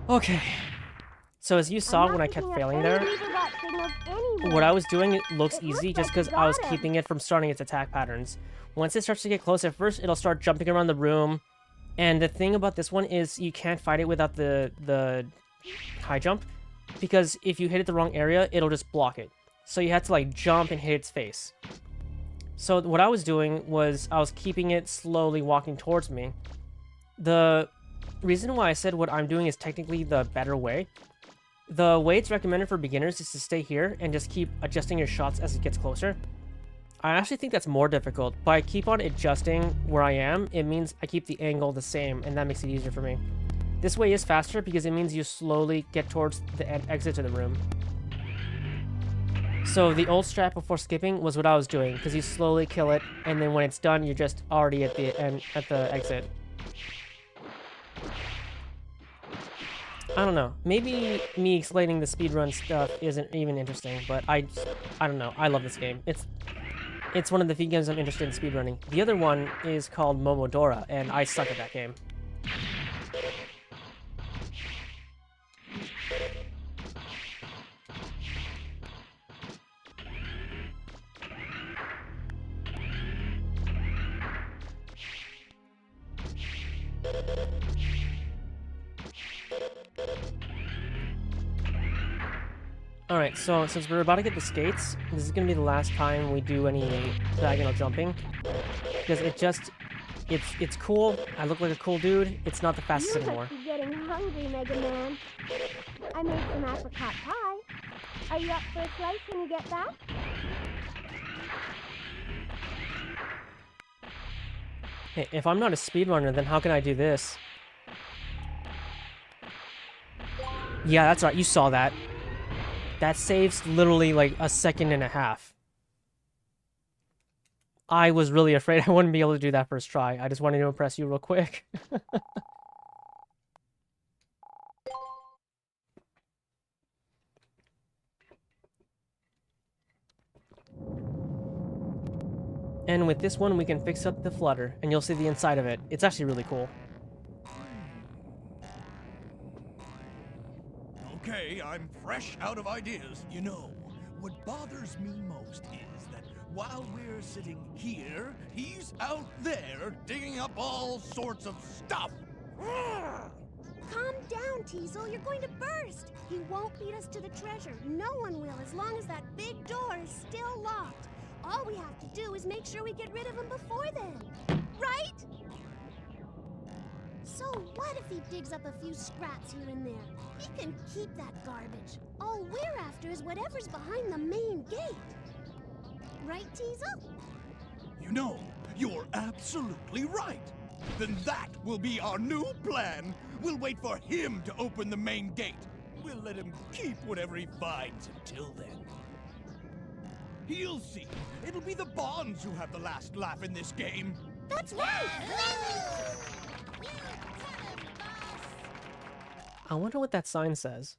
[SPEAKER 1] Okay. So as you saw when I kept failing there, what I was doing looks easy just because I was keeping it from starting its attack patterns. Once it starts to get close, at first it'll start jumping around the room. And the thing about this one is you can't fight it without the high jump, because if you hit it the wrong area, it'll just block it. So you have to like jump and hit its face. So what I was doing was I was keeping it slowly walking towards me. The reason why I said what I'm doing is technically the better way. The way it's recommended for beginners is to stay here and just keep adjusting your shots as it gets closer. I actually think that's more difficult, but I keep on adjusting where I am. It means I keep the angle the same, and that makes it easier for me. This way is faster because it means you slowly get towards the exit to the room. So the old strat before skipping was what I was doing, because you slowly kill it, and then when it's done, you're just already at the end, at the exit. I don't know. Maybe me explaining the speedrun stuff isn't even interesting, but I don't know. I love this game. It's one of the few games I'm interested in speedrunning. The other one is called Momodora, and I suck at that game. Alright, so since we're about to get the skates, this is going to be the last time we do any diagonal jumping. Because it's cool, I look like a cool dude, it's not the fastest
[SPEAKER 3] You
[SPEAKER 1] anymore.
[SPEAKER 3] must be getting hungry, Mega Man. I made some apricot pie. Are you up for a slice when you get back?
[SPEAKER 1] Hey, if I'm not a speedrunner, then how can I do this? Yeah, that's right, you saw that. That saves literally like a second and a half. I was really afraid I wouldn't be able to do that first try. I just wanted to impress you real quick. And with this one, we can fix up the flutter, and you'll see the inside of it. It's actually really cool.
[SPEAKER 11] Okay, I'm fresh out of ideas. You know, what bothers me most is that while we're sitting here, he's out there digging up all sorts of stuff.
[SPEAKER 3] Calm down, Teasel. You're going to burst. He won't beat us to the treasure. No one will, as long as that big door is still locked. All we have to do is make sure we get rid of him before then. Right? So what if he digs up a few scraps here and there? He can keep that garbage. All we're after is whatever's behind the main gate. Right, Teasel?
[SPEAKER 11] You know, you're absolutely right. Then that will be our new plan. We'll wait for him to open the main gate. We'll let him keep whatever he finds until then. He'll see. It'll be the Bonds who have the last laugh in this game.
[SPEAKER 3] That's right!
[SPEAKER 1] I wonder what that sign says.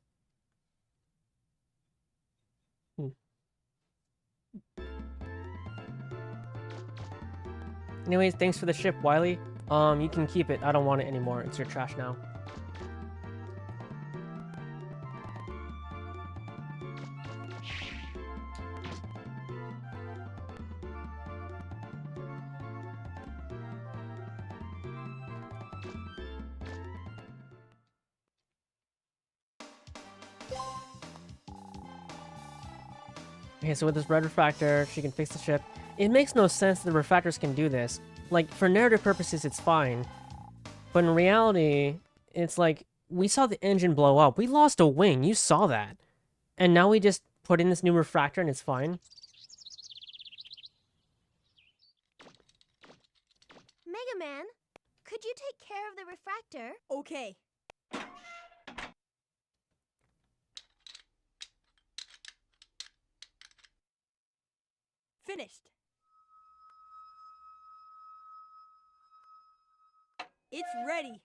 [SPEAKER 1] Anyways, thanks for the ship, Wiley. You can keep it. I don't want it anymore. It's your trash now. Okay, so with this red refractor, she can fix the ship. It makes no sense that the refractors can do this. Like, for narrative purposes, it's fine. But in reality, it's like, we saw the engine blow up. We lost a wing. You saw that. And now we just put in this new refractor and it's fine.
[SPEAKER 3] Mega Man, could you take care of the refractor?
[SPEAKER 4] Okay. Finished. It's ready.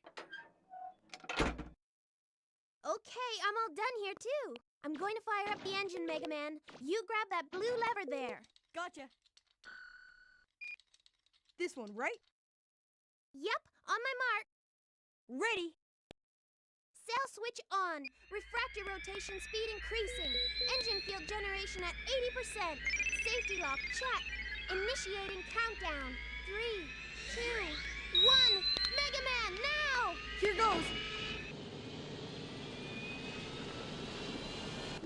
[SPEAKER 3] Okay, I'm all done here too. I'm going to fire up the engine, Mega Man. You grab that blue lever there.
[SPEAKER 4] Gotcha. This one, right?
[SPEAKER 3] Yep, on my mark.
[SPEAKER 4] Ready.
[SPEAKER 3] Sail switch on. Refractor rotation speed increasing. Engine field generation at 80%. Safety lock check. Initiating countdown. 3, 2, 1. Mega Man, now!
[SPEAKER 4] Here goes.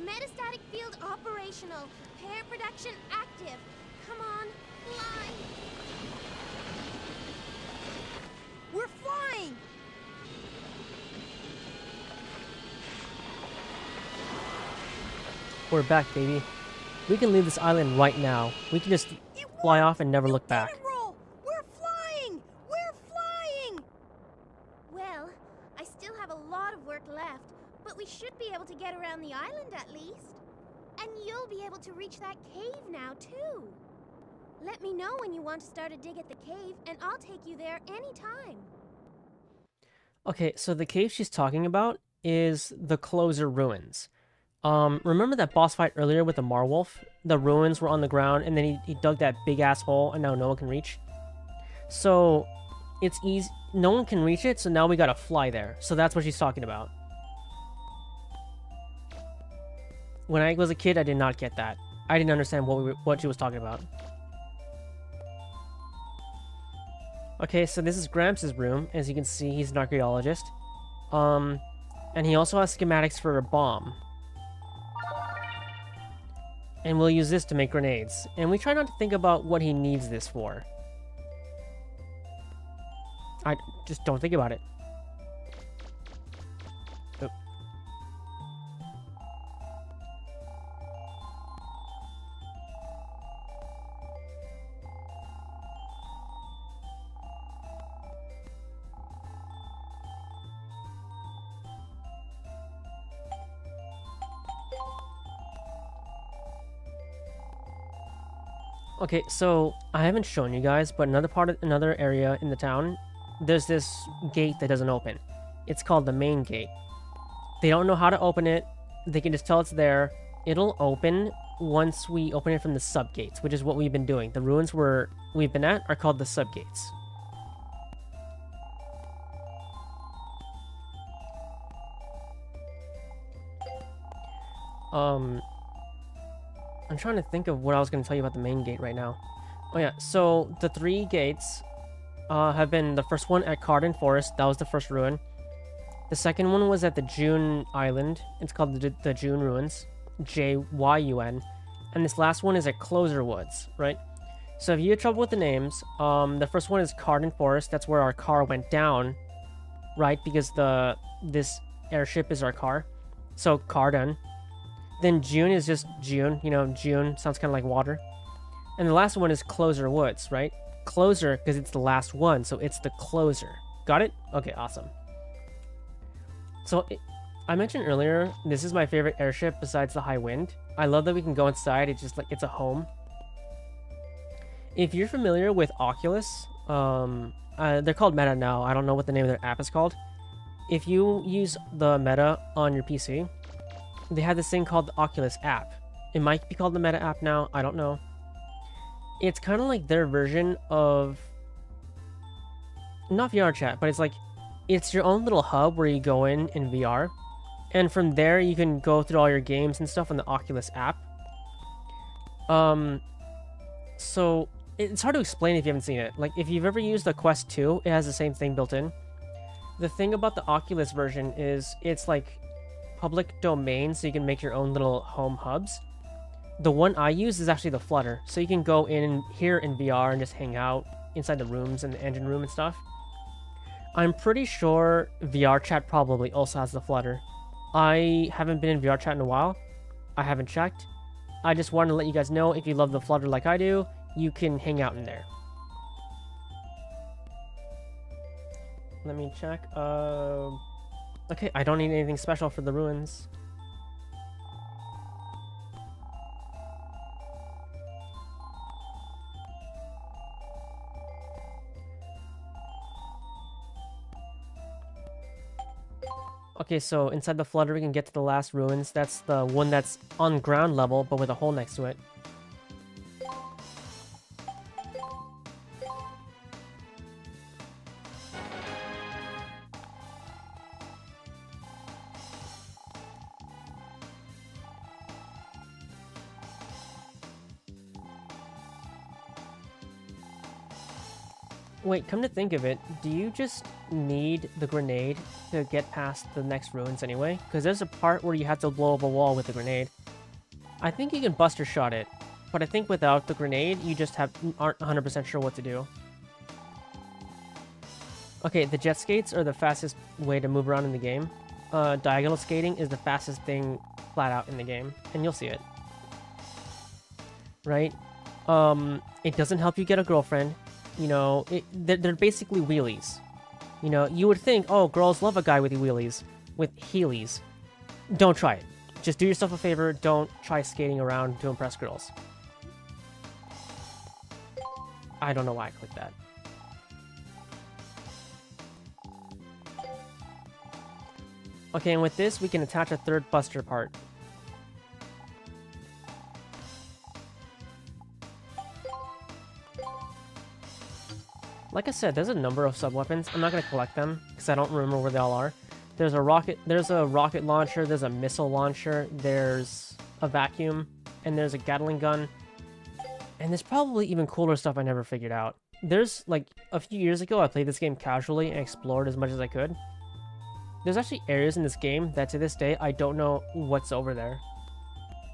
[SPEAKER 3] Metastatic field operational. Pair production active. Come on, fly.
[SPEAKER 4] We're flying.
[SPEAKER 1] We're back, baby. We can leave this island right now. We can just fly off and never look back.
[SPEAKER 4] Roll. We're flying. We're flying.
[SPEAKER 3] Well, I still have a lot of work left, but we should be able to get around the island at least. And you'll be able to reach that cave now, too. Let me know when you want to start a dig at the cave, and I'll take you there anytime.
[SPEAKER 1] Okay, so the cave she's talking about is the Closer Ruins. Remember that boss fight earlier with the Marwolf? The ruins were on the ground, and then he dug that big-ass hole, and now no one can reach? So, it's easy. No one can reach it, so now we gotta fly there. So that's what she's talking about. When I was a kid, I did not get that. I didn't understand what she was talking about. Okay, so this is Gramps' room. As you can see, he's an archaeologist. And he also has schematics for a bomb. And we'll use this to make grenades. And we try not to think about what he needs this for. I just don't think about it. Oh. Okay, so I haven't shown you guys, but another area in the town, there's this gate that doesn't open. It's called the main gate. They don't know how to open it. They can just tell it's there. It'll open once we open it from the sub-gates, which is what we've been doing. The ruins we've been at are called the sub-gates. I'm trying to think of what I was going to tell you about the main gate right now. Oh yeah, so the 3 gates have been the first one at Cardin Forest. That was the first ruin. The second one was at the June Island. It's called the June Ruins. Jyun. And this last one is at Closer Woods, right? So if you had trouble with the names, the first one is Cardin Forest. That's where our car went down, right? Because this airship is our car. So Cardin. Then June is just June. You know, June sounds kind of like water. And the last one is Closer Woods, right? Closer because it's the last one, so it's the closer. Got it? Okay, awesome. So I mentioned earlier, this is my favorite airship besides the High Wind. I love that we can go inside. It's just like it's a home. If you're familiar with Oculus, they're called Meta now. I don't know what the name of their app is called. If you use the Meta on your PC, they have this thing called the Oculus app. It might be called the Meta app now. I don't know. It's kind of like their version of... not VR chat, but it's like... it's your own little hub where you go in VR. And from there, you can go through all your games and stuff on the Oculus app. So, it's hard to explain if you haven't seen it. Like, if you've ever used the Quest 2, it has the same thing built in. The thing about the Oculus version is it's like public domain, so you can make your own little home hubs. The one I use is actually the Flutter, so you can go in here in VR and just hang out inside the rooms and the engine room and stuff. I'm pretty sure VR chat probably also has the Flutter. I haven't been in VR chat in a while. I haven't checked. I just wanted to let you guys know, if you love the Flutter like I do, you can hang out in there. Let me check. Okay, I don't need anything special for the ruins. Okay, so inside the flutter we can get to the last ruins. That's the one that's on ground level, but with a hole next to it. Wait, come to think of it, do you just need the grenade to get past the next ruins anyway? Because there's a part where you have to blow up a wall with a grenade. I think you can buster shot it, but I think without the grenade, you just aren't 100% sure what to do. Okay, the jet skates are the fastest way to move around in the game. Diagonal skating is the fastest thing flat out in the game, and you'll see it. Right? It doesn't help you get a girlfriend. You know, they're basically wheelies. You know, you would think, oh, girls love a guy with wheelies, with heelys. Don't try it. Just do yourself a favor, don't try skating around to impress girls. I don't know why I clicked that. Okay, and with this, we can attach a third buster part. Like I said, there's a number of sub-weapons. I'm not going to collect them, because I don't remember where they all are. There's a rocket launcher, there's a missile launcher, there's a vacuum, and there's a Gatling gun. And there's probably even cooler stuff I never figured out. There's, like, a few years ago, I played this game casually and explored as much as I could. There's actually areas in this game that, to this day, I don't know what's over there.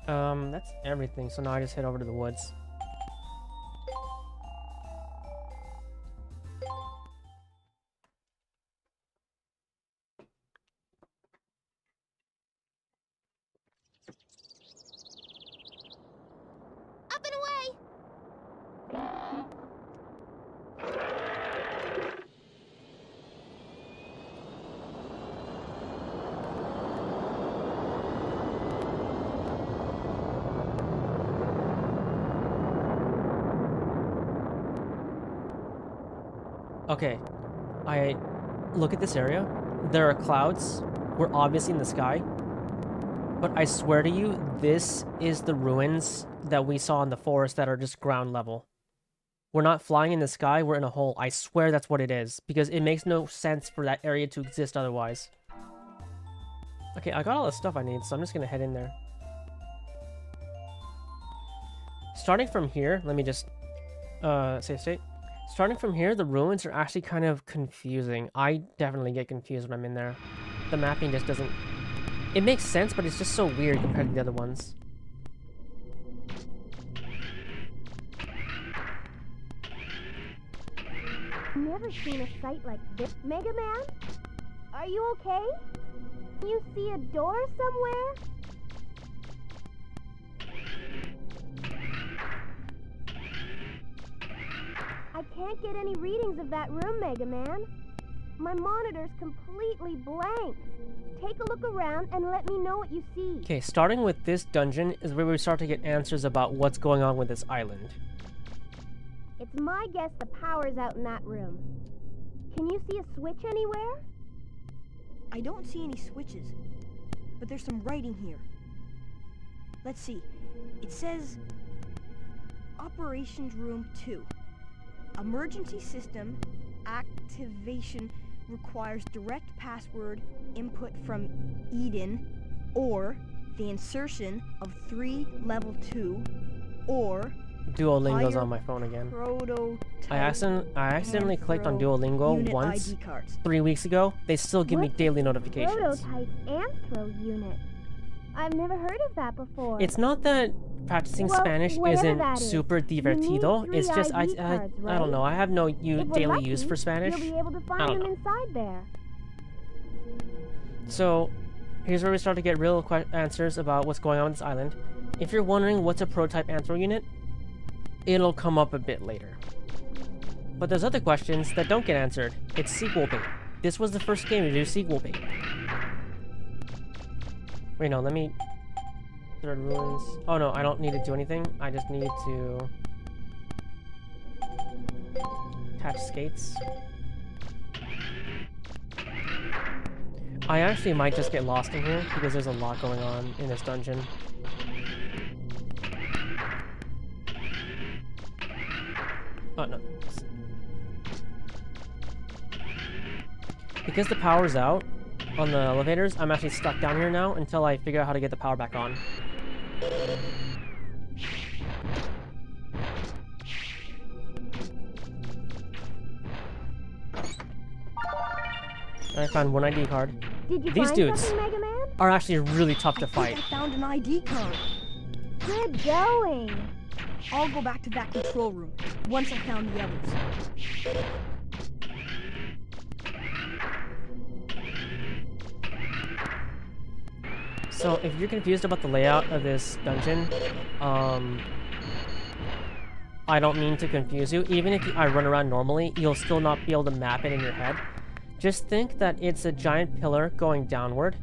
[SPEAKER 1] That's everything, so now I just head over to the woods.
[SPEAKER 10] Up and away!
[SPEAKER 1] Okay, I look at this area. There are clouds. We're obviously in the sky. But I swear to you, this is the ruins that we saw in the forest that are just ground level. We're not flying in the sky, we're in a hole. I swear that's what it is, because it makes no sense for that area to exist otherwise. Okay, I got all the stuff I need, so I'm just gonna head in there. Starting from here, let me just save state. Starting from here, the ruins are actually kind of confusing. I definitely get confused when I'm in there. The mapping just doesn't... It makes sense, but it's just so weird compared to the other ones.
[SPEAKER 3] Never seen a sight like this. Megaman? Are you okay? Can you see a door somewhere? I can't get any readings of that room, Megaman. My monitor's completely blank. Take a look around and let me know what you see.
[SPEAKER 1] Okay, starting with this dungeon is where we start to get answers about what's going on with this island.
[SPEAKER 3] It's my guess the power's out in that room. Can you see a switch anywhere?
[SPEAKER 2] I don't see any switches, but there's some writing here. Let's see. It says Operations Room 2. Emergency system activation requires direct password input from Eden, or the insertion of 3 level 2, or
[SPEAKER 1] Duolingo's on my phone again. I accidentally clicked on Duolingo once 3 weeks ago. They still give me daily notifications.
[SPEAKER 3] Prototype Anthro unit. I've never heard of that before.
[SPEAKER 1] It's not that practicing Spanish isn't super divertido. It's just I don't know. I have no daily use for Spanish.
[SPEAKER 3] You'll be able to find them inside there.
[SPEAKER 1] So, here's where we start to get real answers about what's going on with this island. If you're wondering what's a prototype Anthro unit, it'll come up a bit later. But there's other questions that don't get answered. It's sequel bait. This was the first game to do sequel bait. Wait, no, let me... Third ruins... Oh no, I don't need to do anything. I just need to... attach skates. I actually might just get lost in here because there's a lot going on in this dungeon. Oh, no. Because the power's out on the elevators, I'm actually stuck down here now until I figure out how to get the power back on. I found one ID card.
[SPEAKER 3] Did you
[SPEAKER 1] These
[SPEAKER 3] find
[SPEAKER 1] dudes
[SPEAKER 3] something, Mega Man?
[SPEAKER 1] are actually really tough to
[SPEAKER 2] I
[SPEAKER 1] fight.
[SPEAKER 2] think I found an ID card.
[SPEAKER 3] Good going.
[SPEAKER 2] I'll go back to that control room once I found the others.
[SPEAKER 1] So if you're confused about the layout of this dungeon, I don't mean to confuse you. Even if I run around normally, you'll still not be able to map it in your head. Just think that it's a giant pillar going downward,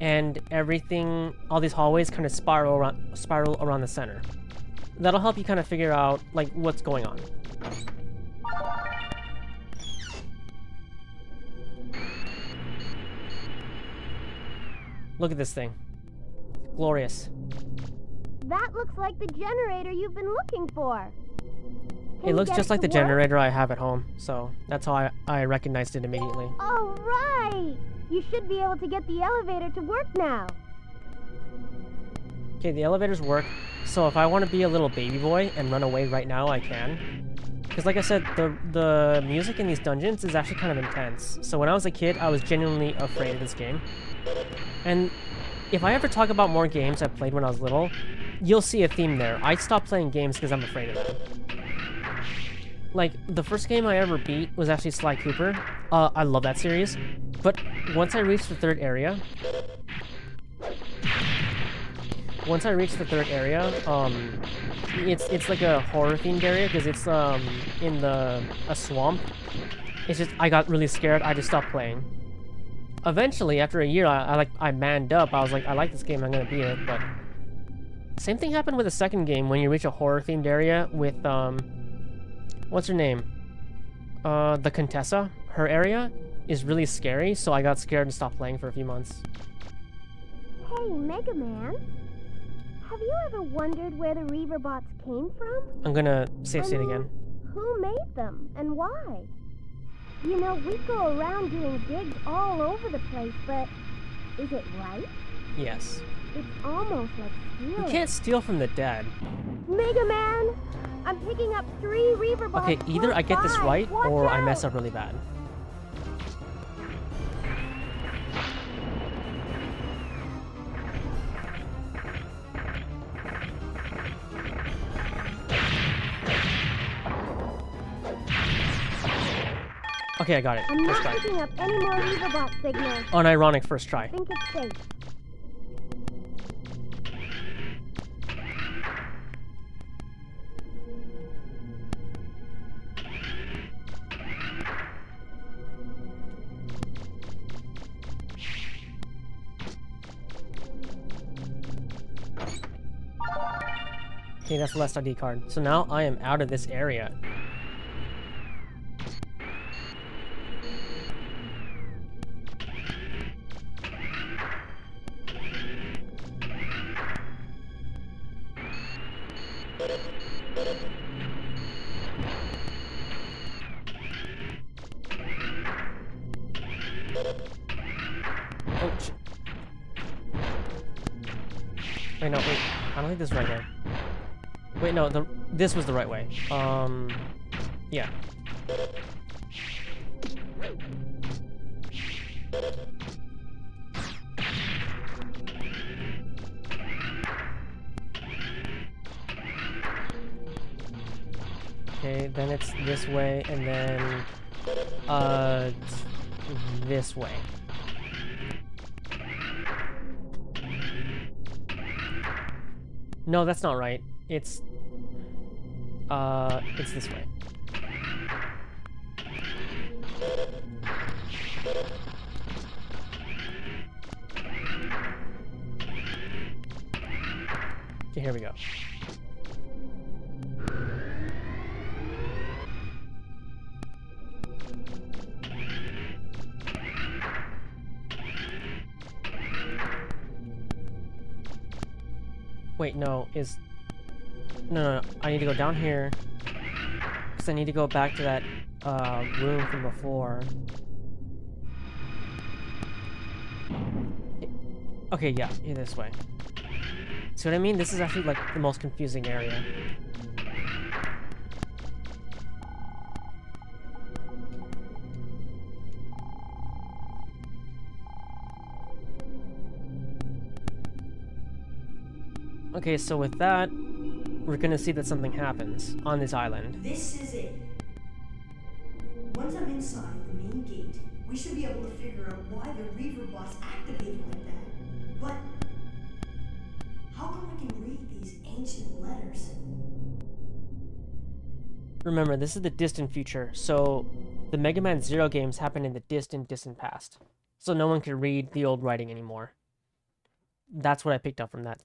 [SPEAKER 1] and everything, all these hallways kind of spiral around the center. That'll help you kind of figure out like what's going on. Look at this thing. Glorious.
[SPEAKER 3] That looks like the generator you've been looking for. Can
[SPEAKER 1] It
[SPEAKER 3] you
[SPEAKER 1] looks
[SPEAKER 3] get
[SPEAKER 1] just like
[SPEAKER 3] to
[SPEAKER 1] the
[SPEAKER 3] work?
[SPEAKER 1] generator I have at home, so that's how I recognized it immediately.
[SPEAKER 3] All right. You should be able to get the elevator to work now.
[SPEAKER 1] Okay, the elevators work, so if I want to be a little baby boy and run away right now, I can. Because like I said, the music in these dungeons is actually kind of intense. So when I was a kid, I was genuinely afraid of this game. And if I ever talk about more games I played when I was little, you'll see a theme there. I stopped playing games because I'm afraid of them. Like, the first game I ever beat was actually Sly Cooper. I love that series. But once I reached the third area... it's like a horror-themed area because it's in a swamp. It's just, I got really scared, I just stopped playing. Eventually, after a year, I manned up. I was like, I like this game, I'm gonna beat it, but... Same thing happened with the second game when you reach a horror-themed area with, what's her name? The Contessa. Her area is really scary, so I got scared and stopped playing for a few months.
[SPEAKER 3] Hey, Mega Man. Have you ever wondered where the Reaver bots came from?
[SPEAKER 1] I'm gonna save state again.
[SPEAKER 3] Who made them and why? You know, we go around doing digs all over the place, but is it right?
[SPEAKER 1] Yes.
[SPEAKER 3] It's almost like stealing.
[SPEAKER 1] You can't steal from the dead.
[SPEAKER 3] Mega Man! I'm picking up 3 Reaver bots.
[SPEAKER 1] Okay, either I get this right,
[SPEAKER 3] Watch
[SPEAKER 1] or I
[SPEAKER 3] out.
[SPEAKER 1] mess up really bad. Okay, I got it.
[SPEAKER 3] I'm
[SPEAKER 1] First
[SPEAKER 3] not
[SPEAKER 1] try.
[SPEAKER 3] picking up any more Reaver bot signals.
[SPEAKER 1] Unironic first try.
[SPEAKER 3] I think it's safe.
[SPEAKER 1] Okay, that's the last ID card. So now I am out of this area. Oh, wait, no, wait. I don't think this is the right way. Wait, no, this was the right way. Yeah. Okay, then it's this way, and then, this way. No, that's not right. It's this way. Okay, here we go. Wait, no, is... No, I need to go down here. Because I need to go back to that room from before. Okay, yeah, this way. See what I mean? This is actually like the most confusing area. Okay, so with that, we're gonna see that something happens on this island.
[SPEAKER 14] This is it. Once I'm inside the main gate, we should be able to figure out why the Reaver boss activated like that. But how come I can read these ancient letters?
[SPEAKER 1] Remember, this is the distant future, so the Mega Man Zero games happened in the distant past. So no one can read the old writing anymore. That's what I picked up from that.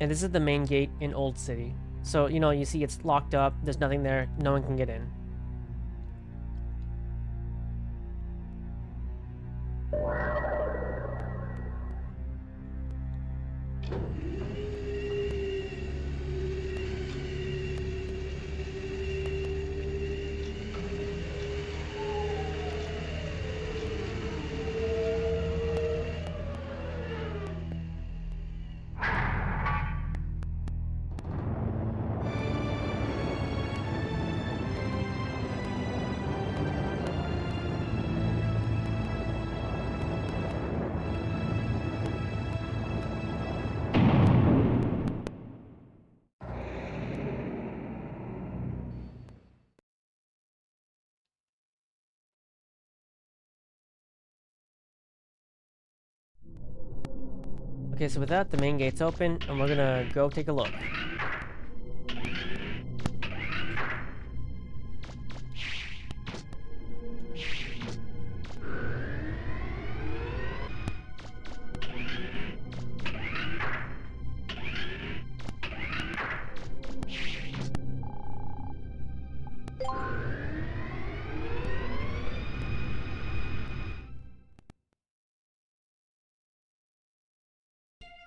[SPEAKER 1] And this is the main gate in Old City. So, you know, you see it's locked up, there's nothing there, no one can get in. Okay, so with that, the main gate's open, and we're gonna go take a look.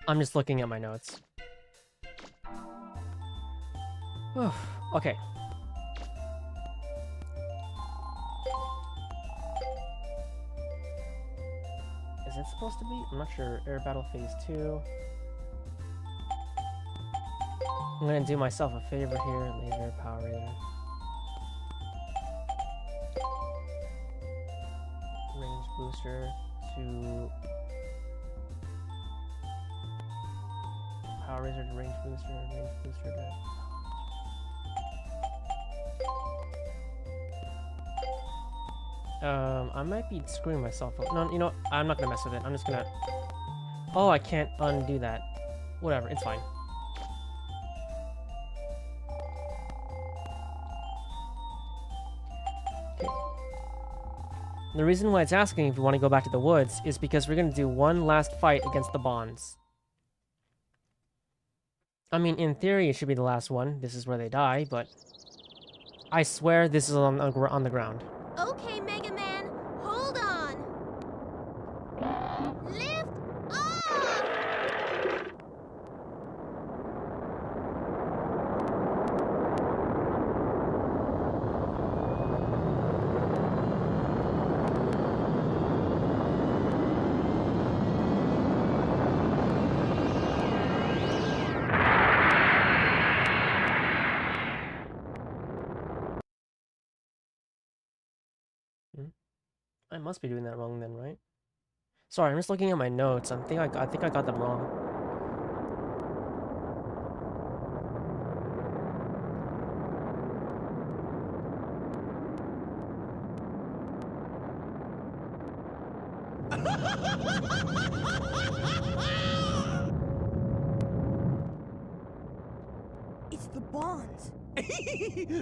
[SPEAKER 1] I'm just looking at my notes. Okay. Is it supposed to be? I'm not sure. Air Battle Phase 2. I'm gonna do myself a favor here. Laser Power Razor. Range booster to... Power Razor to range booster to... I might be screwing myself up. No, you know what? I'm not gonna mess with it. I'm just gonna... Oh, I can't undo that. Whatever, it's fine. Okay. The reason why it's asking if we want to go back to the woods is because we're gonna do one last fight against the Bonds. I mean, in theory, it should be the last one. This is where they die, but I swear this is on the ground.
[SPEAKER 10] Okay, Mega Man, hold on. Lift off!
[SPEAKER 1] I must be doing that wrong then, right? Sorry, I'm just looking at my notes. I think I got them wrong.
[SPEAKER 14] It's the Bonds.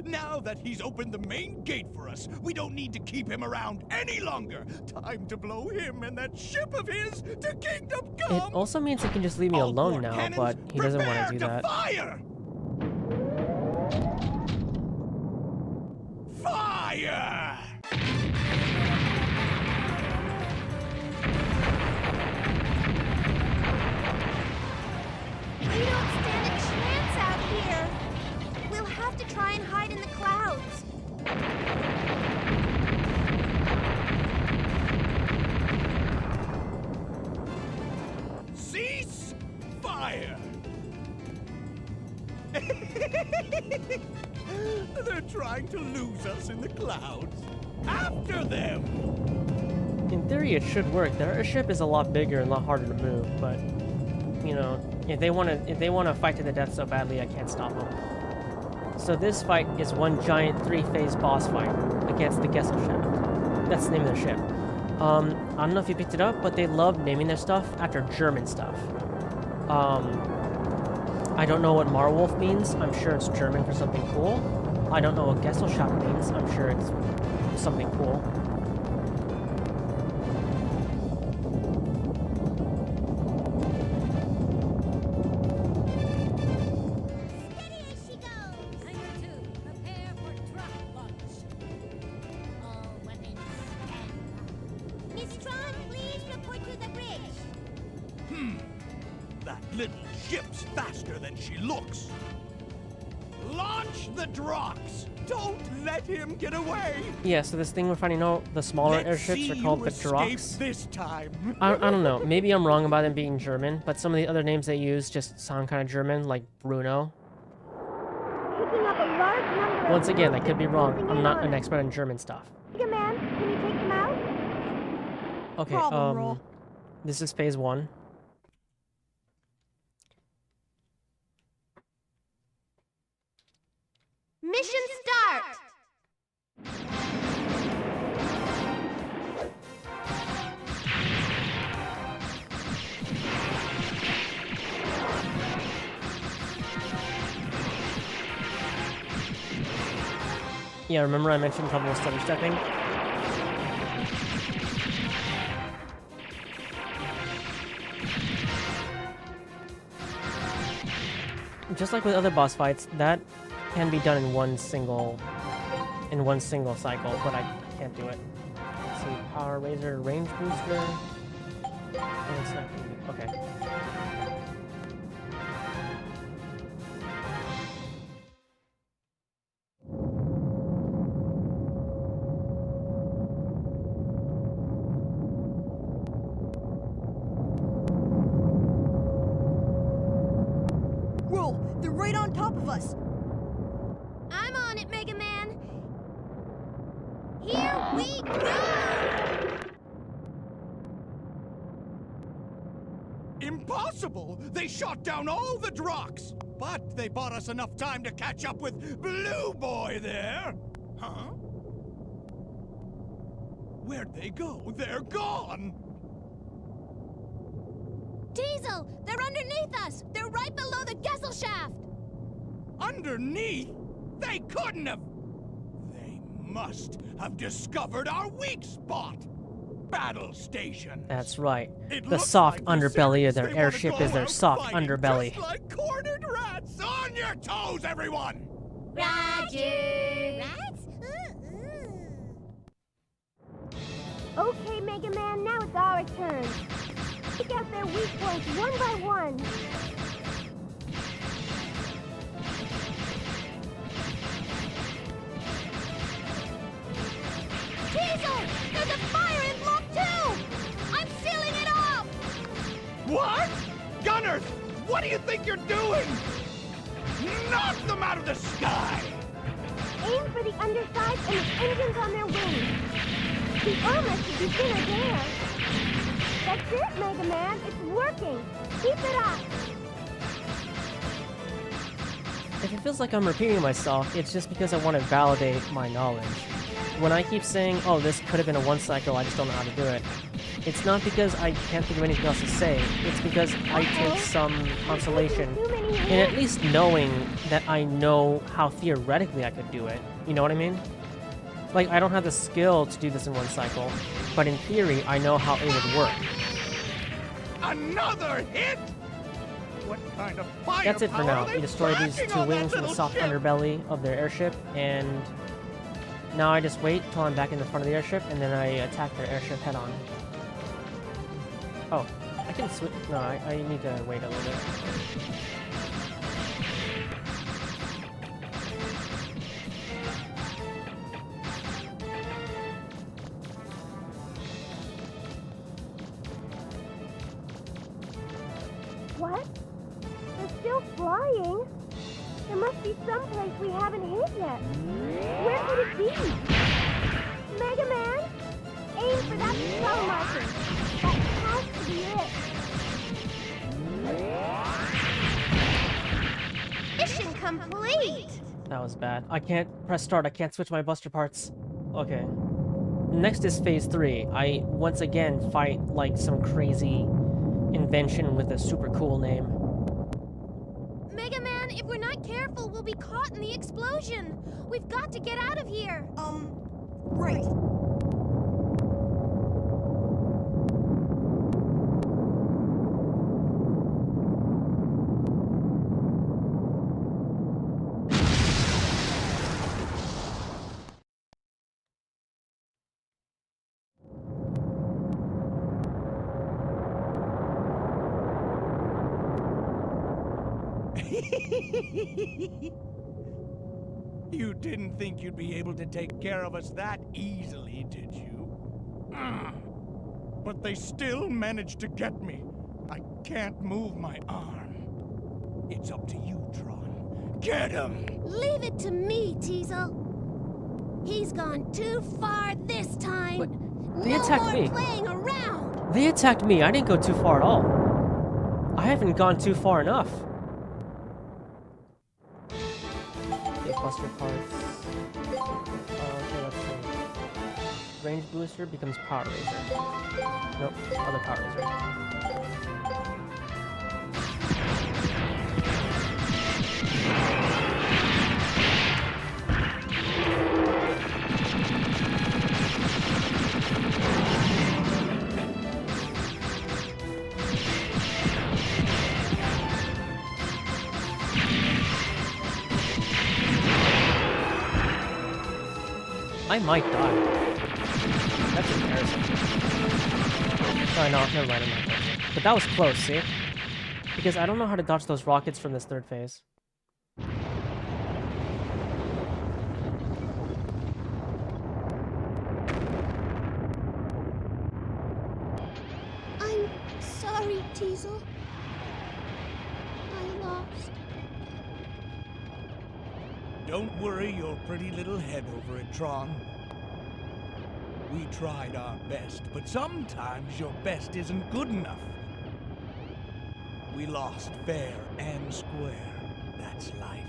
[SPEAKER 11] Now that he's opened the main gate for us, we don't need to keep him around any longer. Time to blow him and that ship of his to Kingdom Come!
[SPEAKER 1] It also means he can just leave me alone now, but he doesn't want to do that.
[SPEAKER 11] Fire! Fire! trying to lose us in the clouds. After them!
[SPEAKER 1] In theory, it should work. Their airship is a lot bigger and a lot harder to move, but you know, if they want to fight to the death so badly, I can't stop them. So this fight is one giant 3-phase boss fight against the Gesellschaft. That's the name of their ship. I don't know if you picked it up, but they love naming their stuff after German stuff. I don't know what Marwolf means. I'm sure it's German for something cool. I don't know what Gesellschaft means. I'm sure it's something cool.
[SPEAKER 11] That little ship's faster than she looks. Launch the Drox! Don't let him get away!
[SPEAKER 1] Yeah, so this thing we're finding out, the smaller airships are called the Drox.
[SPEAKER 11] This time.
[SPEAKER 1] I don't know. Maybe I'm wrong about them being German, but some of the other names they use just sound kind of German, like Bruno.
[SPEAKER 3] Picking up a large number
[SPEAKER 1] Once
[SPEAKER 3] of
[SPEAKER 1] again, I could be wrong.
[SPEAKER 3] closing
[SPEAKER 1] I'm
[SPEAKER 3] in
[SPEAKER 1] not
[SPEAKER 3] on
[SPEAKER 1] an
[SPEAKER 3] us.
[SPEAKER 1] expert in German stuff.
[SPEAKER 3] Mega Man, can you take them out?
[SPEAKER 1] Okay,
[SPEAKER 4] Problem roll.
[SPEAKER 1] this is phase 1.
[SPEAKER 10] Mission start!
[SPEAKER 1] Yeah, remember I mentioned a couple of stutter stepping? Just like with other boss fights, that can be done in one single cycle, but I can't do it. Let's see, Power Razor, Range Booster. Oh, it's not gonna be, okay.
[SPEAKER 14] Roll! They're right on top of us!
[SPEAKER 10] I'm on it, Mega Man! Here we go!
[SPEAKER 11] Impossible! They shot down all the Drox! But they bought us enough time to catch up with Blue Boy there! Huh? Where'd they go? They're gone!
[SPEAKER 10] Diesel! They're underneath us! They're right below the Gesellschaft!
[SPEAKER 11] Underneath? They couldn't have! They must have discovered our weak spot! Battle station!
[SPEAKER 1] That's right.
[SPEAKER 11] It
[SPEAKER 1] The
[SPEAKER 11] looks
[SPEAKER 1] soft
[SPEAKER 11] like the
[SPEAKER 1] underbelly of
[SPEAKER 11] series
[SPEAKER 1] their
[SPEAKER 11] they wanna
[SPEAKER 1] airship
[SPEAKER 11] go
[SPEAKER 1] is their
[SPEAKER 11] out
[SPEAKER 1] soft
[SPEAKER 11] fighting,
[SPEAKER 1] underbelly.
[SPEAKER 11] Just like cornered rats! On your toes, everyone!
[SPEAKER 10] Roger!
[SPEAKER 3] Rats? Okay, Mega Man, now it's our turn. Pick out their weak points one by one.
[SPEAKER 10] Diesel! There's a fire in Block 2! I'm sealing it off!
[SPEAKER 11] What? Gunners, what do you think you're doing? Knock them out of the sky!
[SPEAKER 3] Aim for the underside and the engines on their wings. The armor should be thinner there. That's it, Mega Man. It's working. Keep it up.
[SPEAKER 1] If it feels like I'm repeating myself, it's just because I want to validate my knowledge. When I keep saying, oh, this could have been a one cycle, I just don't know how to do it, it's not because I can't think of anything else to say, it's because I take some consolation in at least knowing that I know how theoretically I could do it. You know what I mean? Like, I don't have the skill to do this in one cycle, but in theory, I know how it would work.
[SPEAKER 11] Another hit? What kind of firepower
[SPEAKER 1] That's it for now.
[SPEAKER 11] are they
[SPEAKER 1] We destroyed these
[SPEAKER 11] packing
[SPEAKER 1] two
[SPEAKER 11] on that
[SPEAKER 1] wings from the
[SPEAKER 11] little
[SPEAKER 1] soft
[SPEAKER 11] ship?
[SPEAKER 1] underbelly of their airship, and now I just wait till I'm back in the front of the airship, and then I attack their airship head on. Oh, I can switch. No, I need to wait a little bit.
[SPEAKER 3] What? They're still flying? There must be some place we haven't hit yet. Where could it be? Mega Man? Aim for that spell marker. That has to be it.
[SPEAKER 10] Mission complete!
[SPEAKER 1] That was bad. I can't press start. I can't switch my buster parts. Okay. Next is phase 3. I once again fight like some crazy invention with a super cool name.
[SPEAKER 10] Mega Man, if we're not careful, we'll be caught in the explosion. We've got to get out of here.
[SPEAKER 14] Right.
[SPEAKER 11] You didn't think you'd be able to take care of us that easily, did you? But they still managed to get me. I can't move my arm. It's up to you, Tron. Get him!
[SPEAKER 10] Leave it to me, Teasel. He's gone too far this time.
[SPEAKER 1] But they attacked me.
[SPEAKER 10] Playing around.
[SPEAKER 1] They attacked me. I didn't go too far at all. I haven't gone too far enough. Okay, buster parts. Okay, let's see. Range booster becomes Power Razor. Nope, other Power Razor. I might die. That's embarrassing. Oh, no, never mind, I'm not touching it. But that was close, see? Because I don't know how to dodge those rockets from this third phase.
[SPEAKER 10] I'm sorry, Teasel. I lost.
[SPEAKER 11] Don't worry your pretty little head over it, Tron. We tried our best, but sometimes your best isn't good enough. We lost fair and square. That's life.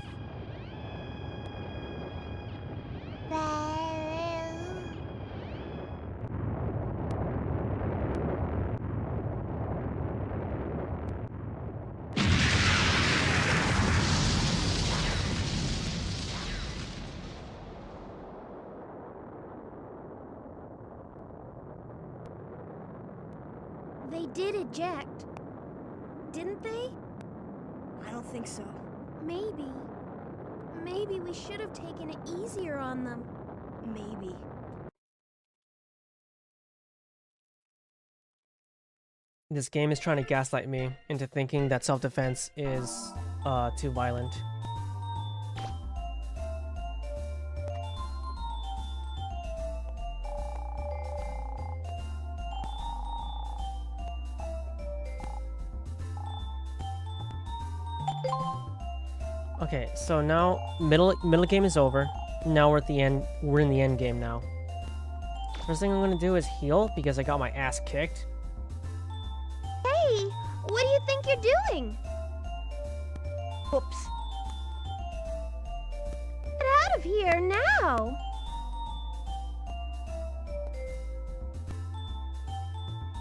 [SPEAKER 10] They did eject, didn't they?
[SPEAKER 4] I don't think so.
[SPEAKER 10] Maybe. Maybe we should have taken it easier on them.
[SPEAKER 4] Maybe.
[SPEAKER 1] This game is trying to gaslight me into thinking that self-defense is too violent. Okay, so now middle game is over. Now we're at the end. We're in the end game now. First thing I'm gonna do is heal because I got my ass kicked.
[SPEAKER 10] Hey, what do you think you're doing?
[SPEAKER 4] Oops.
[SPEAKER 10] Get out of here now!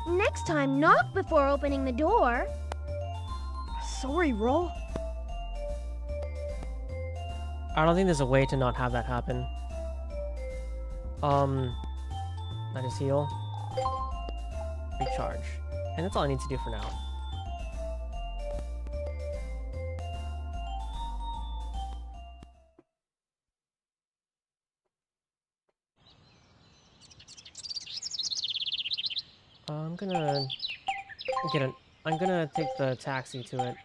[SPEAKER 10] Next time, knock before opening the door.
[SPEAKER 4] Sorry, Roll.
[SPEAKER 1] I don't think there's a way to not have that happen. I just heal. Recharge. And that's all I need to do for now. I'm gonna take the taxi to it.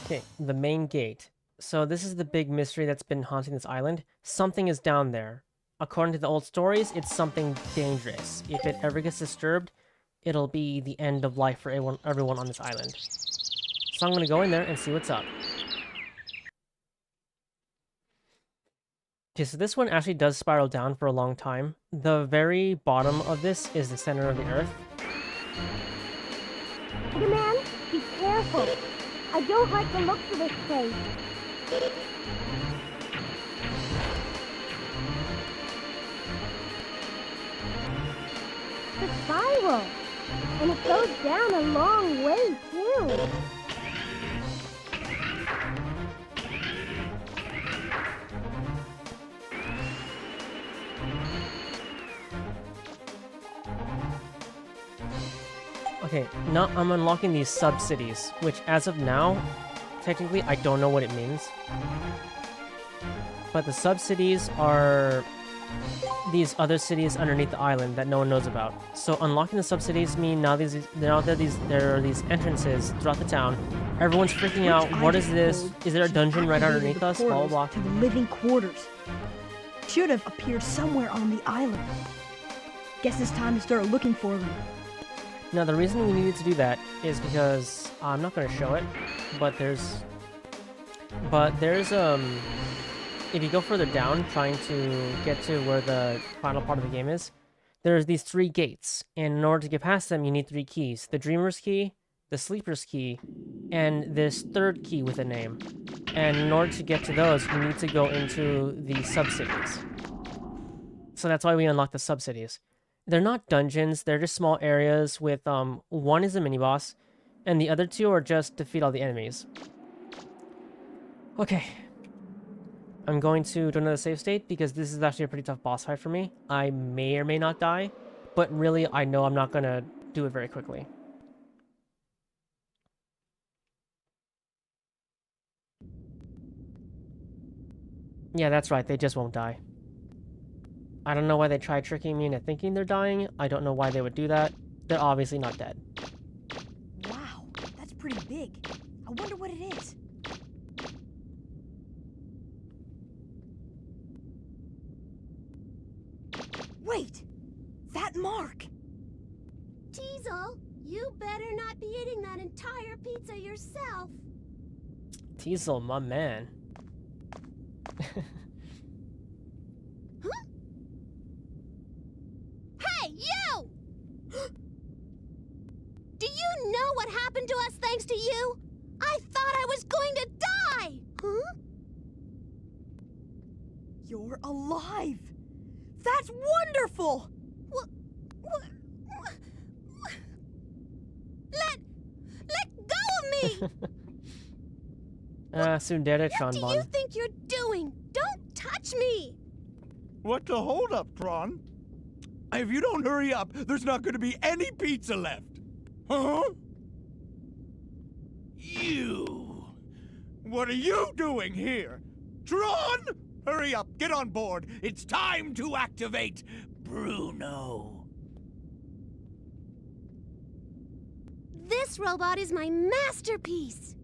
[SPEAKER 1] Okay, the main gate. So this is the big mystery that's been haunting this island. Something is down there. According to the old stories, it's something dangerous. If it ever gets disturbed, it'll be the end of life for everyone on this island. So I'm gonna go in there and see what's up. Okay, so this one actually does spiral down for a long time. The very bottom of this is the center of the earth.
[SPEAKER 3] Megaman, be careful. I don't like the looks of this place. The spiral. And it goes down a long way, too.
[SPEAKER 1] Okay, now I'm unlocking these sub-cities, which as of now, technically I don't know what it means. But the sub-cities are these other cities underneath the island that no one knows about. So unlocking the sub-cities mean now there are these entrances throughout the town. Everyone's freaking out. What is this? Is there a dungeon right underneath us? Blah, blah, blah.
[SPEAKER 14] To the living quarters. Should have appeared somewhere on the island. Guess it's time to start looking for them.
[SPEAKER 1] Now the reason we needed to do that is because I'm not going to show it, but there's if you go further down trying to get to where the final part of the game is, there's these 3 gates, and in order to get past them you need 3 keys: the Dreamer's key, the Sleeper's key, and this 3rd key with a name. And in order to get to those you need to go into the sub-cities. So that's why we unlock the sub-cities. They're not dungeons, they're just small areas with, one is a mini-boss, and the other 2 are just defeat all the enemies. Okay. I'm going to do another save state, because this is actually a pretty tough boss fight for me. I may or may not die, but really, I know I'm not gonna do it very quickly. Yeah, that's right, they just won't die. I don't know why they tried tricking me into thinking they're dying. I don't know why they would do that. They're obviously not dead.
[SPEAKER 14] Wow, that's pretty big. I wonder what it is. Wait! That mark!
[SPEAKER 13] Teasel, you better not be eating that entire pizza yourself.
[SPEAKER 1] Teasel, my man.
[SPEAKER 13] Hey, you! Do you know what happened to us thanks to you? I thought I was going to die! Huh?
[SPEAKER 14] You're alive! That's wonderful!
[SPEAKER 13] Let go of me!
[SPEAKER 1] Tsundere Tron.
[SPEAKER 13] What do you think you're doing? Don't touch me!
[SPEAKER 11] What's the holdup, Tron? If you don't hurry up, there's not going to be any pizza left. Huh? You! What are you doing here? Tron! Hurry up, get on board. It's time to activate Bruno.
[SPEAKER 13] This robot is my masterpiece.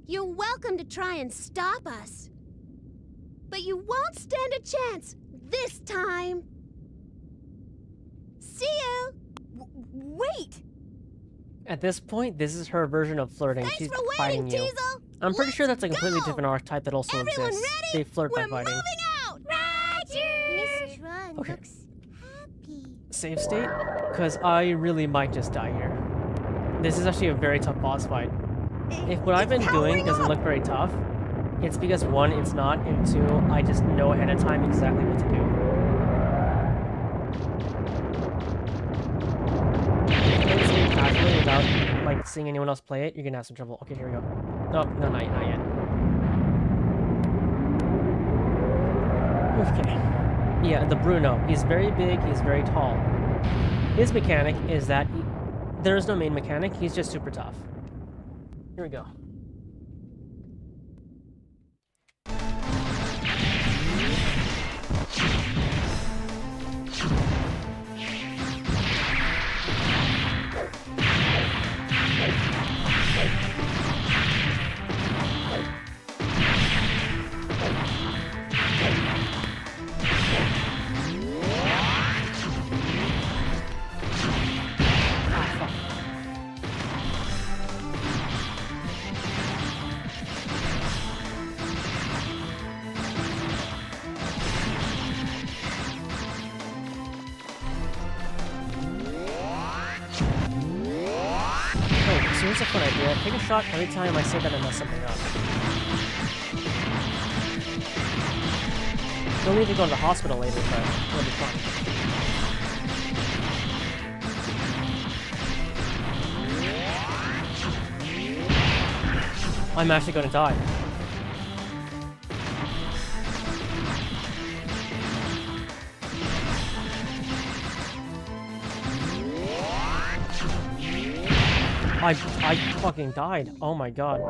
[SPEAKER 13] You're welcome to try and stop us. But you won't stand a chance this time. See you!
[SPEAKER 14] Wait!
[SPEAKER 1] At this point, this is her version of flirting.
[SPEAKER 13] Thanks
[SPEAKER 1] She's
[SPEAKER 13] for waiting,
[SPEAKER 1] fighting you.
[SPEAKER 13] Teasel.
[SPEAKER 1] I'm pretty sure that's a completely
[SPEAKER 13] go.
[SPEAKER 1] different archetype that also
[SPEAKER 13] Everyone
[SPEAKER 1] exists.
[SPEAKER 13] ready?
[SPEAKER 1] They flirt by
[SPEAKER 13] We're
[SPEAKER 1] fighting.
[SPEAKER 13] moving out! Roger! Miss Tron
[SPEAKER 1] Okay.
[SPEAKER 13] looks happy.
[SPEAKER 1] Save state? Because I really might just die here. This is actually a very tough boss fight. If what I've been doing doesn't look very tough, it's because 1, it's not, and 2, I just know ahead of time exactly what to do. Playing this game casually without like seeing anyone else play it, you're gonna have some trouble. Okay, here we go. Oh, no, not yet. Okay. Yeah, the Bruno. He's very big, he's very tall. His mechanic is that there is no main mechanic, he's just super tough. Here we go. here's a fun idea. Take a shot every time I say that I mess something up. You'll need to go to the hospital later, but it'll be fun. I'm actually gonna die. I fucking died. Oh my god.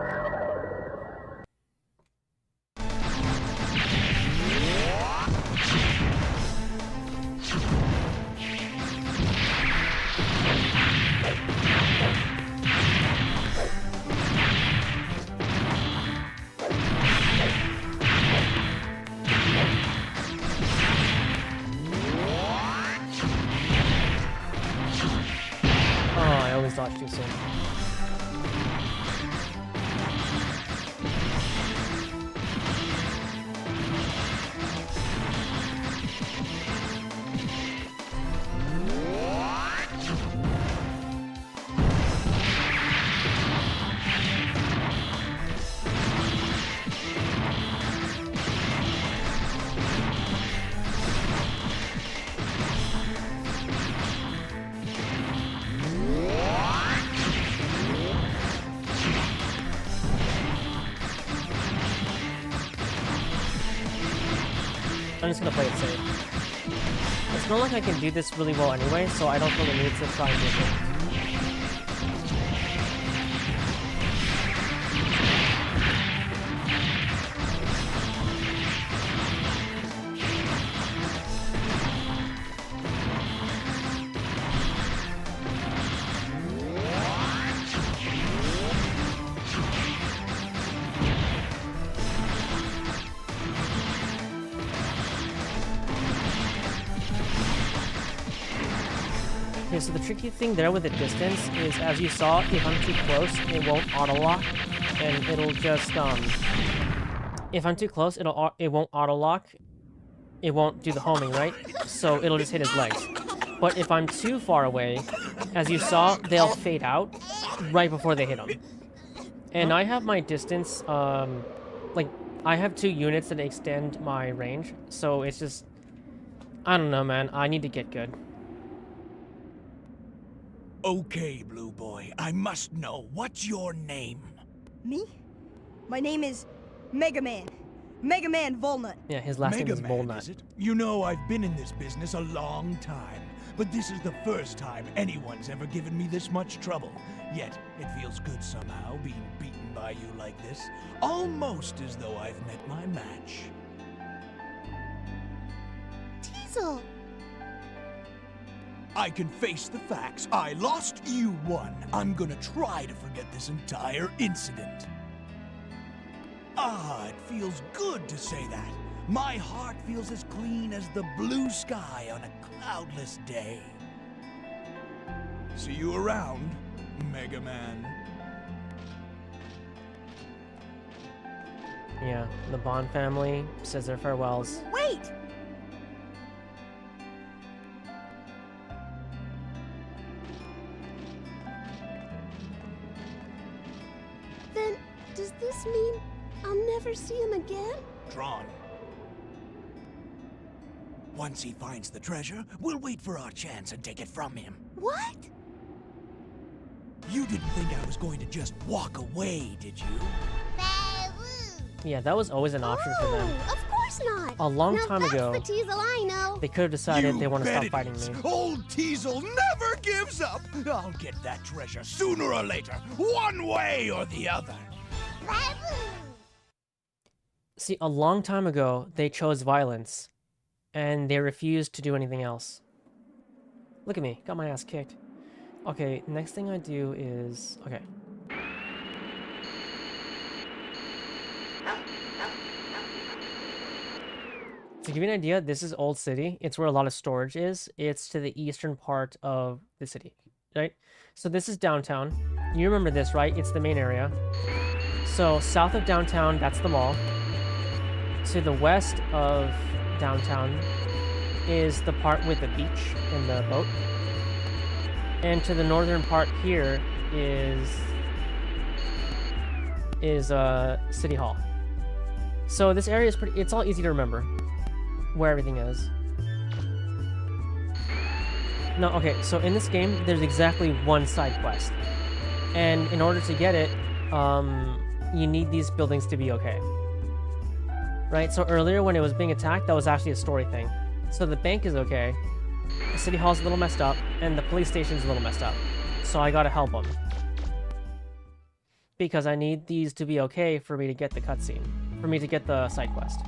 [SPEAKER 1] Oh, I always dodged too soon. I'm just gonna play it safe. It's not like I can do this really well anyway, so I don't feel the need to try and do it. Okay, so the tricky thing there with the distance is, as you saw, if I'm too close, it won't auto-lock, and it'll just, if I'm too close, it won't auto-lock, it won't do the homing, right? So it'll just hit his legs. But if I'm too far away, as you saw, they'll fade out right before they hit him. And I have my distance, like, I have 2 units that extend my range, so it's just, I don't know, man, I need to get good.
[SPEAKER 11] Okay, Blue Boy, I must know, what's your name?
[SPEAKER 14] Me? My name is Megaman. Megaman Volnut.
[SPEAKER 1] Yeah, his last name is
[SPEAKER 11] Megaman,
[SPEAKER 1] Volnut.
[SPEAKER 11] is it? You know, I've been in this business a long time, but this is the first time anyone's ever given me this much trouble. Yet, it feels good somehow being beaten by you like this. Almost as though I've met my match.
[SPEAKER 3] Teasel!
[SPEAKER 11] I can face the facts. I lost, you won. I'm gonna try to forget this entire incident. Ah, it feels good to say that. My heart feels as clean as the blue sky on a cloudless day. See you around, Mega Man.
[SPEAKER 1] Yeah, the Bond family says their farewells.
[SPEAKER 14] Wait!
[SPEAKER 3] Then, does this mean I'll never see him again?
[SPEAKER 11] Drawn. Once he finds the treasure, we'll wait for our chance and take it from him.
[SPEAKER 3] What?
[SPEAKER 11] You didn't think I was going to just walk away, did you?
[SPEAKER 1] Yeah, that was always an option for them.
[SPEAKER 3] Of course not!
[SPEAKER 1] A long
[SPEAKER 3] Now
[SPEAKER 1] time
[SPEAKER 3] that's
[SPEAKER 1] ago,
[SPEAKER 3] the Teasel I know.
[SPEAKER 1] they could have decided
[SPEAKER 11] You
[SPEAKER 1] they want to
[SPEAKER 11] bet
[SPEAKER 1] stop
[SPEAKER 11] it
[SPEAKER 1] fighting
[SPEAKER 11] is.
[SPEAKER 1] me.
[SPEAKER 11] Old Teasel never gives up. I'll get that treasure sooner or later, one way or the other.
[SPEAKER 1] See, a long time ago, they chose violence, and they refused to do anything else. Look at me, got my ass kicked. Okay, next thing I do is... okay. To give you an idea, this is Old City. It's where a lot of storage is. It's to the eastern part of the city, right? So this is downtown. You remember this, right? It's the main area. So south of downtown, that's the mall. To the west of downtown is the part with the beach and the boat. And to the northern part here is is City Hall. So this area is it's all easy to remember where everything is. No, okay, so in this game, there's exactly one side quest. And in order to get it, you need these buildings to be okay. Right, so earlier when it was being attacked, that was actually a story thing. So the bank is okay, the City Hall's a little messed up, and the police station's a little messed up. So I gotta help them. Because I need these to be okay for me to get the cutscene. For me to get the side quest.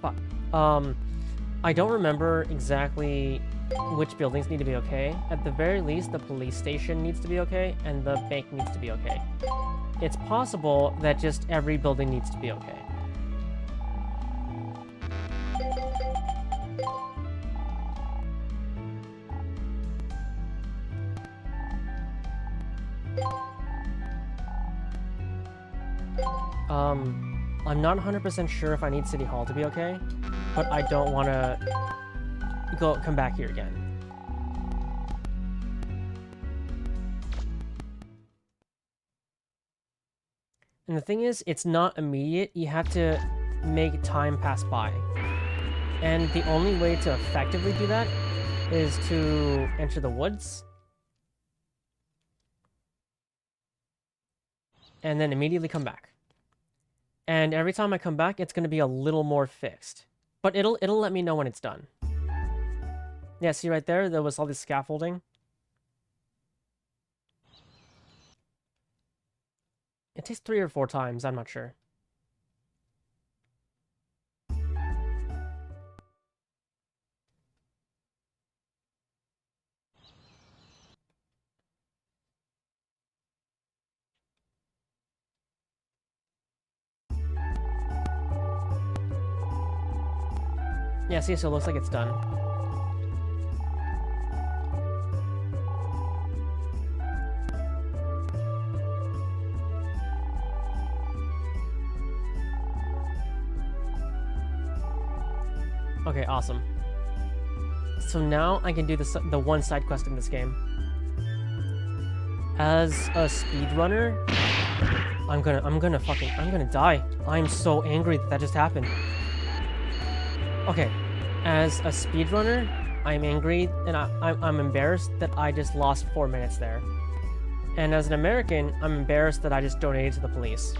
[SPEAKER 1] Fuck. I don't remember exactly which buildings need to be okay. At the very least, the police station needs to be okay, and the bank needs to be okay. It's possible that just every building needs to be okay. I'm not 100% sure if I need City Hall to be okay, but I don't want to come back here again. And the thing is, it's not immediate. You have to make time pass by. And the only way to effectively do that is to enter the woods. And then immediately come back. And every time I come back, it's going to be a little more fixed. But it'll let me know when it's done. Yeah, see right there? There was all this scaffolding. It takes 3 or 4 times, I'm not sure. Yeah, see, so it looks like it's done. Okay, awesome. So now I can do the one side quest in this game. As a speedrunner, I'm gonna die. I'm so angry that just happened. Okay, as a speedrunner, I'm angry and I'm embarrassed that I just lost 4 minutes there. And as an American, I'm embarrassed that I just donated to the police.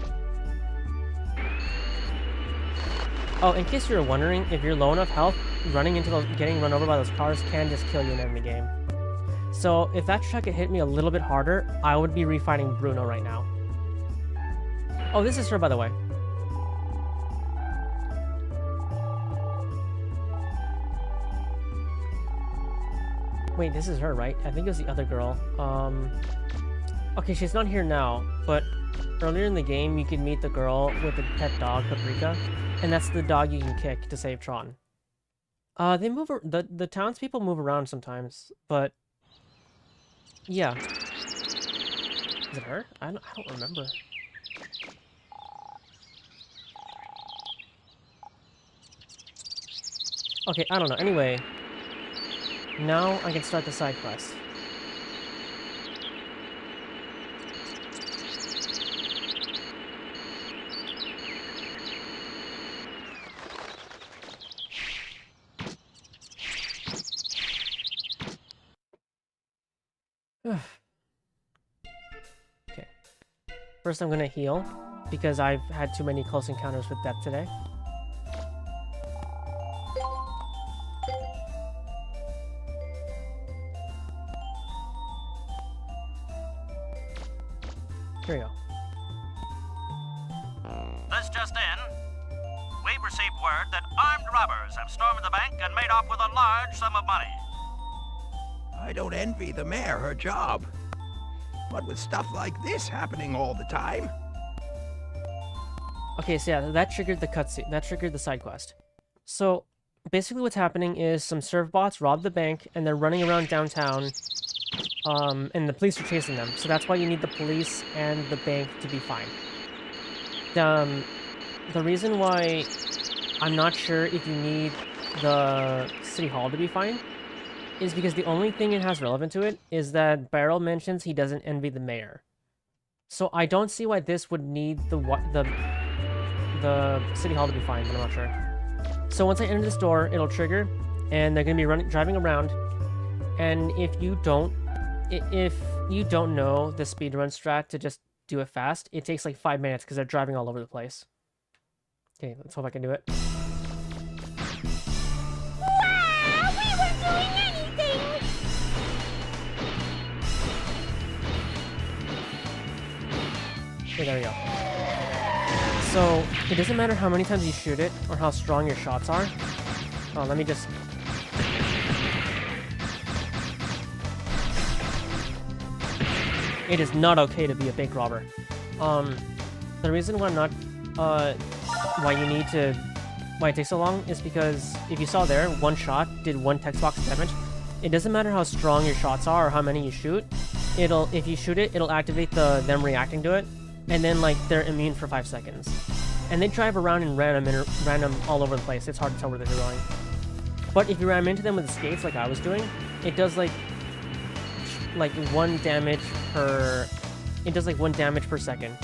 [SPEAKER 1] Oh, in case you're wondering, if you're low enough health, getting run over by those cars can just kill you in the game. So if that truck had hit me a little bit harder, I would be refighting Bruno right now. Oh, this is her, by the way. Wait, this is her, right? I think it was the other girl. Okay, she's not here now, but earlier in the game, you can meet the girl with the pet dog, Paprika, and that's the dog you can kick to save Tron. They move. The townspeople move around sometimes, but yeah. Is it her? I don't remember. Okay, I don't know. Anyway, now I can start the side quest. Okay. First I'm gonna heal, because I've had too many close encounters with death today. Here we go.
[SPEAKER 6] This just in. We've received word that armed robbers have stormed the bank and made off with a large sum of money.
[SPEAKER 5] I don't envy the mayor her job. But with stuff like this happening all the time...
[SPEAKER 1] Okay, so yeah, that triggered the cutscene. That triggered the side quest. So, basically what's happening is some serve bots robbed the bank, and they're running around downtown, and the police are chasing them. So that's why you need the police and the bank to be fine. The reason why I'm not sure if you need the City Hall to be fine, is because the only thing it has relevant to it is that Beryl mentions he doesn't envy the mayor. So I don't see why this would need the City Hall to be fine, but I'm not sure. So once I enter this door, it'll trigger, and they're going to be driving around. And if you don't know the speedrun strat to just do it fast, it takes like 5 minutes because they're driving all over the place. Okay, let's hope I can do it.
[SPEAKER 3] Wow, we weren't doing anything!
[SPEAKER 1] Okay, there we go. So, it doesn't matter how many times you shoot it, or how strong your shots are. Oh, let me just... It is not okay to be a bank robber. The reason why I'm not... why it takes so long is because, if you saw there, one shot did 1 text box damage. It doesn't matter how strong your shots are or how many you shoot. If you shoot it, it'll activate them reacting to it, and then like they're immune for 5 seconds. And they drive around in random all over the place. It's hard to tell where they're going. But if you ram into them with the skates like I was doing, it does like 1 damage per... It does like 1 damage per second.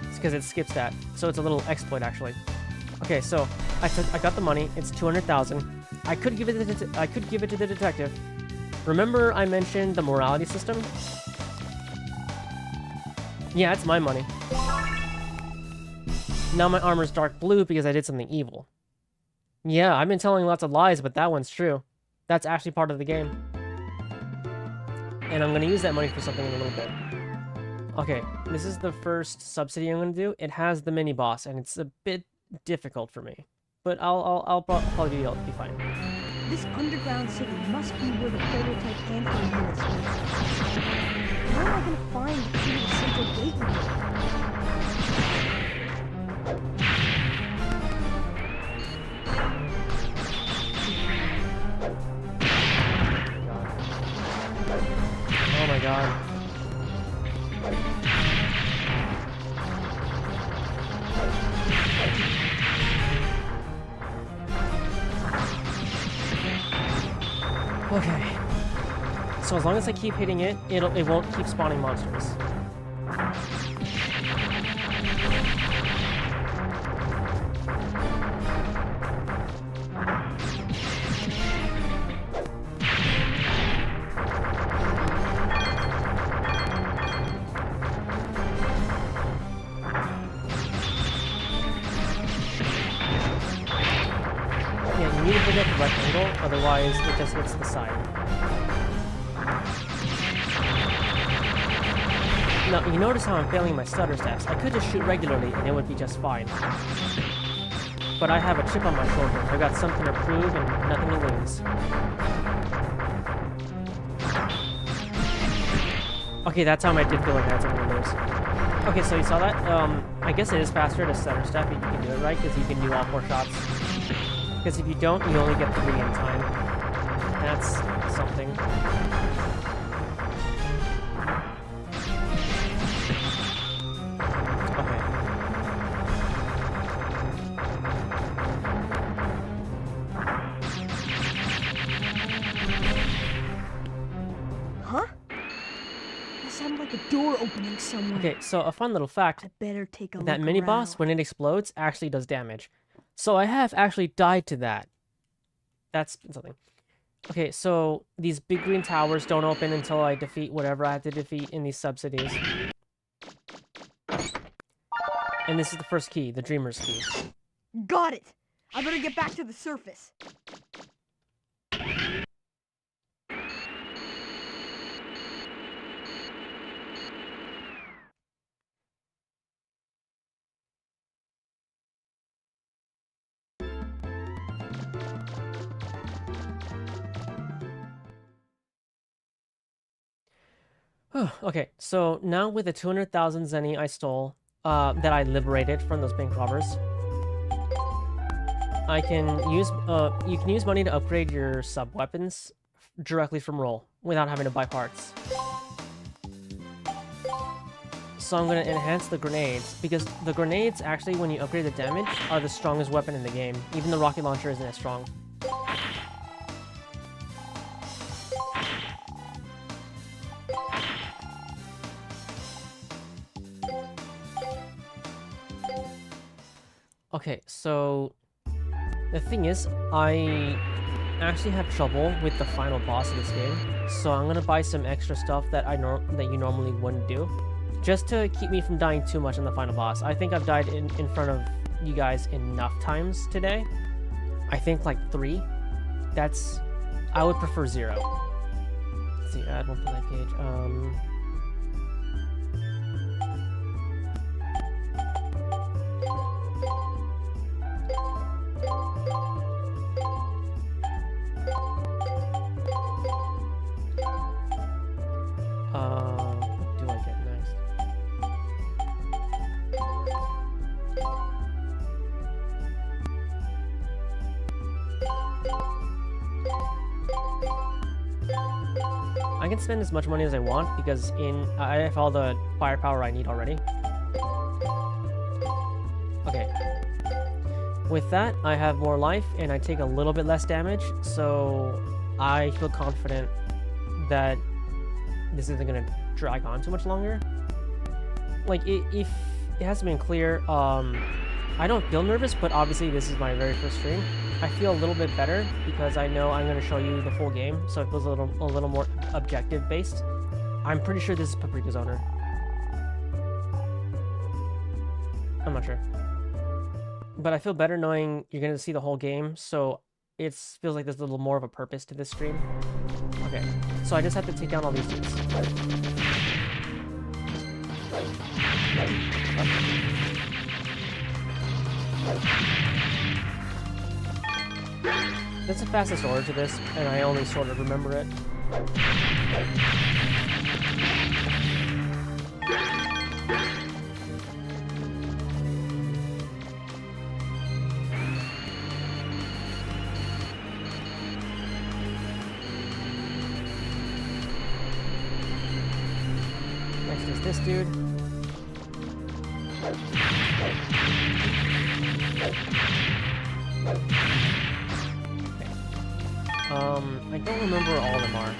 [SPEAKER 1] It's because it skips that. So it's a little exploit actually. Okay, so I got the money. It's 200,000. I could give it to the detective. Remember I mentioned the morality system? Yeah, it's my money. Now my armor's dark blue because I did something evil. Yeah, I've been telling lots of lies, but that one's true. That's actually part of the game. And I'm going to use that money for something in a little bit. Okay, this is the first subsidy I'm going to do. It has the mini-boss, and it's a bit difficult for me. But I'll probably be able to be fine.
[SPEAKER 2] This underground city must be where the prototype Anthony units live. Where am I going to find the key to the central gateway?
[SPEAKER 1] Oh my god. Okay. So as long as I keep hitting it, it won't keep spawning monsters. Yeah, you need to hit it at the right angle, otherwise it just hits the side. Now, you notice how I'm failing my stutter steps. I could just shoot regularly and it would be just fine. But I have a chip on my shoulder. I've got something to prove and nothing to lose. Okay, that time I did feel like I had something to lose. Okay, so you saw that? I guess it is faster to stutter step if you can do it right, because you can do all 4 shots. Because if you don't, you only get 3 in time. That's something. Okay.
[SPEAKER 2] Huh? That sounded like a door opening somewhere.
[SPEAKER 1] Okay, so a fun little fact.
[SPEAKER 2] I better take a look
[SPEAKER 1] That mini-boss, when it explodes, actually does damage. So I have actually died to that. That's something. Okay, so these big green towers don't open until I defeat whatever I have to defeat in these subsidies. And this is the first key, the Dreamer's key.
[SPEAKER 2] Got it! I better get back to the surface.
[SPEAKER 1] Okay, so now with the 200,000 zenny I stole, that I liberated from those bank robbers, I can use, you can use money to upgrade your sub-weapons directly from roll, without having to buy parts. So I'm going to enhance the grenades, because the grenades, actually, when you upgrade the damage, are the strongest weapon in the game. Even the rocket launcher isn't as strong. Okay, so the thing is, I actually have trouble with the final boss of this game, so I'm gonna buy some extra stuff that that you normally wouldn't do, just to keep me from dying too much on the final boss. I think I've died in front of you guys enough times today. I think like 3. I would prefer 0. Let's see, add 1 for that gauge. What do I get next? I can spend as much money as I want because I have all the firepower I need already. Okay. With that, I have more life and I take a little bit less damage, so I feel confident that this isn't gonna drag on too much longer. Like, if it hasn't been clear, I don't feel nervous, but obviously this is my very first stream. I feel a little bit better because I know I'm gonna show you the full game, so it feels a little more objective based. I'm pretty sure this is Paprika's owner. I'm not sure. But I feel better knowing you're gonna see the whole game, so it feels like there's a little more of a purpose to this stream. Okay, so I just have to take down all these dudes. That's the fastest order to this, and I only sort of remember it. Next is this dude. I don't remember where all of them are.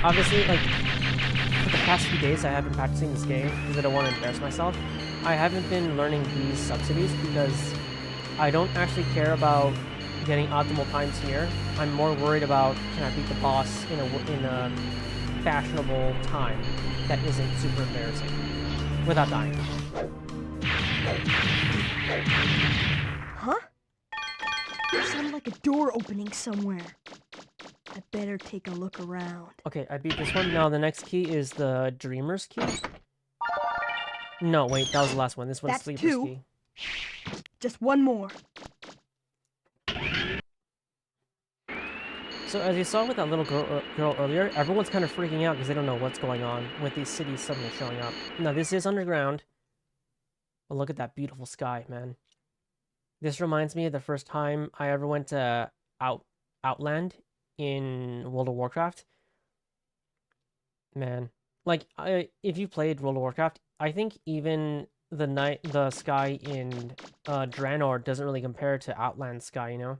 [SPEAKER 1] Obviously, like, for the past few days I have been practicing this game because I don't want to embarrass myself. I haven't been learning these subsidies because I don't actually care about getting optimal times here. I'm more worried about, can I beat the boss in a fashionable time that isn't super embarrassing without dying.
[SPEAKER 2] Huh? There sounded like a door opening somewhere. I better take a look around.
[SPEAKER 1] Okay, I beat this one. Now the next key is the Dreamer's key. No, wait, that was the last one. This one's
[SPEAKER 2] That's
[SPEAKER 1] Sleeper's
[SPEAKER 2] 2.
[SPEAKER 1] key.
[SPEAKER 2] Just one more.
[SPEAKER 1] So as you saw with that little girl earlier, everyone's kind of freaking out because they don't know what's going on with these cities suddenly showing up. Now this is underground. But look at that beautiful sky, man. This reminds me of the first time I ever went to Outland in World of Warcraft. Man, like, if you played World of Warcraft, I think even the sky in Draenor doesn't really compare to Outland sky, you know?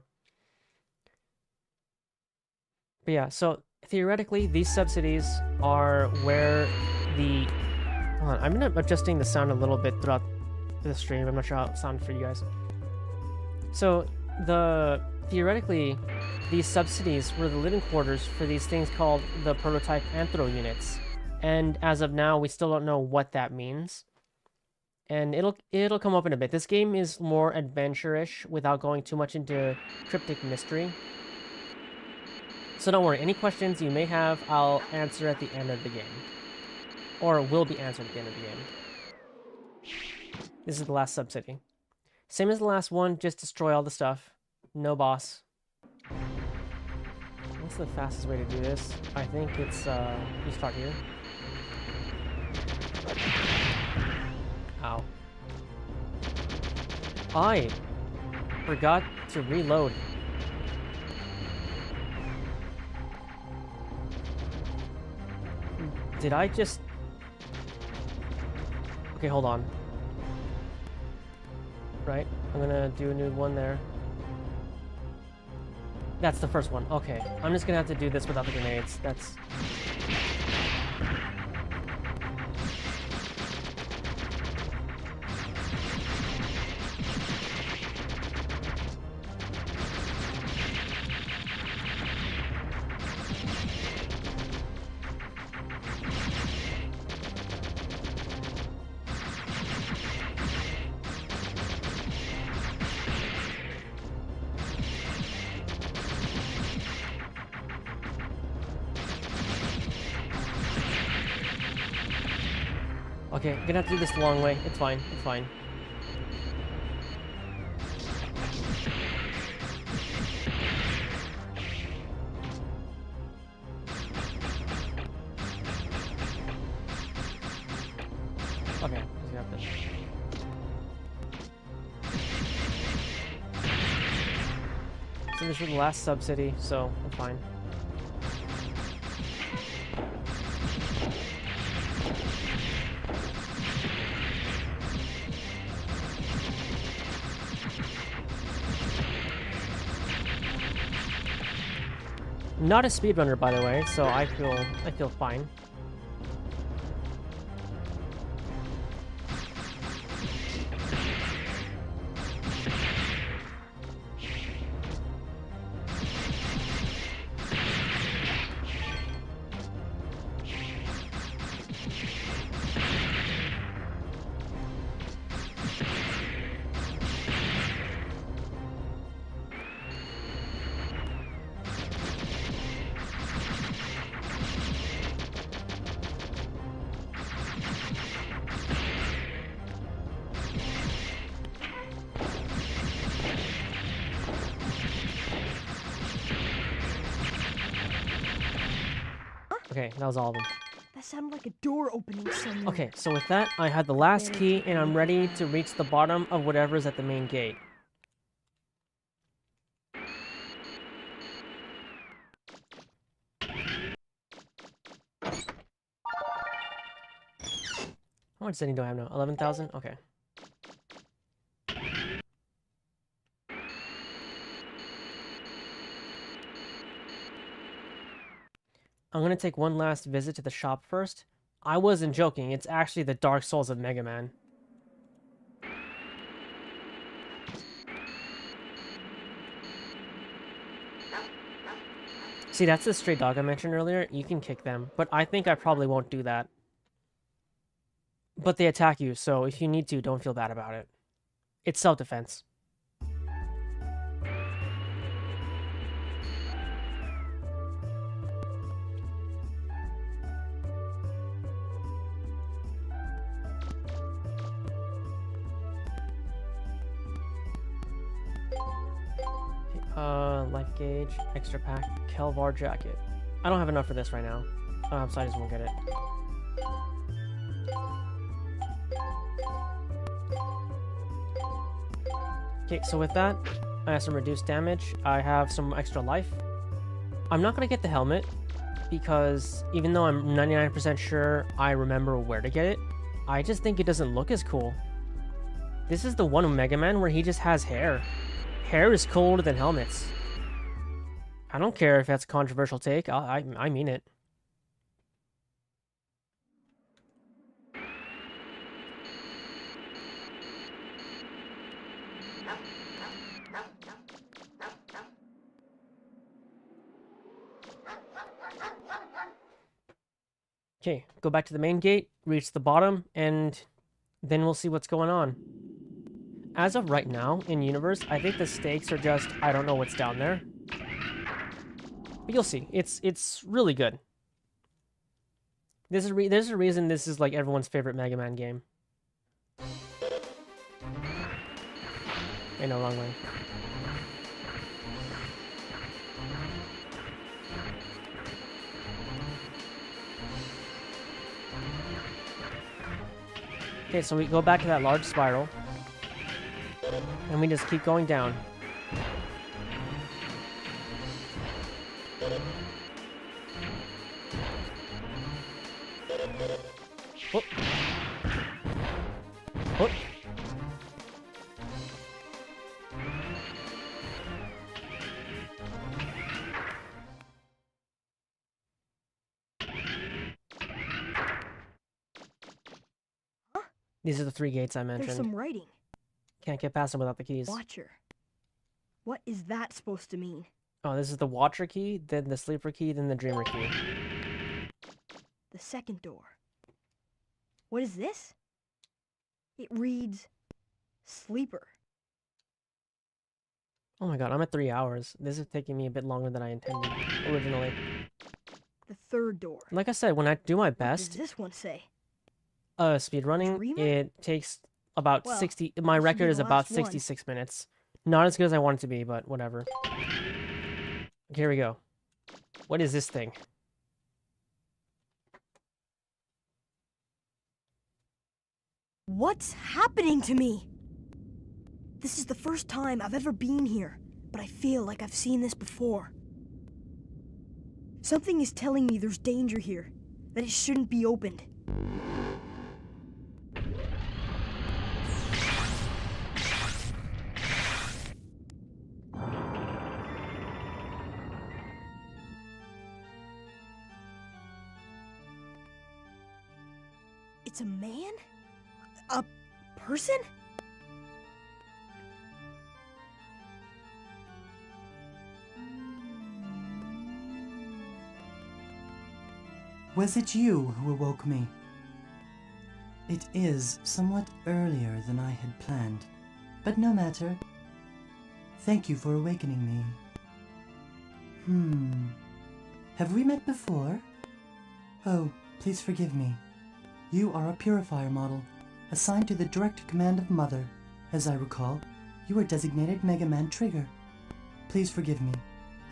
[SPEAKER 1] But yeah, so theoretically, these subsidies are where the... Hold on, I'm adjusting the sound a little bit throughout the stream. I'm not sure how it sounded for you guys. So, theoretically, these subsidies were the living quarters for these things called the prototype anthro units. And as of now, we still don't know what that means. And it'll come up in a bit. This game is more adventure-ish without going too much into cryptic mystery. So don't worry, any questions you may have, I'll answer at the end of the game. Or will be answered at the end of the game. This is the last subsidy. Same as the last one, just destroy all the stuff. No boss. What's the fastest way to do this? I think it's, you start here. Ow. I forgot to reload. Did I just... Okay, hold on. Right, I'm gonna do a new one there. That's the first one. Okay, I'm just gonna have to do this without the grenades. That's... Okay, I'm gonna have to do this the long way. It's fine, it's fine. Okay, we got this. So this is the last sub-city, so I'm fine. Not a speedrunner, by the way, so I feel fine. Okay, that was all of them.
[SPEAKER 4] That sounded like a door opening somewhere.
[SPEAKER 1] Okay, so with that, I had the last key, and I'm ready to reach the bottom of whatever's at the main gate. How much setting do I have now? 11,000? Okay. I'm gonna take one last visit to the shop first. I wasn't joking, it's actually the Dark Souls of Mega Man. See, that's the stray dog I mentioned earlier. You can kick them, but I think I probably won't do that. But they attack you, so if you need to, don't feel bad about it. It's self-defense. Life gauge, extra pack, Kelvar jacket. I don't have enough for this right now, so I just won't get it. Okay, so with that, I have some reduced damage. I have some extra life. I'm not gonna get the helmet, because even though I'm 99% sure I remember where to get it, I just think it doesn't look as cool. This is the one of Mega Man where he just has hair. Hair is cooler than helmets. I don't care if that's a controversial take. I mean it. Okay, go back to the main gate, reach the bottom, and then we'll see what's going on. As of right now, in universe, I think the stakes are just, I don't know what's down there. But you'll see. It's really good. There's a reason this is like everyone's favorite Mega Man game. Hey, no, wrong way. Okay, so we go back to that large spiral. And we just keep going down. Whoop. These are the 3 gates I
[SPEAKER 14] There's
[SPEAKER 1] mentioned.
[SPEAKER 14] some writing.
[SPEAKER 1] Can't get past them without the keys.
[SPEAKER 14] Watcher. What is that supposed to mean?
[SPEAKER 1] Oh, this is the Watcher key, then the Sleeper key, then the Dreamer key.
[SPEAKER 14] The second door. What is this? It reads Sleeper.
[SPEAKER 1] Oh my god, I'm at 3 hours. This is taking me a bit longer than I intended originally.
[SPEAKER 14] The third door.
[SPEAKER 1] Like I said, when I do my
[SPEAKER 14] What
[SPEAKER 1] best,
[SPEAKER 14] does this one say?
[SPEAKER 1] speedrunning,
[SPEAKER 14] Dreamer?
[SPEAKER 1] it takes about
[SPEAKER 14] Well,
[SPEAKER 1] 60... My
[SPEAKER 14] this should be
[SPEAKER 1] record is
[SPEAKER 14] the
[SPEAKER 1] about
[SPEAKER 14] last one.
[SPEAKER 1] 66 minutes. Not as good as I want it to be, but whatever. Here we go. What is this thing?
[SPEAKER 14] What's happening to me? This is the first time I've ever been here, but I feel like I've seen this before. Something is telling me there's danger here, that it shouldn't be opened. It's a man? A person?
[SPEAKER 7] Was it you who awoke me? It is somewhat earlier than I had planned, but no matter. Thank you for awakening me. Have we met before? Oh, please forgive me. You are a purifier model, assigned to the direct command of Mother. As I recall, you were designated Megaman Trigger. Please forgive me.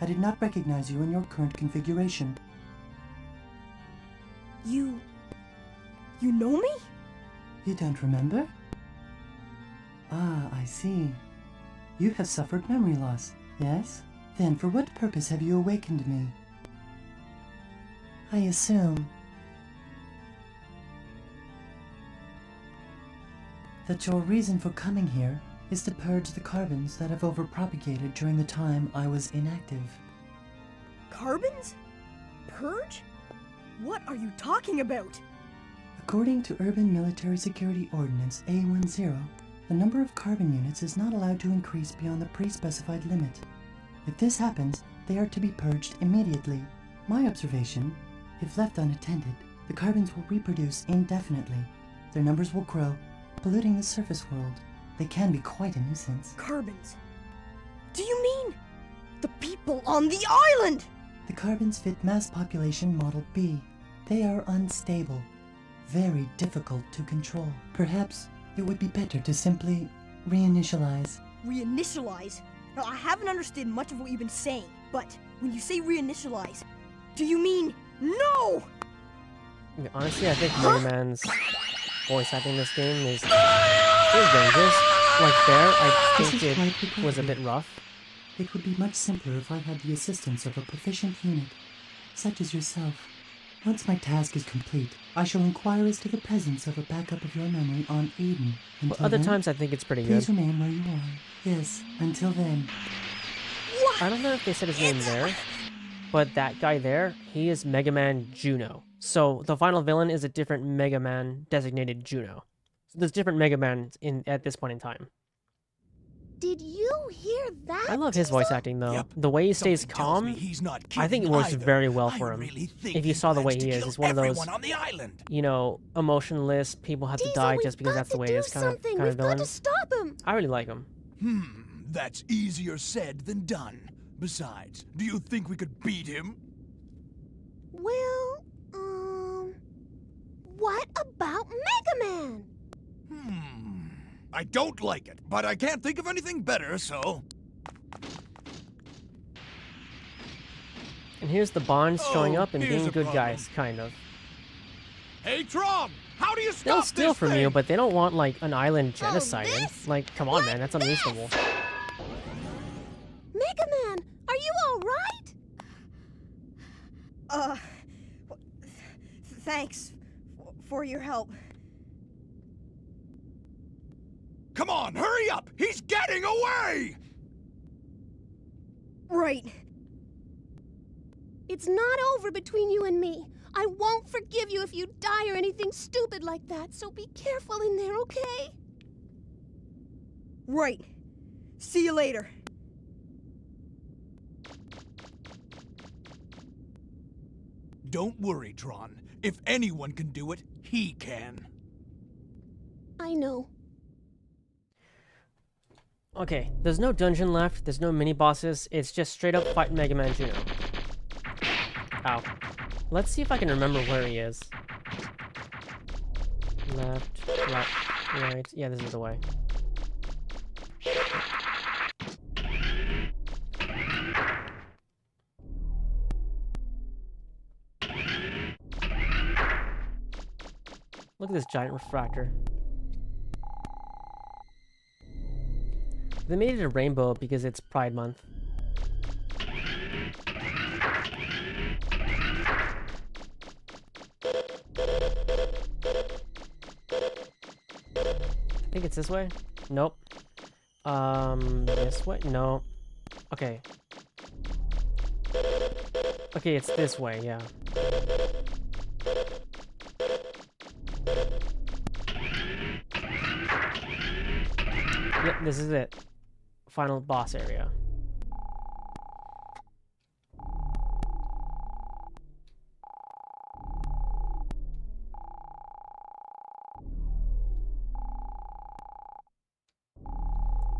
[SPEAKER 7] I did not recognize you in your current configuration.
[SPEAKER 14] You know me?
[SPEAKER 7] You don't remember? Ah, I see. You have suffered memory loss, yes? Then for what purpose have you awakened me? I assume that your reason for coming here is to purge the carbons that have overpropagated during the time I was inactive.
[SPEAKER 14] Carbons? Purge? What are you talking about?
[SPEAKER 7] According to Urban Military Security Ordinance A10, the number of carbon units is not allowed to increase beyond the pre-specified limit. If this happens, they are to be purged immediately. My observation, if left unattended, the carbons will reproduce indefinitely. Their numbers will grow, polluting the surface world. They can be quite a nuisance.
[SPEAKER 14] Carbons? Do you mean the people on the island?
[SPEAKER 7] The carbons fit mass population model B. They are unstable, very difficult to control. Perhaps it would be better to simply reinitialize.
[SPEAKER 14] Reinitialize? Now, I haven't understood much of what you've been saying, but when you say reinitialize, do you mean no?
[SPEAKER 1] Honestly, I think Mega Man's voice acting in this game is dangerous. Like there, I think it was a bit rough.
[SPEAKER 7] It would be much simpler if I had the assistance of a proficient unit, such as yourself. Once my task is complete, I shall inquire as to the presence of a backup of your memory on Eden.
[SPEAKER 1] But other times I think it's pretty good.
[SPEAKER 7] Please remain where you are. Yes, until then.
[SPEAKER 1] I don't know if they said his name there, but that guy there, he is Mega Man Juno. So the final villain is a different Mega Man designated Juno. So there's different Mega Man at this point in time.
[SPEAKER 3] Did you hear that?
[SPEAKER 1] I love his voice acting though.
[SPEAKER 11] Yep.
[SPEAKER 1] The way he stays
[SPEAKER 11] Something tells me
[SPEAKER 1] calm,
[SPEAKER 11] he's not
[SPEAKER 1] I think it
[SPEAKER 11] kidding
[SPEAKER 1] works
[SPEAKER 11] either.
[SPEAKER 1] very well
[SPEAKER 11] I
[SPEAKER 1] for him.
[SPEAKER 11] really think
[SPEAKER 1] If you
[SPEAKER 11] he
[SPEAKER 1] saw the way
[SPEAKER 11] plans
[SPEAKER 1] he
[SPEAKER 11] to
[SPEAKER 1] is,
[SPEAKER 11] kill
[SPEAKER 1] he's one of those,
[SPEAKER 11] everyone on the island.
[SPEAKER 1] you know, emotionless, people have to
[SPEAKER 3] Diesel,
[SPEAKER 1] die
[SPEAKER 3] we've
[SPEAKER 1] just because
[SPEAKER 3] got
[SPEAKER 1] that's the
[SPEAKER 3] to
[SPEAKER 1] way
[SPEAKER 3] do
[SPEAKER 1] it is kind of
[SPEAKER 3] something. We've got
[SPEAKER 1] villain.
[SPEAKER 3] to stop him.
[SPEAKER 1] I really like him.
[SPEAKER 11] That's easier said than done. Besides, do you think we could beat him?
[SPEAKER 3] Well, what about Mega Man?
[SPEAKER 11] I don't like it, but I can't think of anything better, so...
[SPEAKER 1] And here's the Bonds showing up and
[SPEAKER 11] here's
[SPEAKER 1] being
[SPEAKER 11] a
[SPEAKER 1] good
[SPEAKER 11] problem.
[SPEAKER 1] guys, kind of.
[SPEAKER 11] Hey, Trom! How do you stop
[SPEAKER 1] They'll steal
[SPEAKER 11] this
[SPEAKER 1] from
[SPEAKER 11] thing?
[SPEAKER 1] you, but they don't want, like, an island genociding.
[SPEAKER 3] this?
[SPEAKER 1] Like, come on, man, that's unreasonable.
[SPEAKER 3] Mega Man, are you all right?
[SPEAKER 14] Thanks for your help.
[SPEAKER 11] Come on, hurry up! He's getting away!
[SPEAKER 14] Right.
[SPEAKER 3] It's not over between you and me.
[SPEAKER 10] I won't forgive you if you die or anything stupid like that, so be careful in there, okay?
[SPEAKER 14] Right. See you later.
[SPEAKER 11] Don't worry, Tron. If anyone can do it, he can.
[SPEAKER 10] I know.
[SPEAKER 1] Okay, there's no dungeon left, there's no mini-bosses, it's just straight up fight Mega Man Juno. Ow. Let's see if I can remember where he is. Left, right. Yeah, this is the way. Look at this giant refractor. They made it a rainbow because it's Pride Month. I think it's this way? Nope. This way? No. Okay. Okay, it's this way, yeah. Yep, this is it. Final boss area.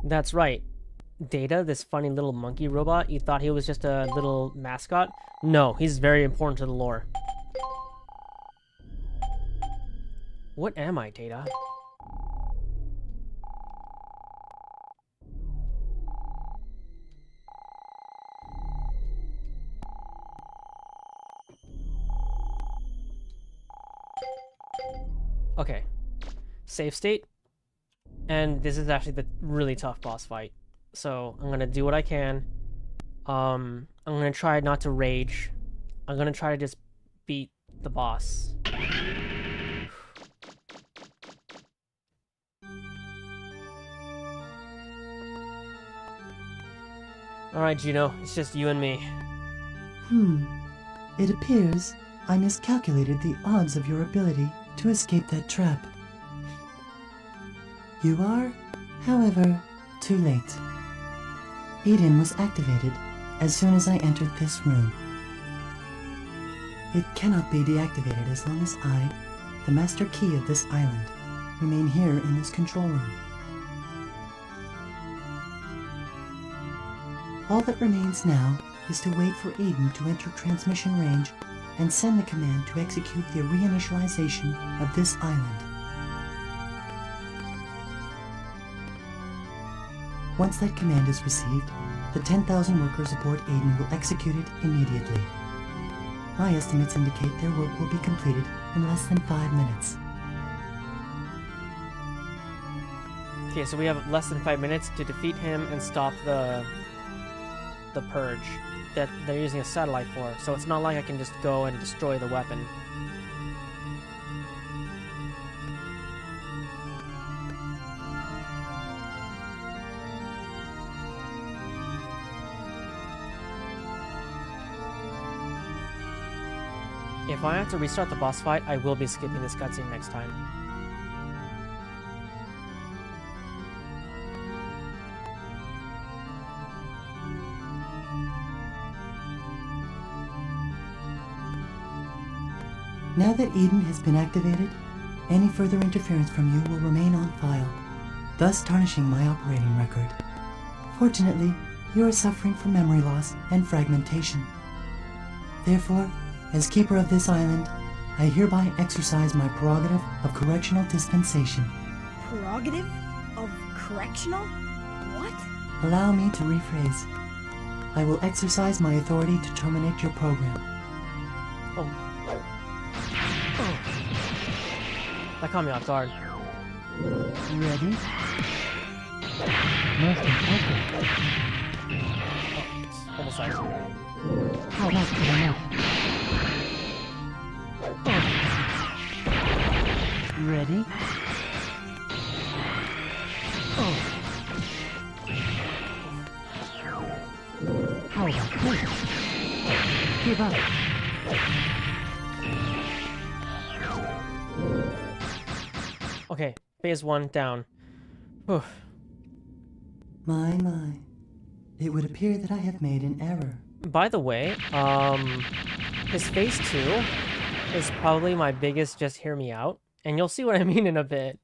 [SPEAKER 1] That's right. Data, this funny little monkey robot, you thought he was just a little mascot? No, he's very important to the lore. What am I, Data? Okay. Save state. And this is actually the really tough boss fight. So I'm gonna do what I can. I'm gonna try not to rage. I'm gonna try to just beat the boss. Alright, Juno, it's just you and me.
[SPEAKER 15] It appears I miscalculated the odds of your ability to escape that trap. You are, however, too late. Eden was activated as soon as I entered this room. It cannot be deactivated as long as I, the master key of this island, remain here in this control room. All that remains now is to wait for Eden to enter transmission range and send the command to execute the reinitialization of this island. Once that command is received, the 10,000 workers aboard Eden will execute it immediately. My estimates indicate their work will be completed in less than 5 minutes.
[SPEAKER 1] Okay, so we have less than 5 minutes to defeat him and stop the purge that they're using a satellite for. So it's not like I can just go and destroy the weapon. If I have to restart the boss fight, I will be skipping this cutscene next time.
[SPEAKER 15] Now that Eden has been activated, any further interference from you will remain on file, thus tarnishing my operating record. Fortunately, you are suffering from memory loss and fragmentation. Therefore, as keeper of this island, I hereby exercise my prerogative of correctional dispensation.
[SPEAKER 14] Prerogative? Of correctional? What?
[SPEAKER 15] Allow me to rephrase. I will exercise my authority to terminate your program.
[SPEAKER 1] That caught me off guard.
[SPEAKER 15] Ready? Most important.
[SPEAKER 1] Oh, almost died.
[SPEAKER 15] How about enough? Ready? How about this? Give up.
[SPEAKER 1] Okay, phase 1 down. Whew.
[SPEAKER 15] My. It would appear that I have made an error.
[SPEAKER 1] By the way, his phase 2 is probably my biggest just hear me out, and you'll see what I mean in a bit.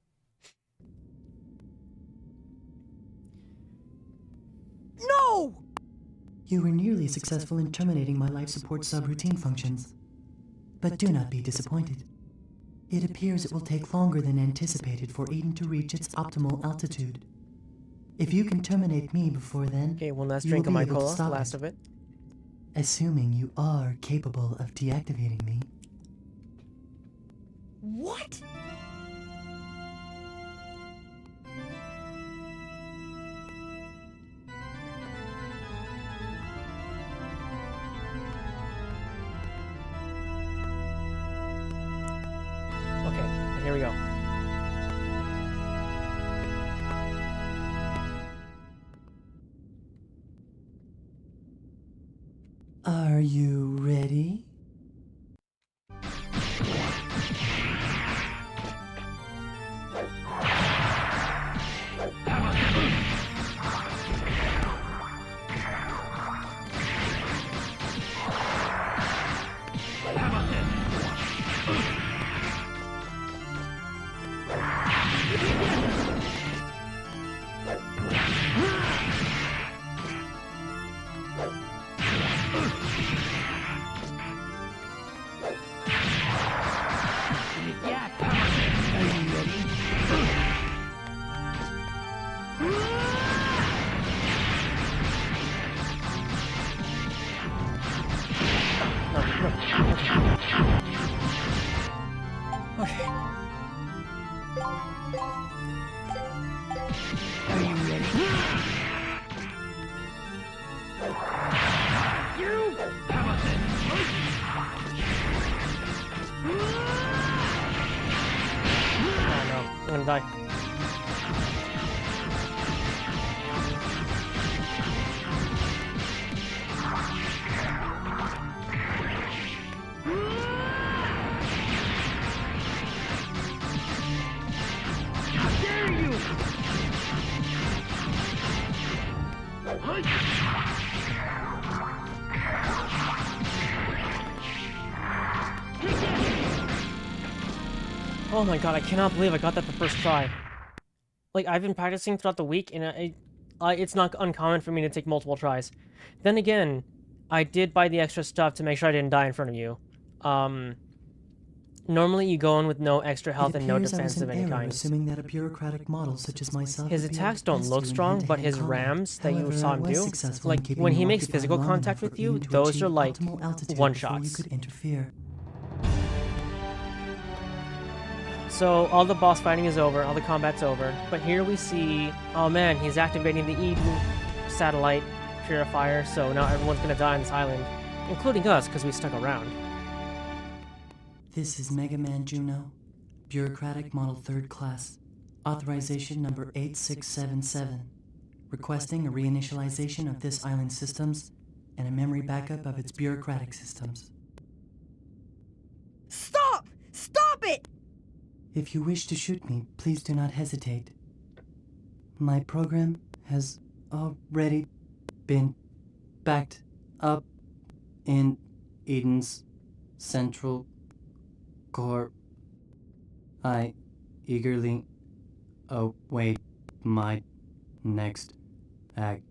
[SPEAKER 4] No!
[SPEAKER 15] You were nearly successful in terminating my life support subroutine functions. But do not be disappointed. It appears it will take longer than anticipated for Eden to reach its optimal altitude. If you can terminate me before then,
[SPEAKER 1] Okay, one last
[SPEAKER 15] you
[SPEAKER 1] drink
[SPEAKER 15] will
[SPEAKER 1] of
[SPEAKER 15] be
[SPEAKER 1] my
[SPEAKER 15] able to
[SPEAKER 1] cola,
[SPEAKER 15] stop
[SPEAKER 1] last
[SPEAKER 15] it.
[SPEAKER 1] of it.
[SPEAKER 15] Assuming you are capable of deactivating me.
[SPEAKER 4] What?
[SPEAKER 1] Okay, here we go.
[SPEAKER 15] Are you ready?
[SPEAKER 1] Okay.
[SPEAKER 15] Are you ready?
[SPEAKER 1] Oh no, I'm gonna die. Oh my god, I cannot believe I got that the first try. Like, I've been practicing throughout the week, and it's not uncommon for me to take multiple tries. Then again, I did buy the extra stuff to make sure I didn't die in front of you. Normally you go in with no extra health and no defense of any kind.
[SPEAKER 15] Assuming that a bureaucratic model such as myself
[SPEAKER 1] His
[SPEAKER 15] would be
[SPEAKER 1] attacks
[SPEAKER 15] able to
[SPEAKER 1] don't
[SPEAKER 15] best
[SPEAKER 1] look
[SPEAKER 15] you in
[SPEAKER 1] strong, but
[SPEAKER 15] hand-to-hand
[SPEAKER 1] his
[SPEAKER 15] combat.
[SPEAKER 1] rams that you
[SPEAKER 15] However,
[SPEAKER 1] saw
[SPEAKER 15] I
[SPEAKER 1] him
[SPEAKER 15] was
[SPEAKER 1] do,
[SPEAKER 15] successful in
[SPEAKER 1] like
[SPEAKER 15] keeping
[SPEAKER 1] when
[SPEAKER 15] you
[SPEAKER 1] he makes
[SPEAKER 15] occupied
[SPEAKER 1] physical
[SPEAKER 15] long
[SPEAKER 1] contact
[SPEAKER 15] enough
[SPEAKER 1] with
[SPEAKER 15] for
[SPEAKER 1] you,
[SPEAKER 15] Eden to
[SPEAKER 1] those
[SPEAKER 15] achieve
[SPEAKER 1] are like
[SPEAKER 15] optimal altitude
[SPEAKER 1] one
[SPEAKER 15] before you
[SPEAKER 1] shots.
[SPEAKER 15] could interfere.
[SPEAKER 1] So all the boss fighting is over, all the combat's over, but here we see, oh man, he's activating the Eden satellite purifier, so now everyone's gonna die on this island, including us, because we stuck around.
[SPEAKER 15] This is Megaman Juno, Bureaucratic Model 3rd Class, Authorization number 8677, requesting a reinitialization of this island's systems and a memory backup of its bureaucratic systems.
[SPEAKER 4] Stop! Stop it!
[SPEAKER 15] If you wish to shoot me, please do not hesitate. My program has already been backed up in Eden's central core. I eagerly await my next activation.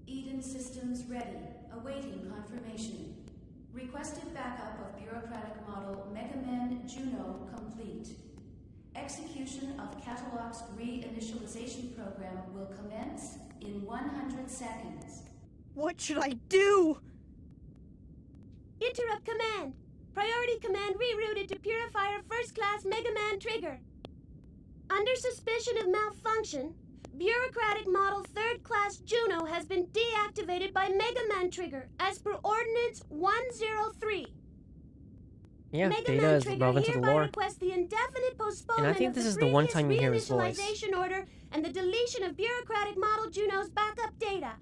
[SPEAKER 8] Eden systems ready, awaiting confirmation. Requested backup of bureaucratic model Megaman Juno complete. Execution of Catalog's reinitialization program will commence in 100 seconds.
[SPEAKER 4] What should I do?
[SPEAKER 3] Interrupt command. Priority command rerouted to Purifier First Class Megaman Trigger. Under suspicion of malfunction, Bureaucratic Model 3rd Class Juno has been deactivated by Megaman Trigger as per Ordinance 103.
[SPEAKER 1] Yeah,
[SPEAKER 3] Megaman
[SPEAKER 1] Data is
[SPEAKER 3] Trigger
[SPEAKER 1] relevant to the
[SPEAKER 3] hereby
[SPEAKER 1] lore.
[SPEAKER 3] requests the indefinite postponement
[SPEAKER 1] And I think
[SPEAKER 3] of
[SPEAKER 1] this
[SPEAKER 3] the
[SPEAKER 1] is the one
[SPEAKER 3] previous
[SPEAKER 1] time you hear his voice.
[SPEAKER 3] reinitialization order and the deletion of Bureaucratic Model Juno's backup data.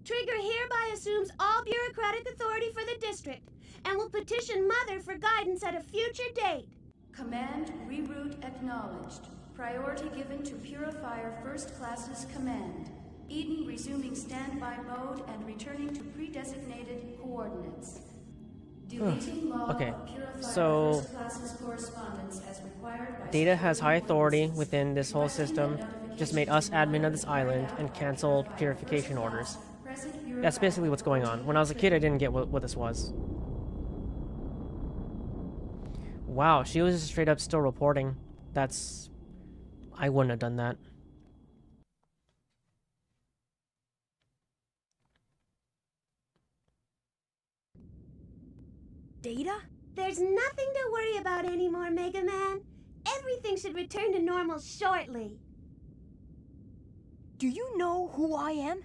[SPEAKER 8] Trigger hereby assumes all bureaucratic authority for the district and will petition Mother for guidance at a future date.
[SPEAKER 16] Command reroute acknowledged. Priority given to Purifier First Class's command. Eden resuming standby mode and returning to pre-designated coordinates. Deleting log
[SPEAKER 1] Okay,
[SPEAKER 16] of Purifier
[SPEAKER 1] so
[SPEAKER 16] First Class's correspondence as required by
[SPEAKER 1] Data has high authority within this whole system, just made us admin of this island and canceled purification orders. That's basically what's going on. When I was a kid, I didn't get what this was. Wow, she was just straight up still reporting. That's... I wouldn't have done that.
[SPEAKER 4] Data?
[SPEAKER 8] There's nothing to worry about anymore, Mega Man. Everything should return to normal shortly.
[SPEAKER 4] Do you know who I am?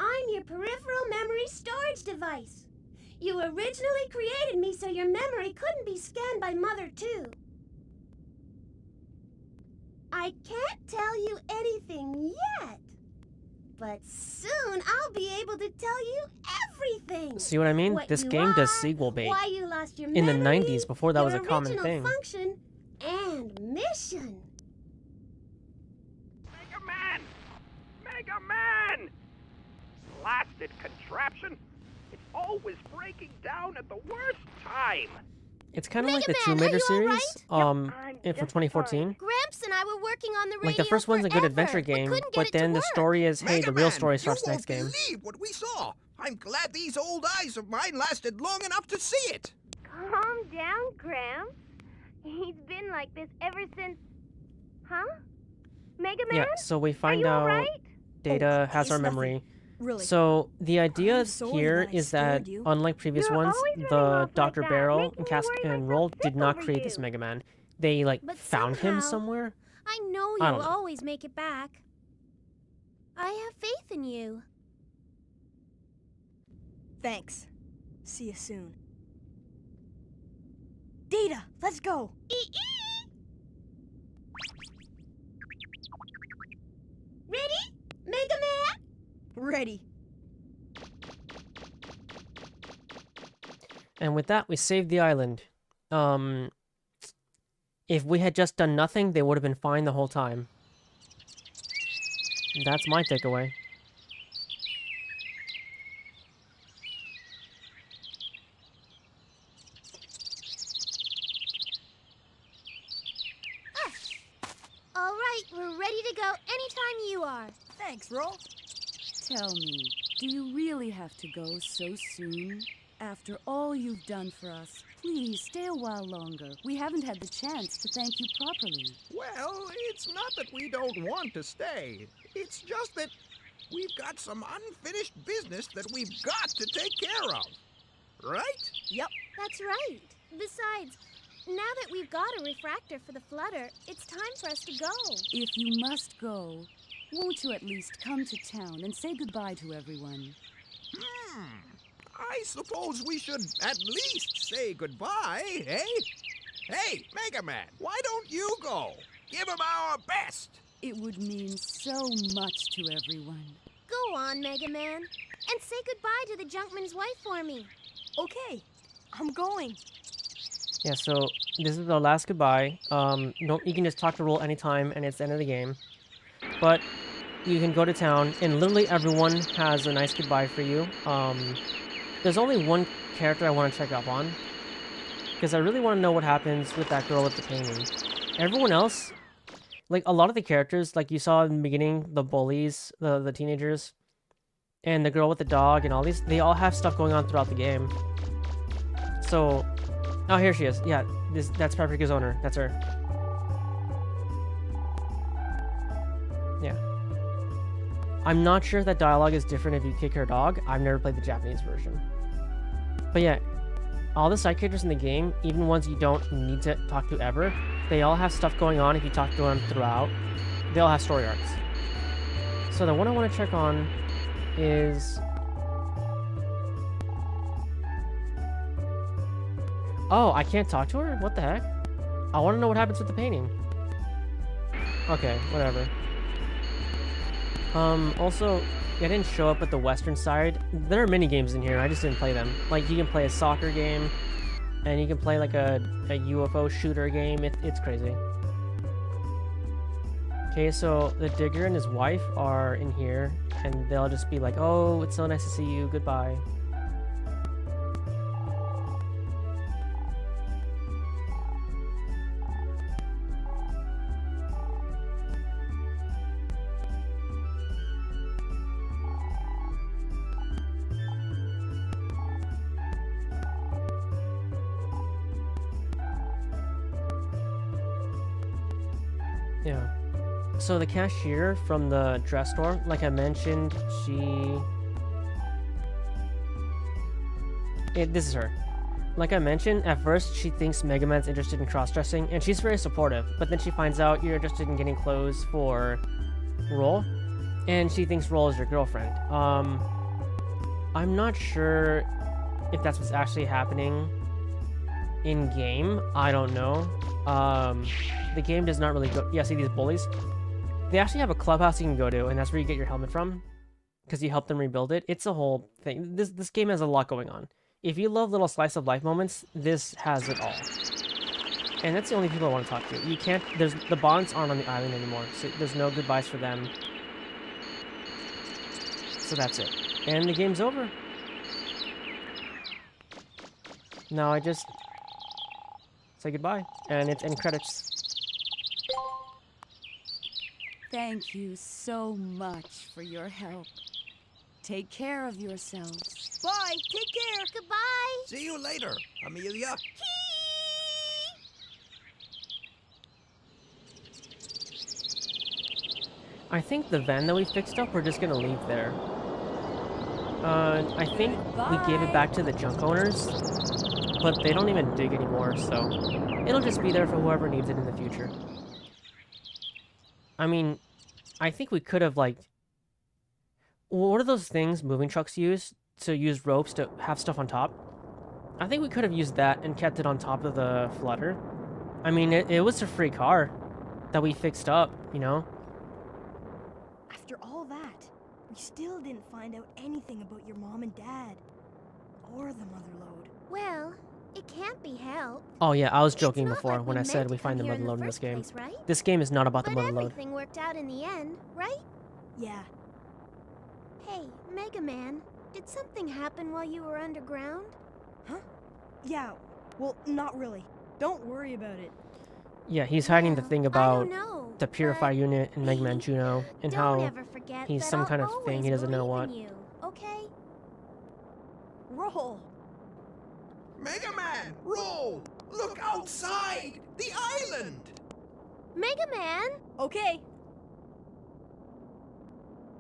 [SPEAKER 8] I'm your peripheral memory storage device. You originally created me so your memory couldn't be scanned by Mother, too. I can't tell you anything yet, but soon I'll be able to tell you everything.
[SPEAKER 1] See what I mean?
[SPEAKER 8] What
[SPEAKER 1] This
[SPEAKER 8] you
[SPEAKER 1] game does
[SPEAKER 8] are,
[SPEAKER 1] sequel bait.
[SPEAKER 8] why you lost your
[SPEAKER 1] In the
[SPEAKER 8] memory,
[SPEAKER 1] 90s, before that was a
[SPEAKER 8] your
[SPEAKER 1] common
[SPEAKER 8] original
[SPEAKER 1] thing.
[SPEAKER 8] function and mission.
[SPEAKER 5] Mega Man! Mega Man! Blasted contraption! It's always breaking down at the worst time!
[SPEAKER 1] It's kind of like the
[SPEAKER 8] Mega
[SPEAKER 1] Tomb
[SPEAKER 8] Man,
[SPEAKER 1] Raider
[SPEAKER 8] are you
[SPEAKER 1] series,
[SPEAKER 8] alright?
[SPEAKER 1] from 2014.
[SPEAKER 8] Gramps and I were working on the radio
[SPEAKER 1] Like, the first one's a good adventure game, but then the story is, hey, the real story starts next game.
[SPEAKER 5] You won't believe what we saw! I'm glad these old eyes of mine lasted long enough to see it!
[SPEAKER 3] Calm down, Gramps. He's been like this ever since... Huh? Mega Man?
[SPEAKER 1] Yeah, so we find
[SPEAKER 3] you
[SPEAKER 1] out
[SPEAKER 3] alright?
[SPEAKER 1] Data has
[SPEAKER 4] it's
[SPEAKER 1] our
[SPEAKER 4] nothing.
[SPEAKER 1] memory.
[SPEAKER 4] Really?
[SPEAKER 1] So the idea
[SPEAKER 4] sorry
[SPEAKER 1] here
[SPEAKER 4] that I
[SPEAKER 1] is that,
[SPEAKER 4] scared you.
[SPEAKER 1] unlike previous
[SPEAKER 3] You're
[SPEAKER 1] ones,
[SPEAKER 3] always running
[SPEAKER 1] the
[SPEAKER 3] off like
[SPEAKER 1] Dr.
[SPEAKER 3] that,
[SPEAKER 1] Barrel
[SPEAKER 3] making
[SPEAKER 1] and
[SPEAKER 3] me
[SPEAKER 1] Cast
[SPEAKER 3] worry
[SPEAKER 1] and
[SPEAKER 3] myself
[SPEAKER 1] Roll
[SPEAKER 3] sick
[SPEAKER 1] did not
[SPEAKER 3] over
[SPEAKER 1] create
[SPEAKER 3] you.
[SPEAKER 1] this Mega Man. They, like,
[SPEAKER 8] But
[SPEAKER 1] found him
[SPEAKER 8] somehow-
[SPEAKER 1] somewhere.
[SPEAKER 8] I know
[SPEAKER 1] I
[SPEAKER 8] you'll
[SPEAKER 1] don't know.
[SPEAKER 8] always make it back. I have faith in you.
[SPEAKER 4] Thanks. See you soon. Data, let's go.
[SPEAKER 8] Ready? Mega Man?
[SPEAKER 4] Ready.
[SPEAKER 1] And with that, we saved the island. If we had just done nothing, they would have been fine the whole time. That's my takeaway.
[SPEAKER 8] All right, we're ready to go anytime you are.
[SPEAKER 4] Thanks, Roll.
[SPEAKER 12] Tell me, do you really have to go so soon? After all you've done for us, please stay a while longer. We haven't had the chance to thank you properly.
[SPEAKER 5] Well, it's not that we don't want to stay. It's just that we've got some unfinished business that we've got to take care of. Right?
[SPEAKER 4] Yep.
[SPEAKER 8] That's right. Besides, now that we've got a refractor for the flutter, it's time for us to go.
[SPEAKER 12] If you must go, won't you at least come to town and say goodbye to everyone?
[SPEAKER 5] I suppose we should at least say goodbye, eh? Hey, Mega Man, why don't you go? Give him our best.
[SPEAKER 12] It would mean so much to everyone.
[SPEAKER 8] Go on, Mega Man. And say goodbye to the junkman's wife for me.
[SPEAKER 4] Okay, I'm going.
[SPEAKER 1] Yeah, so this is the last goodbye. No, you can just talk to Roll anytime, and it's the end of the game. But you can go to town, and literally everyone has a nice goodbye for you. There's only one character I want to check up on, because I really want to know what happens with that girl with the painting. Everyone else, like a lot of the characters, like you saw in the beginning, the bullies, the teenagers, and the girl with the dog, and all these, they all have stuff going on throughout the game. So, oh, here she is. Yeah, that's Paprika's owner. That's her. Yeah. I'm not sure if that dialogue is different if you kick her dog. I've never played the Japanese version. But yeah, all the side characters in the game, even ones you don't need to talk to ever, they all have stuff going on if you talk to them throughout. They all have story arcs. So the one I want to check on is... Oh, I can't talk to her? What the heck? I want to know what happens with the painting. Okay, whatever. Also, I didn't show up at the western side. There are mini games in here, I just didn't play them. Like, you can play a soccer game, and you can play like a UFO shooter game. It's crazy. Okay, so the digger and his wife are in here, and they'll just be like, oh, it's so nice to see you, goodbye. Yeah. So the cashier from the dress store, like I mentioned, this is her. Like I mentioned, at first she thinks Mega Man's interested in cross-dressing, and she's very supportive, but then she finds out you're interested in getting clothes for Roll, and she thinks Roll is your girlfriend. I'm not sure if that's what's actually happening in-game. I don't know. The game does not really go... Yeah, see these bullies? They actually have a clubhouse you can go to, and that's where you get your helmet from, because you help them rebuild it. It's a whole thing. This game has a lot going on. If you love little slice of life moments, this has it all. And that's the only people I want to talk to. You can't... The bonds aren't on the island anymore, so there's no goodbyes for them. So that's it. And the game's over. Now I just say goodbye, and it's end credits.
[SPEAKER 12] Thank you so much for your help. Take care of yourselves.
[SPEAKER 14] Bye. Take care.
[SPEAKER 3] Goodbye.
[SPEAKER 5] See you later, Amelia.
[SPEAKER 1] I think the van that we fixed up, we're just gonna leave there. I think we gave it back to the junk owners, but they don't even dig anymore, so it'll just be there for whoever needs it in the future. I mean, I think we could have, like... What are those things moving trucks use? To use ropes to have stuff on top? I think we could have used that and kept it on top of the flutter. I mean, it was a free car that we fixed up, you know?
[SPEAKER 2] After all that, we still didn't find out anything about your mom and dad. Or the motherlode.
[SPEAKER 3] Well, it can't be helped.
[SPEAKER 1] Oh yeah, I was joking
[SPEAKER 3] It's not
[SPEAKER 1] before
[SPEAKER 3] like
[SPEAKER 1] when
[SPEAKER 3] we
[SPEAKER 1] I said
[SPEAKER 3] meant
[SPEAKER 1] we
[SPEAKER 3] to
[SPEAKER 1] find the
[SPEAKER 3] come here in the
[SPEAKER 1] motherlode in this
[SPEAKER 3] first
[SPEAKER 1] game.
[SPEAKER 3] place, right?
[SPEAKER 1] This game is not about the
[SPEAKER 3] But
[SPEAKER 1] motherlode.
[SPEAKER 3] everything worked out in the end, right?
[SPEAKER 2] Yeah.
[SPEAKER 3] Hey, Mega Man, did something happen while you were underground?
[SPEAKER 2] Huh? Yeah, well, not really. Don't worry about it.
[SPEAKER 1] Yeah, he's hiding the thing about
[SPEAKER 3] know,
[SPEAKER 1] the Purify unit in Mega Man Juno, and
[SPEAKER 3] Don't
[SPEAKER 1] how
[SPEAKER 3] ever forget
[SPEAKER 1] he's
[SPEAKER 3] that
[SPEAKER 1] some
[SPEAKER 3] I'll
[SPEAKER 1] kind of thing he
[SPEAKER 3] always
[SPEAKER 1] doesn't know what.
[SPEAKER 3] believe in you, okay?
[SPEAKER 2] Roll.
[SPEAKER 5] Mega Man, roll! Look outside! The island!
[SPEAKER 3] Mega Man,
[SPEAKER 2] Okay.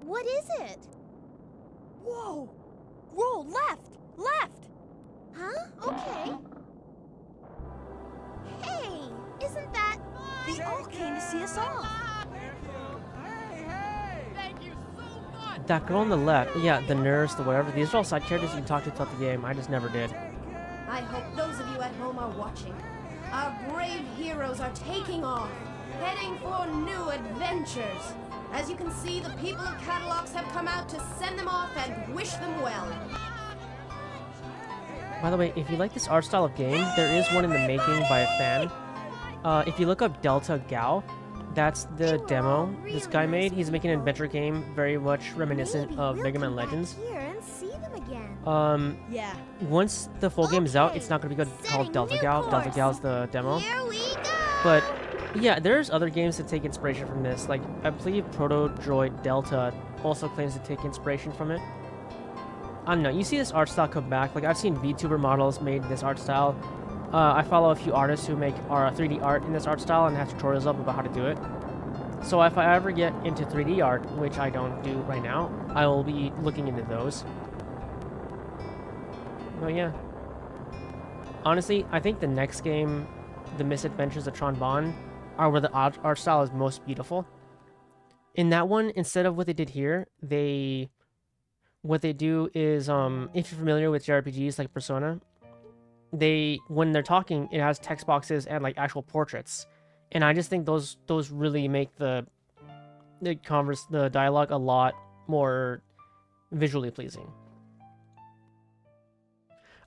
[SPEAKER 3] what is it?
[SPEAKER 2] Whoa! Roll left! Left!
[SPEAKER 3] Huh? Okay. Hey, isn't that...
[SPEAKER 2] They all came to see us off.
[SPEAKER 1] That girl on the left, yeah, the nurse, the whatever, these are all side characters you can talk to throughout the game. I just never did.
[SPEAKER 10] I hope those of you at home are watching. Our brave heroes are taking off, heading for new adventures. As you can see, the people of Catalogs have come out to send them off and wish them well.
[SPEAKER 1] By the way, if you like this art style of game, there is one in the making by a fan. If you look up Delta Gal, that's the demo this guy made. He's making an adventure game very much reminiscent of Mega Man Legends.
[SPEAKER 3] Here and see them again.
[SPEAKER 2] Yeah.
[SPEAKER 1] Once the full game is out, it's not going to be called Delta Gal. Delta Gal's the demo.
[SPEAKER 3] Here we go.
[SPEAKER 1] But yeah, there's other games that take inspiration from this. Like, I believe Proto Droid Delta also claims to take inspiration from it. I don't know, you see this art style come back. Like, I've seen VTuber models made this art style. I follow a few artists who make 3D art in this art style and have tutorials up about how to do it. So if I ever get into 3D art, which I don't do right now, I will be looking into those. But yeah. Honestly, I think the next game, The Misadventures of Tron Bonne, are where the art style is most beautiful. In that one, instead of what they did here, what they do is, if you're familiar with JRPGs like Persona, when they're talking, it has text boxes and like actual portraits, and I just think those really make the the dialogue a lot more visually pleasing.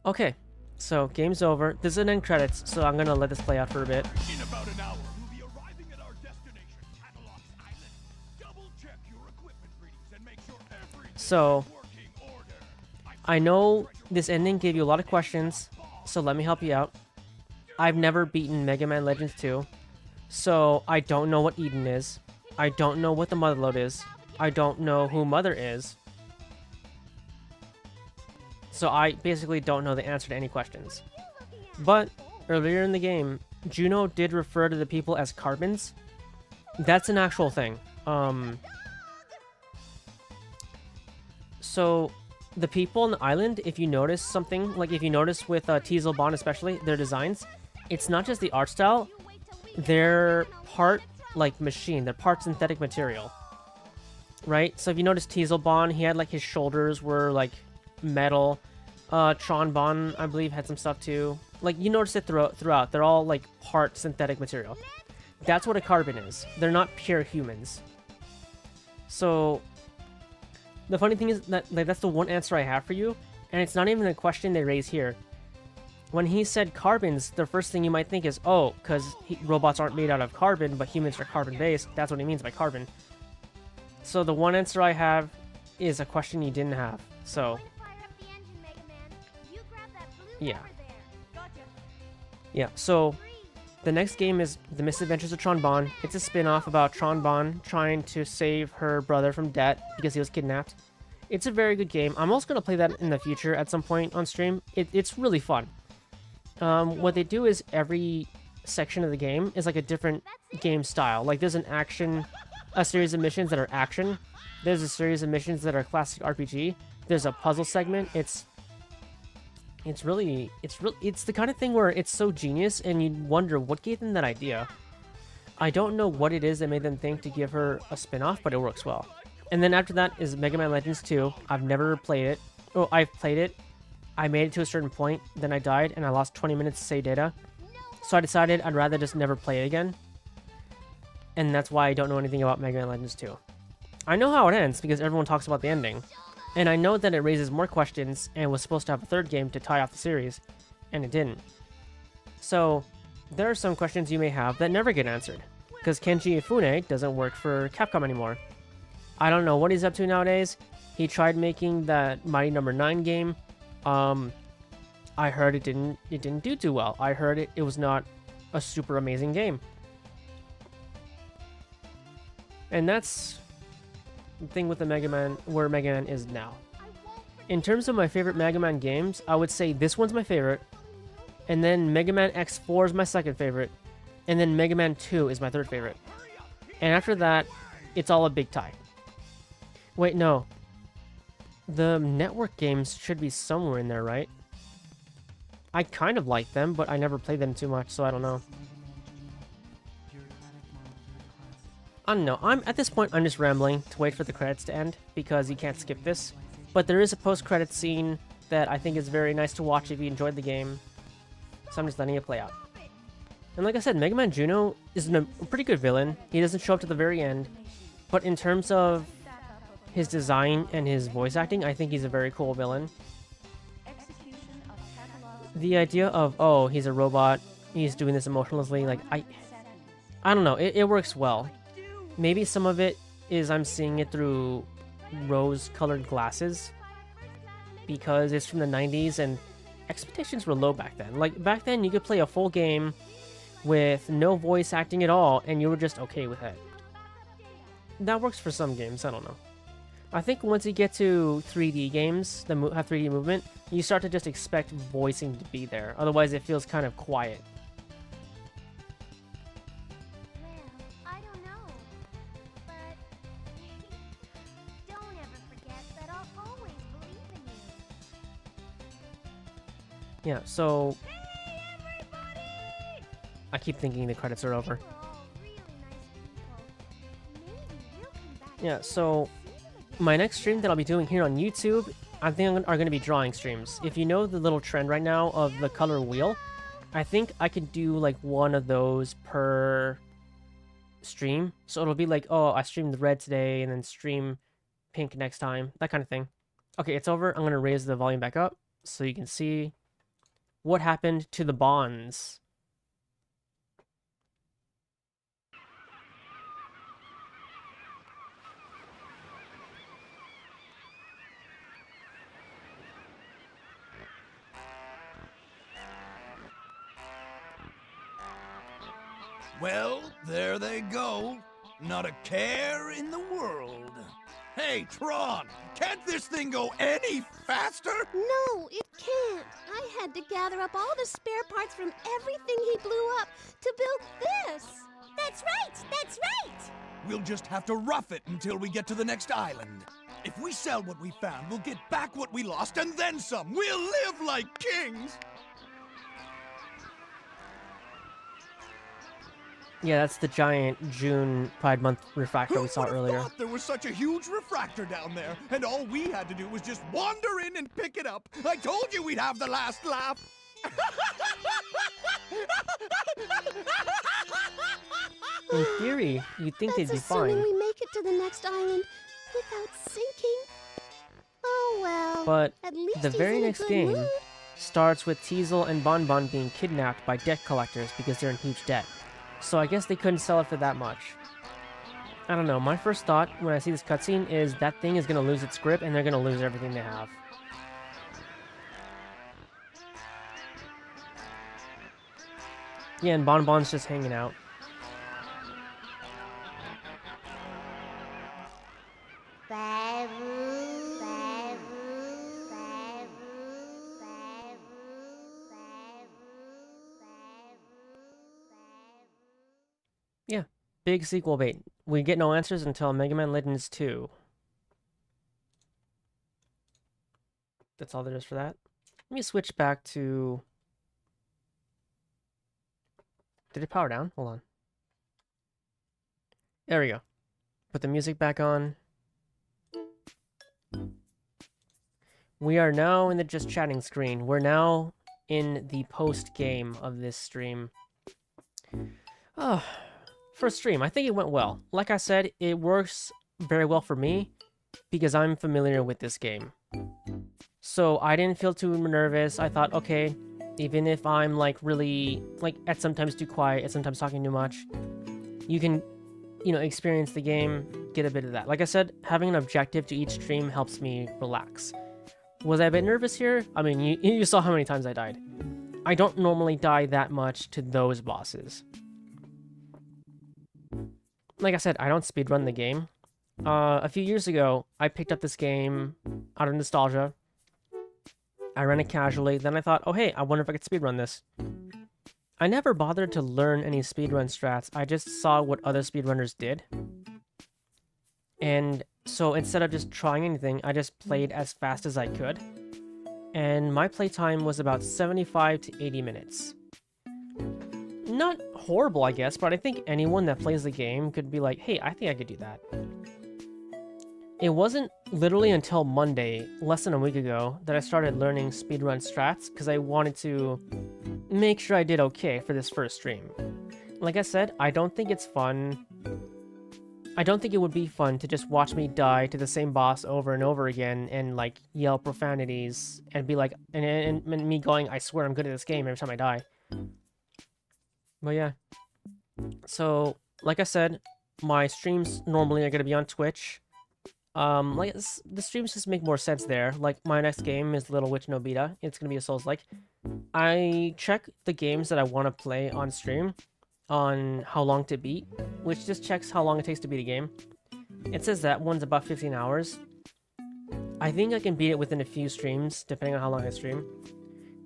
[SPEAKER 1] Okay, so game's over. This is an end credits, so I'm gonna let this play out for a bit.
[SPEAKER 11] In about an hour, we'll be arriving at our destination, Catalog's Island. Double check your equipment readings and make sure everything
[SPEAKER 1] So,
[SPEAKER 11] is working order.
[SPEAKER 1] I know this ending gave you a lot of questions, so let me help you out. I've never beaten Mega Man Legends 2, so I don't know what Eden is. I don't know what the Motherlode is. I don't know who Mother is. So I basically don't know the answer to any questions. But earlier in the game, Juno did refer to the people as carbons. That's an actual thing. So the people on the island, if you notice something, like if you notice with Teasel Bond especially, their designs, it's not just the art style, they're part like machine, they're part synthetic material. Right? So if you notice Teasel Bond, he had like his shoulders were like metal. Tron Bon, I believe, had some stuff too. Like, you notice it throughout. They're all like part synthetic material. That's what a carbon is. They're not pure humans. So the funny thing is that like, that's the one answer I have for you, and it's not even a question they raise here. When he said carbons, the first thing you might think is, oh, because robots aren't made out of carbon, but humans are carbon-based. That's what he means by carbon. So the one answer I have is a question you didn't have. So yeah. Yeah, so the next game is The Misadventures of Tron Bon. It's a spin-off about Tron Bon trying to save her brother from debt because he was kidnapped. It's a very good game. I'm also going to play that in the future at some point on stream. It's really fun. What they do is every section of the game is like a different game style. Like there's a series of missions that are action. There's a series of missions that are classic RPG. There's a puzzle segment. It's the kind of thing where it's so genius and you wonder what gave them that idea. I don't know what it is that made them think to give her a spin-off, but it works well. And then after that is Mega Man Legends 2. I've never played it. Oh, I've played it. I made it to a certain point, then I died and I lost 20 minutes to save data. So I decided I'd rather just never play it again. And that's why I don't know anything about Mega Man Legends 2. I know how it ends because everyone talks about the ending. And I know that it raises more questions and was supposed to have a third game to tie off the series, and it didn't. So, there are some questions you may have that never get answered, because Kenji Ifune doesn't work for Capcom anymore. I don't know what he's up to nowadays. He tried making that Mighty Number 9 game. I heard it didn't do too well. I heard it was not a super amazing game. And that's the thing with the Mega Man, where Mega Man is now. In terms of my favorite Mega Man games, I would say this one's my favorite, and then Mega Man X4 is my second favorite, and then Mega Man 2 is my third favorite. And after that, it's all a big tie. Wait, no. The network games should be somewhere in there, right? I kind of like them, but I never played them too much, so I don't know. I don't know. At this point, I'm just rambling to wait for the credits to end, because you can't skip this. But there is a post-credits scene that I think is very nice to watch if you enjoyed the game. So I'm just letting it play out. And like I said, Mega Man Juno is a pretty good villain. He doesn't show up to the very end. But in terms of his design and his voice acting, I think he's a very cool villain. The idea of, oh, he's a robot, he's doing this emotionlessly, like, I don't know, it works well. Maybe some of it is I'm seeing it through rose-colored glasses because it's from the 90s and expectations were low back then. Like, back then you could play a full game with no voice acting at all and you were just okay with it. That works for some games, I don't know. I think once you get to 3D games that have 3D movement, you start to just expect voicing to be there. Otherwise it feels kind of quiet. Yeah, so I keep thinking the credits are over. Yeah, so my next stream that I'll be doing here on YouTube, I think are going to be drawing streams. If you know the little trend right now of the color wheel, I think I could do like one of those per stream. So it'll be like, oh, I streamed red today and then stream pink next time. That kind of thing. Okay, it's over. I'm going to raise the volume back up so you can see what happened to the bonds.
[SPEAKER 11] Well, there they go. Not a care in the world. Hey, Tron, can't this thing go any faster?
[SPEAKER 17] No, it can't. I had to gather up all the spare parts from everything he blew up to build this.
[SPEAKER 18] That's right, that's right.
[SPEAKER 11] We'll just have to rough it until we get to the next island. If we sell what we found, we'll get back what we lost and then some. We'll live like kings.
[SPEAKER 1] Yeah, that's the giant June Pride Month refractor we saw earlier.
[SPEAKER 11] Thought there was such a huge refractor down there, and all we had to do was just wander in and pick it up. I told you we'd have the last laugh.
[SPEAKER 1] In theory, you'd think they'd be
[SPEAKER 17] Assuming
[SPEAKER 1] fine.
[SPEAKER 17] we make it to the next island without sinking. Oh well.
[SPEAKER 1] But
[SPEAKER 17] at least
[SPEAKER 1] the
[SPEAKER 17] he's
[SPEAKER 1] very
[SPEAKER 17] in a
[SPEAKER 1] next
[SPEAKER 17] good
[SPEAKER 1] game
[SPEAKER 17] mood.
[SPEAKER 1] starts with Teasel and Bon Bon being kidnapped by debt collectors because they're in huge debt. So I guess they couldn't sell it for that much. I don't know, my first thought when I see this cutscene is that thing is going to lose its grip and they're going to lose everything they have. Yeah, and Bon Bon's just hanging out. Yeah, big sequel bait. We get no answers until Megaman Legends 2. That's all there is for that. Let me switch back to... Did it power down? Hold on. There we go. Put the music back on. We are now in the just chatting screen. We're now in the post game of this stream. Oh, first stream, I think it went well. Like I said, it works very well for me because I'm familiar with this game. So I didn't feel too nervous. I thought, okay, even if I'm like really, like at sometimes too quiet, at sometimes talking too much, you can, you know, experience the game, get a bit of that. Like I said, having an objective to each stream helps me relax. Was I a bit nervous here? I mean, you saw how many times I died. I don't normally die that much to those bosses. Like I said, I don't speedrun the game. A few years ago, I picked up this game out of nostalgia. I ran it casually, then I thought, oh hey, I wonder if I could speedrun this. I never bothered to learn any speedrun strats, I just saw what other speedrunners did. And so instead of just trying anything, I just played as fast as I could. And my playtime was about 75 to 80 minutes. Not horrible, I guess, but I think anyone that plays the game could be like, hey, I think I could do that. It wasn't literally until Monday, less than a week ago, that I started learning speedrun strats, because I wanted to make sure I did okay for this first stream. Like I said, I don't think it's fun. I don't think it would be fun to just watch me die to the same boss over and over again and, like, yell profanities and be like, and me going, I swear I'm good at this game every time I die. But yeah. So, like I said, my streams normally are going to be on Twitch. The streams just make more sense there. Like, my next game is Little Witch No Beta. It's gonna be a Souls-like. I check the games that I want to play on stream on how long to beat, which just checks how long it takes to beat a game. It says that one's about 15 hours. I think I can beat it within a few streams, depending on how long I stream.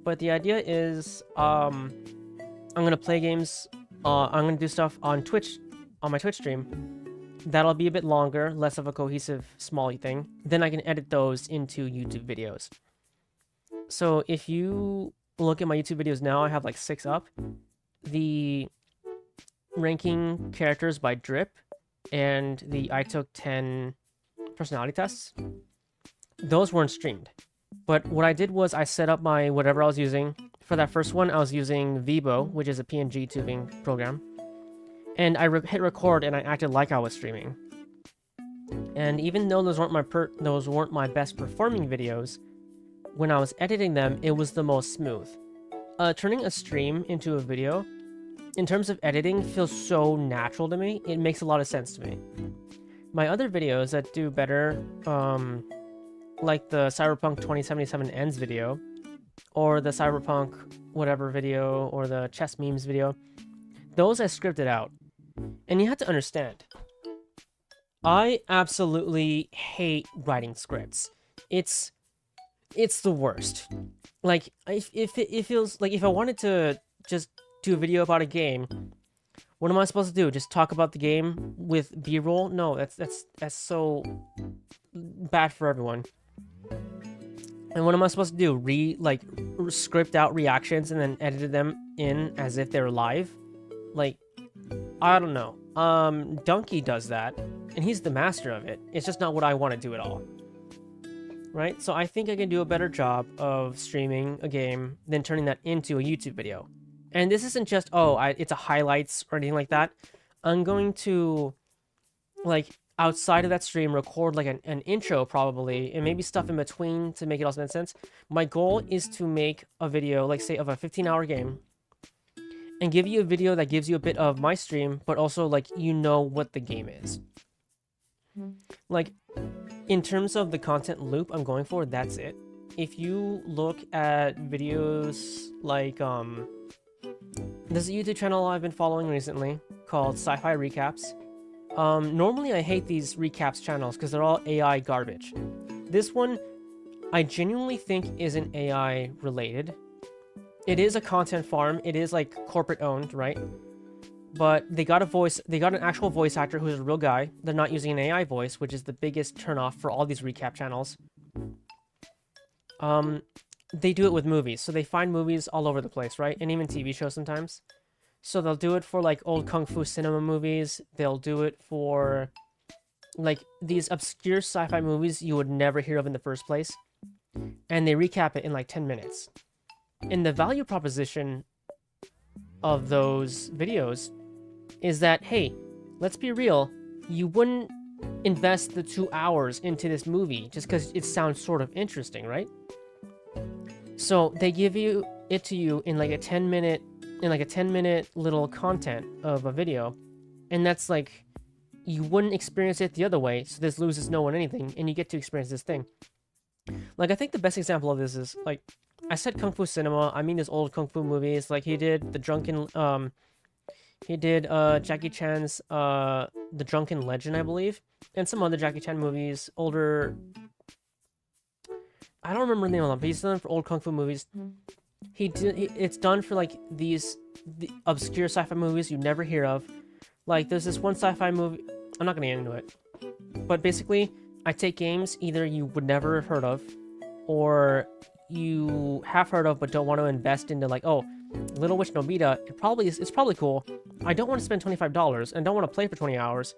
[SPEAKER 1] But the idea is, I'm gonna play games, I'm gonna do stuff on Twitch, on my Twitch stream. That'll be a bit longer, less of a cohesive, small thing. Then I can edit those into YouTube videos. So if you look at my YouTube videos now, I have like 6 up. The ranking characters by drip and the I took 10 personality tests, those weren't streamed. But what I did was I set up my whatever I was using. For that first one, I was using Vibo, which is a PNG tubing program. And I hit record and I acted like I was streaming. And even though those weren't my best performing videos, when I was editing them, it was the most smooth. Turning a stream into a video, in terms of editing, feels so natural to me. It makes a lot of sense to me. My other videos that do better, like the Cyberpunk 2077 Ends video, or the Cyberpunk whatever video, or the chess memes video, those I scripted out. And you have to understand, I absolutely hate writing scripts. It's the worst. Like, if it feels like if I wanted to just do a video about a game, what am I supposed to do? Just talk about the game with B-roll? No, that's so bad for everyone. And what am I supposed to do? Script out reactions and then edit them in as if they're live? Like, I don't know. Donkey does that, and he's the master of it. It's just not what I want to do at all. Right? So I think I can do a better job of streaming a game than turning that into a YouTube video. And this isn't just, it's a highlights or anything like that. I'm going to, outside of that stream, record, an intro, probably, and maybe stuff in between to make it also make sense. My goal is to make a video, say, of a 15-hour game, and give you a video that gives you a bit of my stream, but also, you know what the game is. In terms of the content loop I'm going for, that's it. If you look at videos there's a YouTube channel I've been following recently called Sci-Fi Recaps. Normally I hate these recaps channels because they're all AI garbage. This one, I genuinely think isn't AI related. It is a content farm. It is corporate owned, right? But they got an actual voice actor who's a real guy. They're not using an AI voice, which is the biggest turnoff for all these recap channels. They do it with movies, so they find movies all over the place, right? And even TV shows sometimes. So they'll do it for old kung fu cinema movies. They'll do it for these obscure sci-fi movies you would never hear of in the first place. And they recap it in 10 minutes. And the value proposition of those videos is that, hey, let's be real, you wouldn't invest the 2 hours into this movie just because it sounds sort of interesting, right? So they give you it to you in a 10 minute little content of a video, and that's you wouldn't experience it the other way, so this loses no one anything, and you get to experience this thing. I think the best example of this is I said kung fu cinema, I mean his old kung fu movies, he did the drunken Jackie Chan's The Drunken Legend, I believe, and some other Jackie Chan movies, older. I don't remember the name of them, but he's done for old kung fu movies. It's done for the obscure sci-fi movies you never hear of. There's this one sci-fi movie. I'm not gonna get into it, but basically, I take games either you would never have heard of, or you have heard of but don't want to invest into Little Witch Nobita. It's probably cool. I don't want to spend $25 and don't want to play for 20 hours.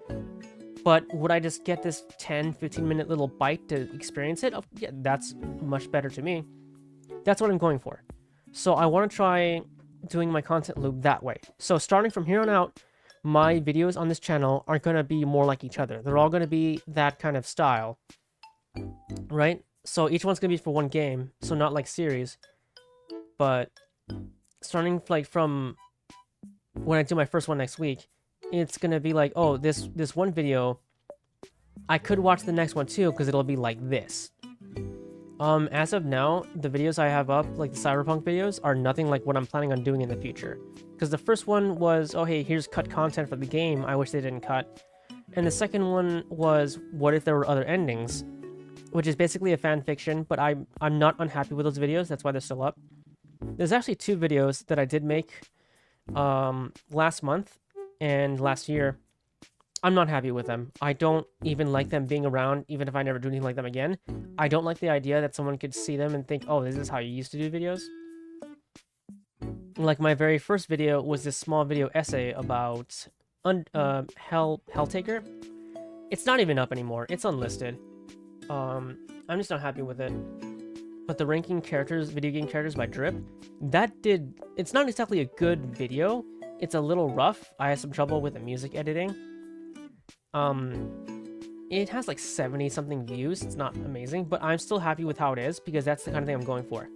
[SPEAKER 1] But would I just get this 10-15 minute little bite to experience it? Oh, yeah, that's much better to me. That's what I'm going for. So I want to try doing my content loop that way. So starting from here on out, my videos on this channel are going to be more like each other. They're all going to be that kind of style, right? So each one's going to be for one game, so not series. But starting from when I do my first one next week, it's going to be this one video, I could watch the next one too, because it'll be like this. As of now, the videos I have up, the Cyberpunk videos, are nothing like what I'm planning on doing in the future. Because the first one was, oh hey, here's cut content for the game, I wish they didn't cut. And the second one was, what if there were other endings? Which is basically a fan fiction, but I'm not unhappy with those videos, that's why they're still up. There's actually 2 videos that I did make last month and last year. I'm not happy with them. I don't even like them being around, even if I never do anything like them again. I don't like the idea that someone could see them and think, oh, this is how you used to do videos. My very first video was this small video essay about Helltaker. It's not even up anymore. It's unlisted. I'm just not happy with it. But the ranking characters, video game characters by Drip, it's not exactly a good video, it's a little rough. I had some trouble with the music editing. It has like 70 something views. It's not amazing, but I'm still happy with how it is because that's the kind of thing I'm going for.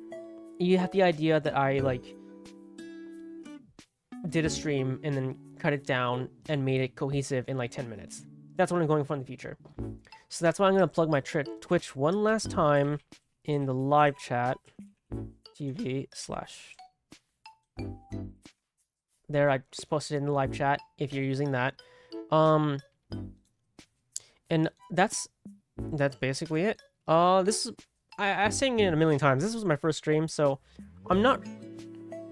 [SPEAKER 1] You have the idea that I like did a stream and then cut it down and made it cohesive in like 10 minutes. That's what I'm going for in the future. So that's why I'm going to plug my Twitch one last time in the live chat. TV/ there, I just posted it in the live chat if you're using that. And that's basically it. This is I've saying it a million times. This was my first stream, so I'm not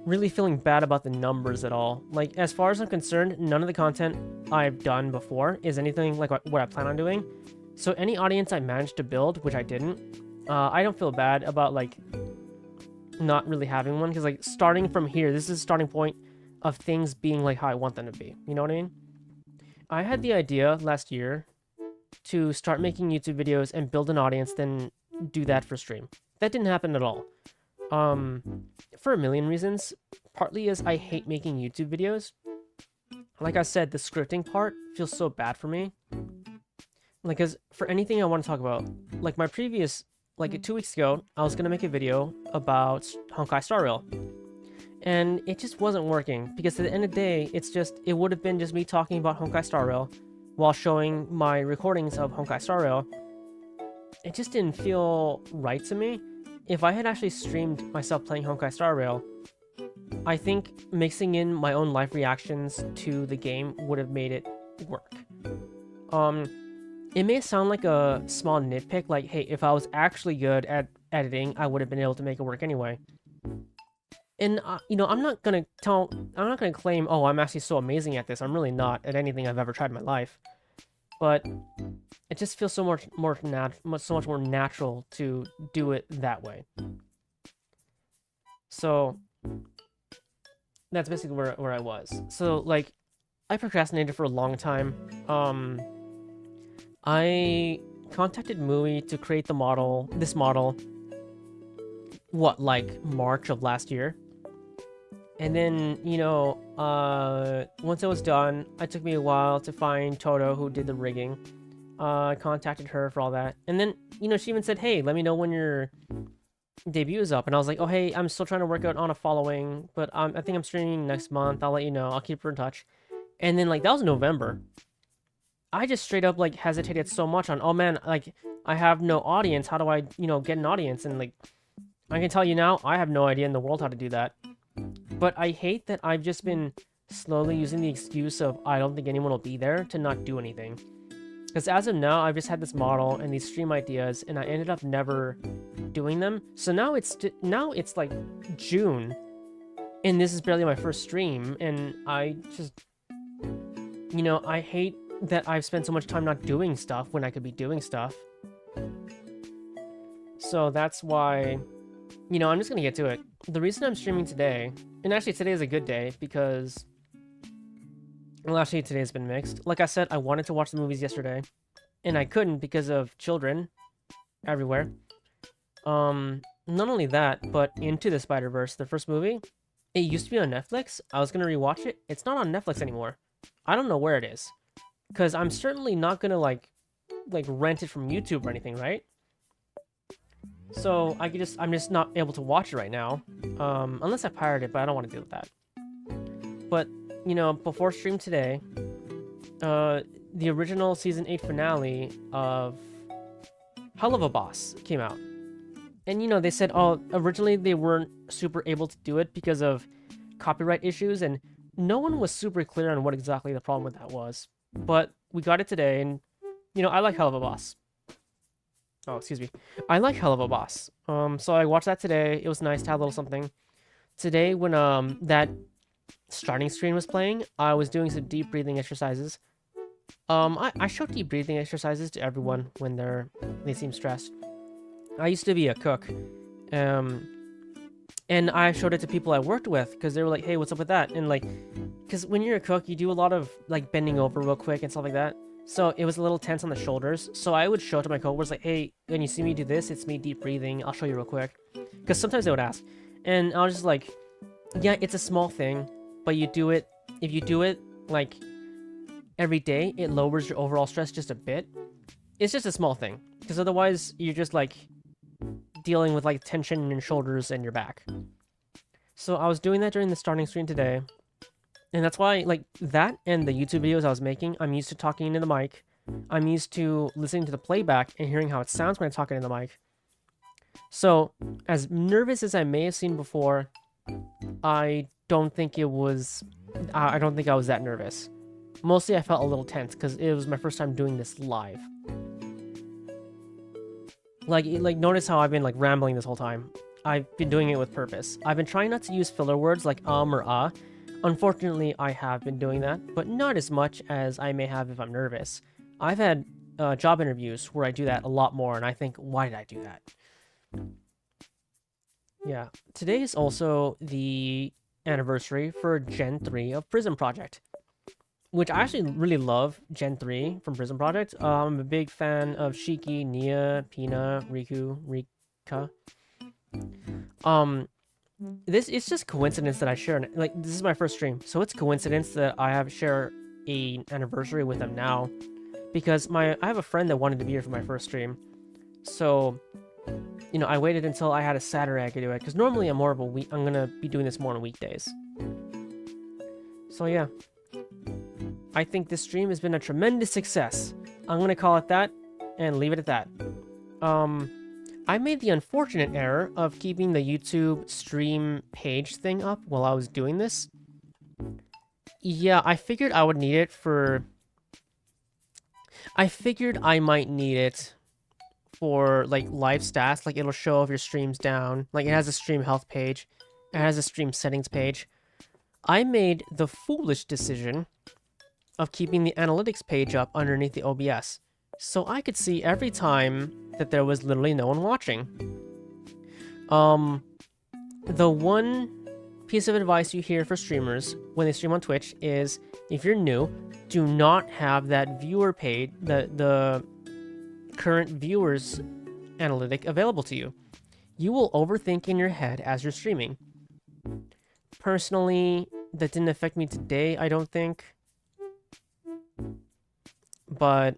[SPEAKER 1] really feeling bad about the numbers at all. Like, as far as I'm concerned, none of the content I've done before is anything like what I plan on doing. So any audience I managed to build, which I didn't, I don't feel bad about like not really having one, because like starting from here, this is a starting point of things being like how I want them to be. You know what I mean? I had the idea last year to start making YouTube videos and build an audience, then do that for stream. That didn't happen at all. For a million reasons. Partly is I hate making YouTube videos. Like I said, the scripting part feels so bad for me. Like, cause for anything I want to talk about, like my previous, like 2 weeks ago, I was gonna make a video about Honkai Star Rail. And it just wasn't working, because at the end of the day, it would have been just me talking about Honkai Star Rail while showing my recordings of Honkai Star Rail. It just didn't feel right to me. If I had actually streamed myself playing Honkai Star Rail, I think mixing in my own live reactions to the game would have made it work. It may sound like a small nitpick, like, hey, if I was actually good at editing, I would have been able to make it work anyway. And, you know, I'm not gonna claim, oh, I'm actually so amazing at this. I'm really not at anything I've ever tried in my life. But it just feels so much more natural to do it that way. So that's basically where I was. So like, I procrastinated for a long time. I contacted Mui to create this model. What, like March of last year? And then, you know, once it was done, it took me a while to find Toto, who did the rigging. I contacted her for all that. And then, you know, she even said, hey, let me know when your debut is up. And I was like, oh, hey, I'm still trying to work out on a following, but I think I'm streaming next month. I'll let you know. I'll keep her in touch. And then, like, that was November. I just straight up, like, hesitated so much on, oh, man, like, I have no audience. How do I, you know, get an audience? And, like, I can tell you now, I have no idea in the world how to do that. But I hate that I've just been slowly using the excuse of I don't think anyone will be there to not do anything. Because as of now, I've just had this model and these stream ideas, and I ended up never doing them. So now it's like June, and this is barely my first stream, and I just, you know, I hate that I've spent so much time not doing stuff when I could be doing stuff. So that's why, you know, I'm just gonna get to it. The reason I'm streaming today, and actually today is a good day because, well, actually today's been mixed. Like I said, I wanted to watch the movies yesterday, and I couldn't because of children everywhere. Not only that, but Into the Spider-Verse, the first movie, it used to be on Netflix. I was gonna rewatch it. It's not on Netflix anymore. I don't know where it is, because I'm certainly not gonna like rent it from YouTube or anything, right? So I'm just not able to watch it right now, unless I pirate it, but I don't want to deal with that. But, you know, before stream today, the original Season 8 finale of Hell of a Boss came out. And, you know, they said, oh, originally they weren't super able to do it because of copyright issues, and no one was super clear on what exactly the problem with that was. But we got it today, and, you know, I like Hell of a Boss. Oh, excuse me. I like Hell of a Boss. So I watched that today. It was nice to have a little something. Today, when that starting screen was playing, I was doing some deep breathing exercises. I show deep breathing exercises to everyone when they seem stressed. I used to be a cook. And I showed it to people I worked with because they were like, hey, what's up with that? And like, because when you're a cook, you do a lot of like bending over real quick and stuff like that. So it was a little tense on the shoulders. So I would show it to my coworkers like, hey, when you see me do this, it's me deep breathing. I'll show you real quick. Because sometimes they would ask. And I was just like, yeah, it's a small thing, but you do it if you do it like every day, it lowers your overall stress just a bit. It's just a small thing, because otherwise you're just like dealing with like tension in your shoulders and your back. So I was doing that during the starting screen today, and that's why like that and the YouTube videos I was making, I'm used to talking into the mic. I'm used to listening to the playback and hearing how it sounds when I talk into the mic. So as nervous as I may have seemed before, I don't think I was that nervous. Mostly I felt a little tense because it was my first time doing this live. Like notice how I've been like rambling this whole time. I've been doing it with purpose. I've been trying not to use filler words like or ah. Unfortunately, I have been doing that, but not as much as I may have if I'm nervous. I've had job interviews where I do that a lot more, and I think, why did I do that? Yeah, today is also the anniversary for Gen 3 of Prison Project, which I actually really love Gen 3 from Prison Project. I'm a big fan of Shiki, Nia, Pina, Riku, Rika. It's just coincidence that I share, like, this is my first stream, so it's coincidence that I have share an anniversary with them now, because I have a friend that wanted to be here for my first stream, so, you know, I waited until I had a Saturday I could do it, because normally I'm gonna be doing this more on weekdays. So yeah, I think this stream has been a tremendous success. I'm gonna call it that, and leave it at that. I made the unfortunate error of keeping the YouTube stream page thing up while I was doing this. Yeah, I figured I would need it for... I figured I might need it for, like, live stats. Like, it'll show if your stream's down. Like, it has a stream health page. It has a stream settings page. I made the foolish decision of keeping the analytics page up underneath the OBS, so I could see every time that there was literally no one watching. The one piece of advice you hear for streamers when they stream on Twitch is, if you're new, do not have that viewer page, the current viewers analytic available to you. You will overthink in your head as you're streaming. Personally, that didn't affect me today, I don't think. But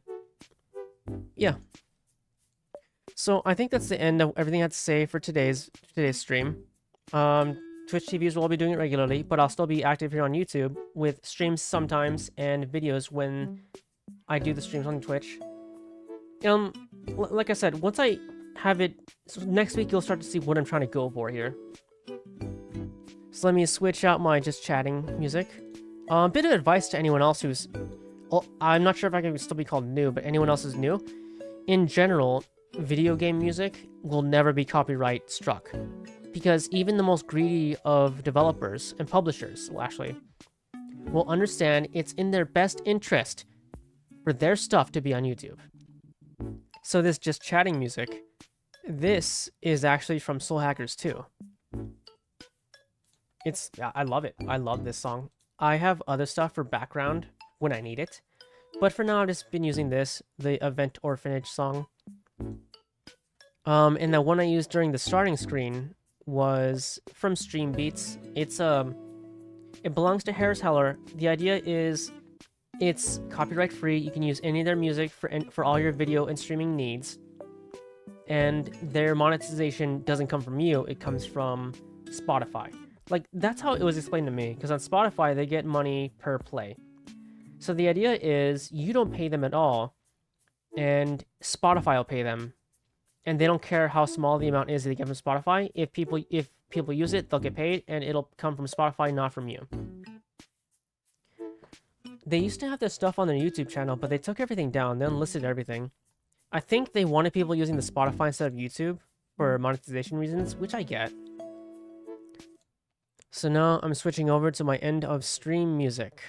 [SPEAKER 1] yeah. So I think that's the end of everything I had to say for today's stream. Twitch TVs will all be doing it regularly, but I'll still be active here on YouTube with streams sometimes and videos when I do the streams on Twitch. Like I said, once I have it, so next week you'll start to see what I'm trying to go for here. So let me switch out my just chatting music. A bit of advice to anyone else who's... Well, I'm not sure if I can still be called new, but anyone else is new. In general, video game music will never be copyright struck, because even the most greedy of developers and publishers will understand it's in their best interest for their stuff to be on YouTube. So this just chatting music, this is actually from Soul Hackers 2. I love it. I love this song. I have other stuff for background when I need it, but for now I've just been using this, the Event Orphanage song. And the one I used during the starting screen was from Stream Beats. It belongs to Harris Heller. The idea is it's copyright free. You can use any of their music for all your video and streaming needs, and their monetization doesn't come from you, it comes from Spotify. Like, that's how it was explained to me, because on Spotify they get money per play. So the idea is you don't pay them at all, and Spotify will pay them. And they don't care how small the amount is that they get from Spotify. If people use it, they'll get paid, and it'll come from Spotify, not from you. They used to have this stuff on their YouTube channel, but they took everything down. They unlisted everything. I think they wanted people using the Spotify instead of YouTube for monetization reasons, which I get. So now I'm switching over to my end of stream music.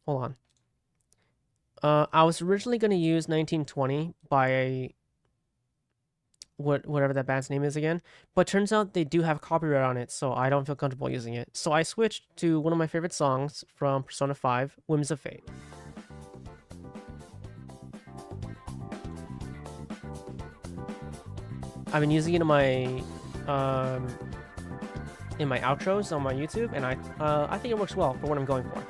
[SPEAKER 1] Hold on. I was originally going to use 1920 by whatever that band's name is again, but turns out they do have copyright on it, so I don't feel comfortable using it. So I switched to one of my favorite songs from Persona 5, Whims of Fate. I've been using it in my in my outros on my YouTube, and I think it works well for what I'm going for.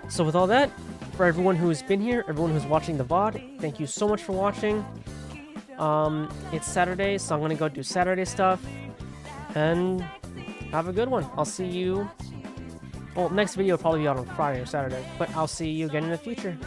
[SPEAKER 1] So with all that, for everyone who's been here, everyone who's watching the VOD, thank you so much for watching. It's Saturday, so I'm gonna go do Saturday stuff, and have a good one. I'll see you. Well, next video will probably be out on Friday or Saturday, but I'll see you again in the future.